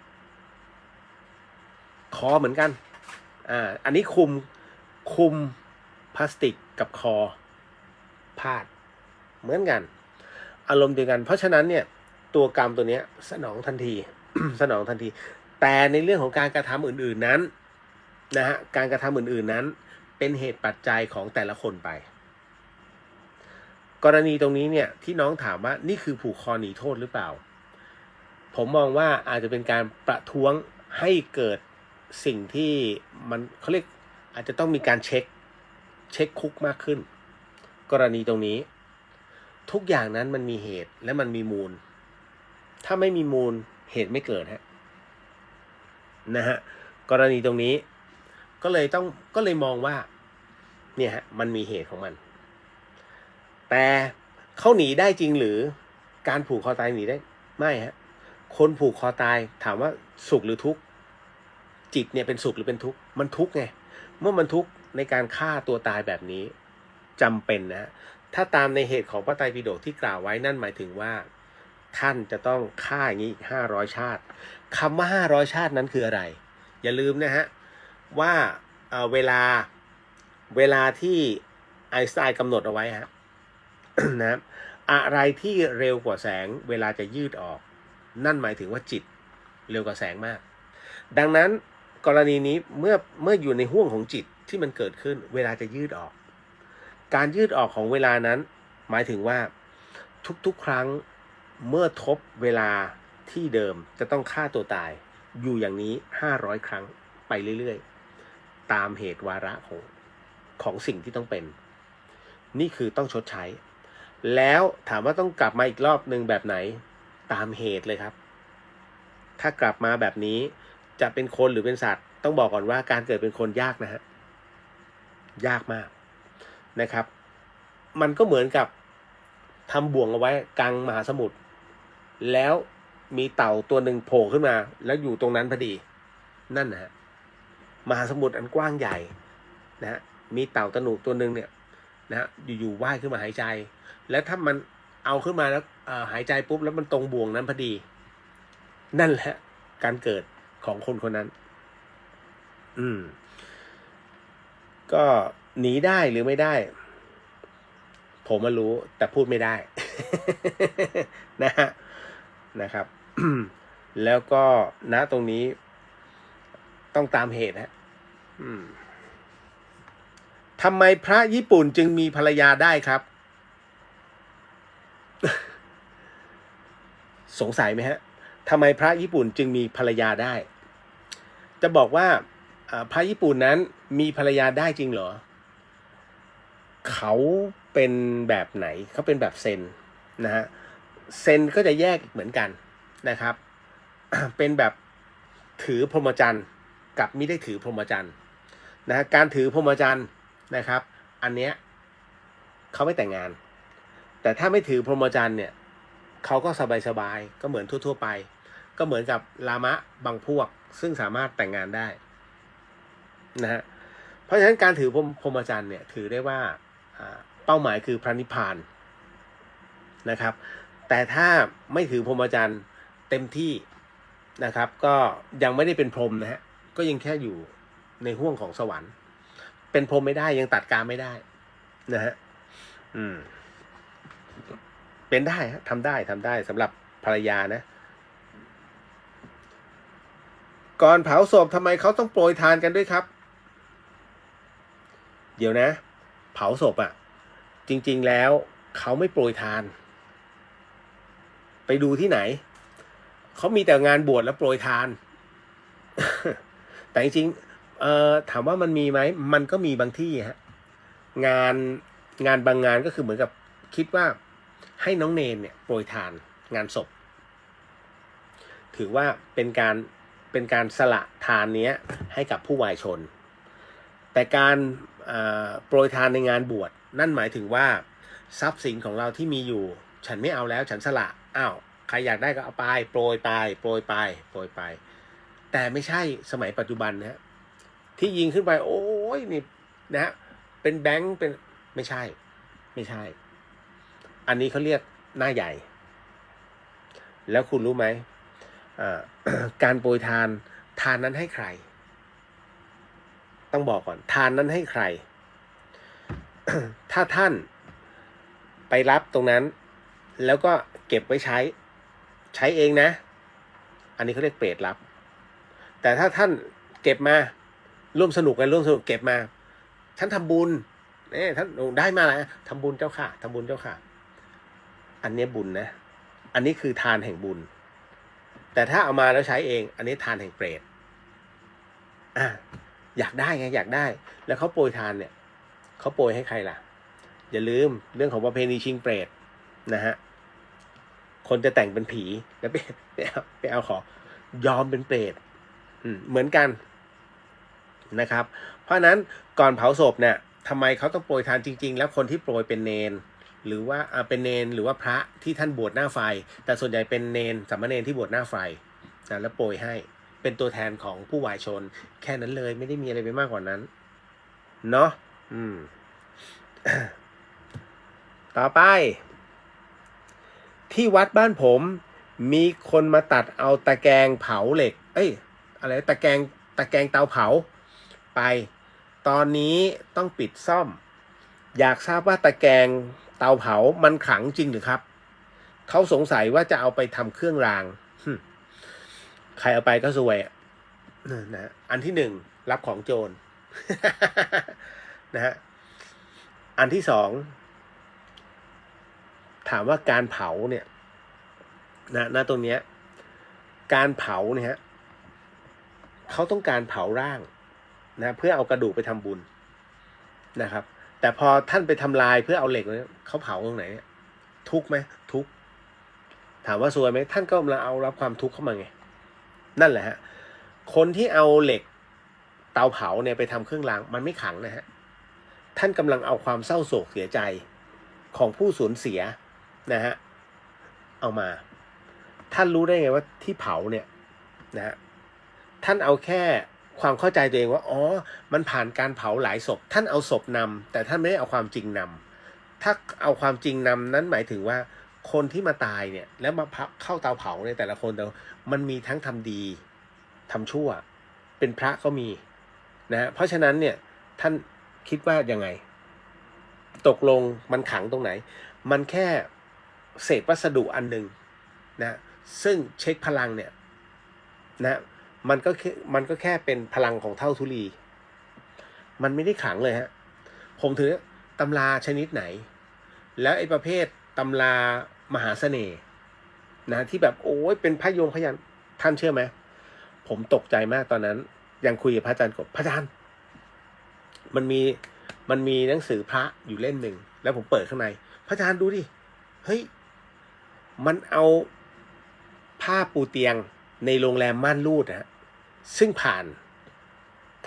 คอเหมือนกันอันนี้คุมพลาสติกกับคอพาดเหมือนกันอารมณ์เดียวกันเพราะฉะนั้นเนี่ยตัวกรรมตัวนี้สนองทันที สนองทันทีแต่ในเรื่องของการกระทำอื่นๆนั้นนะฮะการกระทำอื่นๆนั้นเป็นเหตุปัจจัยของแต่ละคนไปกรณีตรงนี้เนี่ยที่น้องถามว่านี่คือผูกคอหนีโทษหรือเปล่าผมมองว่าอาจจะเป็นการประท้วงให้เกิดสิ่งที่มันเขาเรียกอาจจะต้องมีการเช็คคุกมากขึ้นกรณีตรงนี้ทุกอย่างนั้นมันมีเหตุและมันมีมูลถ้าไม่มีมูลเหตุไม่เกิดนะฮะกรณีตรงนี้ก็เลยมองว่าเนี่ยฮะมันมีเหตุของมันแต่เขาหนีได้จริงหรือการผูกคอตายหนีได้ไม่ฮะคนผูกคอตายถามว่าสุขหรือทุกข์จิตเนี่ยเป็นสุขหรือเป็นทุกข์มันทุกข์ไงเมื่อมันทุกข์ในการฆ่าตัวตายแบบนี้ จำเป็นนะถ้าตามในเหตุของพระไตรปิฎกที่กล่าวไว้นั่นหมายถึงว่าท่านจะต้องฆ่าอย่างนี้อีก500 ชาติคำว่า500 ชาตินั้นคืออะไรอย่าลืมนะฮะว่าเวลาที่ไอน์สไตน์กำหนดเอาไว้ฮะ นะอะไรที่เร็วกว่าแสงเวลาจะยืดออกนั่นหมายถึงว่าจิตเร็วกว่าแสงมากดังนั้นกรณีนี้เมื่ออยู่ในห่วงของจิตที่มันเกิดขึ้นเวลาจะยืดออกการยืดออกของเวลานั้นหมายถึงว่าทุกๆครั้งเมื่อทบเวลาที่เดิมจะต้องฆ่าตัวตายอยู่อย่างนี้500 ครั้งไปเรื่อยๆตามเหตุวาระของสิ่งที่ต้องเป็นนี่คือต้องชดใช้แล้วถามว่าต้องกลับมาอีกรอบหนึ่งแบบไหนตามเหตุเลยครับถ้ากลับมาแบบนี้จะเป็นคนหรือเป็นสัตว์ต้องบอกก่อนว่าการเกิดเป็นคนยากนะฮะยากมากนะครับมันก็เหมือนกับทำบ่วงเอาไว้กลางมหาสมุทรแล้วมีเต่าตัวหนึ่งโผล่ขึ้นมาแล้วอยู่ตรงนั้นพอดีนั่นนะฮะมหาสมุทรอันกว้างใหญ่นะฮะมีเต่าตะหนุตัวหนึ่งเนี่ยนะฮะอยู่ๆว่ายขึ้นมาหายใจแล้วถ้ามันเอาขึ้นมาแล้วหายใจปุ๊บแล้วมันตรงบ่วงนั้นพอดีนั่นแหละการเกิดของคนคนนั้นก็หนีได้หรือไม่ได้ผมมารู้แต่พูดไม่ได้ นะครับ แล้วก็ณตรงนี้ต้องตามเหตุฮะทำไมพระญี่ปุ่นจึงมีภรรยาได้ครับ สงสัยไหมฮะทำไมพระญี่ปุ่นจึงมีภรรยาได้จะบอกว่าพระญี่ปุ่นนั้นมีภรรยาได้จริงเหรอเขาเป็นแบบไหนเขาเป็นแบบเซนนะฮะเซนก็จะแยกเหมือนกันนะครับ เป็นแบบถือพรหมจรรย์กับไม่ได้ถือพรหมจรรย์นะการถือพรหมจรรย์นะครับอันเนี้ยเขาไม่แต่งงานแต่ถ้าไม่ถือพรหมจรรย์เนี่ยเขาก็สบายๆก็เหมือนทั่วๆไปก็เหมือนกับลามะบางพวกซึ่งสามารถแต่งงานได้นะฮะเพราะฉะนั้นการถือพรหมจรรย์เนี่ยถือได้ว่าเป้าหมายคือพระนิพพานนะครับแต่ถ้าไม่ถือพรหมจรรย์เต็มที่นะครับก็ยังไม่ได้เป็นพรหมนะฮะก็ยังแค่อยู่ในห่วงของสวรรค์เป็นพรหมไม่ได้ยังตัดกามไม่ได้นะฮะเป็นได้ฮะทำได้สำหรับภรรยานะก่อนเผาศพทำไมเขาต้องโปรยทานกันด้วยครับเดี๋ยวนะเผาศพอ่ะจริงๆแล้วเขาไม่โปรยทานไปดูที่ไหนเขามีแต่งานบวชแล้วโปรยทาน แต่จริงๆถามว่ามันมีไหมมันก็มีบางที่ฮะงานบางงานก็คือเหมือนกับคิดว่าให้น้องเนนเนี่ยโปรยทานงานศพถือว่าเป็นการสละทานเนี้ยให้กับผู้วายชนแต่การโปรยทานในงานบวชนั่นหมายถึงว่าทรัพย์สินของเราที่มีอยู่ฉันไม่เอาแล้วฉันสละอ้าวใครอยากได้ก็เอาไปโปรยไปแต่ไม่ใช่สมัยปัจจุบันนะที่ยิงขึ้นไปโอ้ยนี่นะเป็นแบงค์เป็นไม่ใช่อันนี้เขาเรียกหน้าใหญ่แล้วคุณรู้ไหมการโปรยทานนั้นให้ใครต้องบอกก่อนทานนั้นให้ใคร ถ้าท่านไปรับตรงนั้นแล้วก็เก็บไว้ใช้เองนะอันนี้เขาเรียกเปรตรับแต่ถ้าท่านเก็บมาร่วมสนุกเก็บมาท่านทำบุญท่านได้มาแล้วทำบุญเจ้าค่ะทำบุญเจ้าค่ะอันนี้บุญนะอันนี้คือทานแห่งบุญแต่ถ้าเอามาแล้วใช้เองอันนี้ทานแห่งเปรตอยากได้ไงอยากได้แล้วเขาโปรยทานเนี่ยเขาโปรยให้ใครล่ะอย่าลืมเรื่องของประเพณีชิงเปรตนะฮะคนจะแต่งเป็นผีแล้วไปเอาขอยอมเป็นเปรตเหมือนกันนะครับเพราะนั้นก่อนเผาศพเนี่ยทำไมเขาต้องโปรยทานจริงๆแล้วคนที่โปรยเป็นเนนหรือว่าเป็นเนนหรือว่าพระที่ท่านบวชหน้าไฟแต่ส่วนใหญ่เป็นเนนสามเณรที่บวชหน้าไฟนะแล้วโปรยให้เป็นตัวแทนของผู้วายชนแค่นั้นเลยไม่ได้มีอะไรไปมากกว่านั้นเนาะ ต่อไปที่วัดบ้านผมมีคนมาตัดเอาตะแกรงเผาเหล็กอะไรตะแกรงเตาเผาไปตอนนี้ต้องปิดซ่อมอยากทราบว่าตะแกรงเตาเผามันขลังจริงหรือครับเขาสงสัยว่าจะเอาไปทำเครื่องรางใครเอาไปก็ซวยนะอันที่หนึ่งรับของโจร นะฮะอันที่สองถามว่าการเผาเนี่ยนะตรงเนี้ยการเผาเนี่ยฮะเขาต้องการเผาร่างนะเพื่อเอากระดูกไปทำบุญนะครับแต่พอท่านไปทำลายเพื่อเอาเหล็กเนี่ยเขาเผาตรงไหนเนี่ยทุกข์ไหมทุกข์ถามว่าซวยไหมท่านก็มาเอารับความทุกข์เข้ามาไงนั่นแหละฮะคนที่เอาเหล็กเตาเผาเนี่ยไปทำเครื่องรางมันไม่ขลังนะฮะท่านกำลังเอาความเศร้าโศกเสียใจของผู้สูญเสียนะฮะเอามาท่านรู้ได้ไงว่าที่เผาเนี่ยนะฮะท่านเอาแค่ความเข้าใจตัวเองว่าอ๋อมันผ่านการเผาหลายศพท่านเอาศพนำแต่ท่านไม่ได้เอาความจริงนำถ้าเอาความจริงนำนั้นหมายถึงว่าคนที่มาตายเนี่ยแล้วมาเข้าเตาเผาในแต่ละคนมันมีทั้งทำดีทำชั่วเป็นพระก็มีนะเพราะฉะนั้นเนี่ยท่านคิดว่ายังไงตกลงมันขังตรงไหนมันแค่เศษวัสดุอันหนึ่งนะซึ่งเช็คพลังเนี่ยนะมันก็แค่เป็นพลังของเท่าทุลีมันไม่ได้ขลังเลยฮะผมถือตำราชนิดไหนแล้วไอ้ประเภทตำรามหาเสน่ห์นะที่แบบโอ้ยเป็นพยงพยันท่านเชื่อไหมผมตกใจมากตอนนั้นยังคุยกับพระอาจารย์กบพระอาจารย์มันมีหนังสือพระอยู่เล่มหนึ่งแล้วผมเปิดข้างในพระอาจารย์ดูดิเฮ้ยมันเอาผ้าปูเตียงในโรงแรมม่านรูดนะซึ่งผ่าน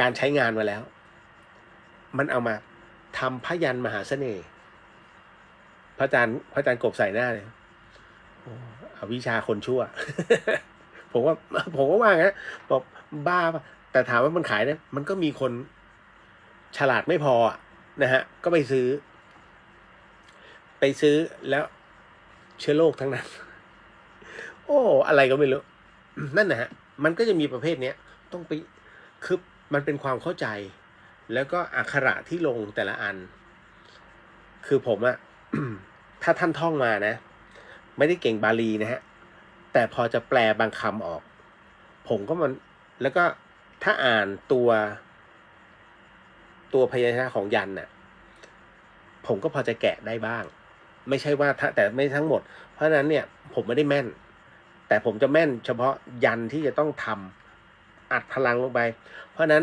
การใช้งานมาแล้วมันเอามาทำพยัญชนะมหาเสน่ห์พระอาจารย์กบใส่หน้าเลยอวิชาคนชั่ว ผมก็ว่างั้นบอกบ้าป่ะแต่ถามว่ามันขายเนี่ยมันก็มีคนฉลาดไม่พอนะฮะก็ไปซื้อแล้วเชื้อโรคทั้งนั้น โอ้อะไรก็ไม่รู้ นั่นนะฮะมันก็จะมีประเภทเนี้ยต้องไปคือมันเป็นความเข้าใจแล้วก็อักขระที่ลงแต่ละอันคือผมอะ ถ้าท่านท่องมานะไม่ได้เก่งบาลีนะฮะแต่พอจะแปลบางคำออกผมก็แล้วก็ถ้าอ่านตัวพยัญชนะของยันน่ะผมก็พอจะแกะได้บ้างไม่ใช่ว่าแต่ไม่ทั้งหมดเพราะฉะนั้นเนี่ยผมไม่ได้แม่นแต่ผมจะแม่นเฉพาะยันที่จะต้องทำอัดพลังลงไปเพราะนั้น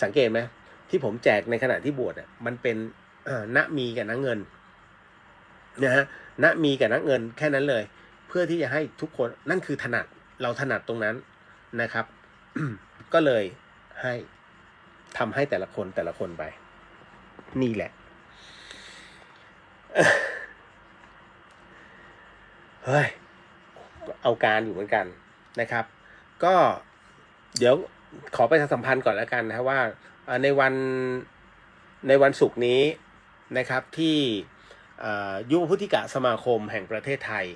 สังเกตไหมที่ผมแจกในขณะที่บวชอ่ะมันเป็นณมีกับณเงินนะฮะณมีกับณเงินแค่นั้นเลยเพื่อที่จะให้ทุกคนนั่นคือถนัดเราถนัดตรงนั้นนะครับ ก็เลยให้ทำให้แต่ละคนไปนี่แหละเฮ้ยเอาการอยู่เหมือนกันนะครับก็เดี๋ยวขอไปสัมพันธ์ก่อนแล้วกันนะว่าในวันศุกร์นี้นะครับที่ยุวพุทธิกะสมาคมแห่งประเทศไทย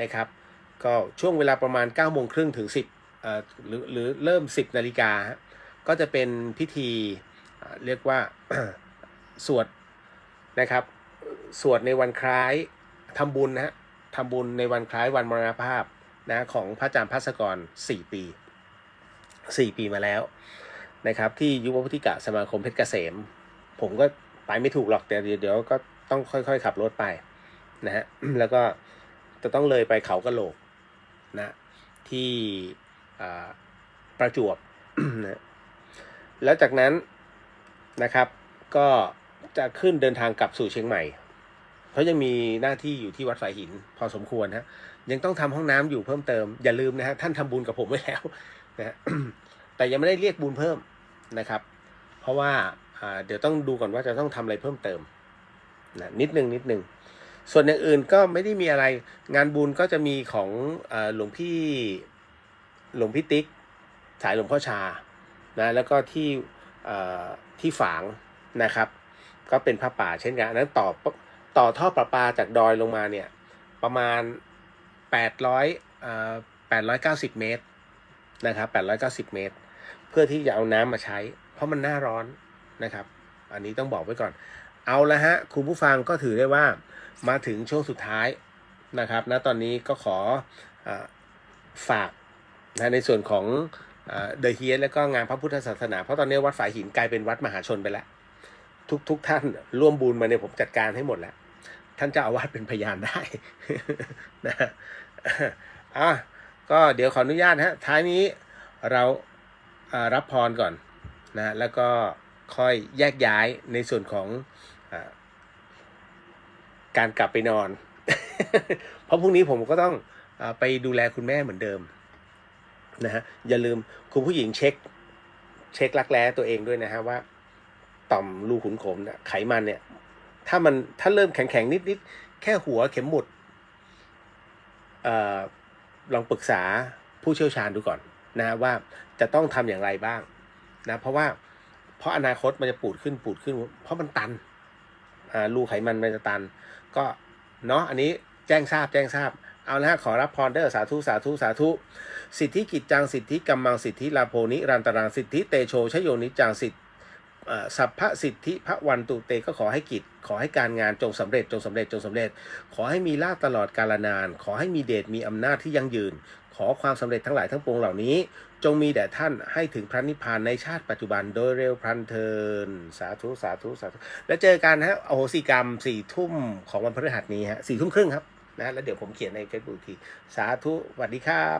นะครับก็ช่วงเวลาประมาณ 9:30 ถึง 10หรือเริ่ม 10 นาฬิกาก็จะเป็นพิธีเรียกว่า สวดนะครับสวดในวันคล้ายทำบุญนะฮะทำบุญในวันคล้ายวันมรณภาพนะของพระอาจารย์ภัสกร4 ปีมาแล้วนะครับที่ยุวพุทธิกะสมาคมเพชรเกษมผมก็ไปไม่ถูกหรอกแต่เดี๋ยวก็ต้องค่อยๆขับรถไปนะฮะแล้วก็จะต้องเลยไปเขากะโหลกนะที่ประจวบ นะแล้วจากนั้นนะครับก็จะขึ้นเดินทางกลับสู่เชียงใหม่เพราะยังมีหน้าที่อยู่ที่วัดสายหินพอสมควรฮะยังต้องทำห้องน้ำอยู่เพิ่มเติมอย่าลืมนะฮะท่านทำบุญกับผมไว้แล้วนะ แต่ยังไม่ได้เรียกบุญเพิ่มนะครับเพราะว่าเดี๋ยวต้องดูก่อนว่าจะต้องทำอะไรเพิ่มเติมนะนิดนึงส่วนอย่างอื่นก็ไม่ได้มีอะไรงานบุญก็จะมีของหลวงพี่ติ๊กสายหลวงพ่อชานะแล้วก็ที่ฝางนะครับก็เป็นพระป่าเช่นกันนั้น ต่อท่อประปาจากดอยลงมาเนี่ยประมาณ890เมตรนะครับ890เมตรเพื่อที่จะเอาน้ำมาใช้เพราะมันหน้าร้อนนะครับอันนี้ต้องบอกไว้ก่อนเอาละฮะคุณผู้ฟังก็ถือได้ว่ามาถึงช่วงสุดท้ายนะครับณตอนนี้ก็ขอฝากนะในส่วนของเดอะเฮียแล้วก็งานพระพุทธศาสนาเพราะตอนนี้วัดฝายหินกลายเป็นวัดมหาชนไปแล้วทุกท่านร่วมบุญมาเนี่ยผมจัดการให้หมดแล้วท่านเจ้าอาวาสเป็นพยานได้ นะก็เดี๋ยวขออนุญาตฮะท้ายนี้เรารับพรก่อนนะแล้วก็ค่อยแยกย้ายในส่วนของการกลับไปนอน เพราะพรุ่งนี้ผมก็ต้องไปดูแลคุณแม่เหมือนเดิมนะฮะอย่าลืมคุณผู้หญิงเช็ครักแร้ตัวเองด้วยนะฮะว่าต่อมรูขุมขนเนี่ยไขมันเนี่ยถ้าเริ่มแข็งนิดแค่หัวเข็มหมุดลองปรึกษาผู้เชี่ยวชาญดูก่อนนะว่าจะต้องทำอย่างไรบ้างนะเพราะอนาคตมันจะปูดขึ้นเพราะมันตันรูไขมันมันจะตันก็เนาะอันนี้แจ้งทราบเอาละขอรับพรเด้อสาธุสิทธิกิจจังสิทธิกัมมังสิทธิลาโภนิรันตรังสิทธิเตโชชโยนิจังสิทธิสัพพสิทธิพระวันตุเตก็ขอให้กิจขอให้การงานจงสำเร็จขอให้มีลาภตลอดกาลนานขอให้มีเดชมีอำนาจที่ยั่งยืนขอความสำเร็จทั้งหลายทั้งปวงเหล่านี้จงมีแด่ท่านให้ถึงพระนิพพานในชาติปัจจุบันโดยเร็วพลันเทินสาธุแล้วเจอกันฮะอโหสิกรรม4 ทุ่มของวันพฤหัสนี้ฮะ4 ทุ่มครึ่งครับนะแล้วเดี๋ยวผมเขียนใน Facebook ทีสาธุสวัสดีครับ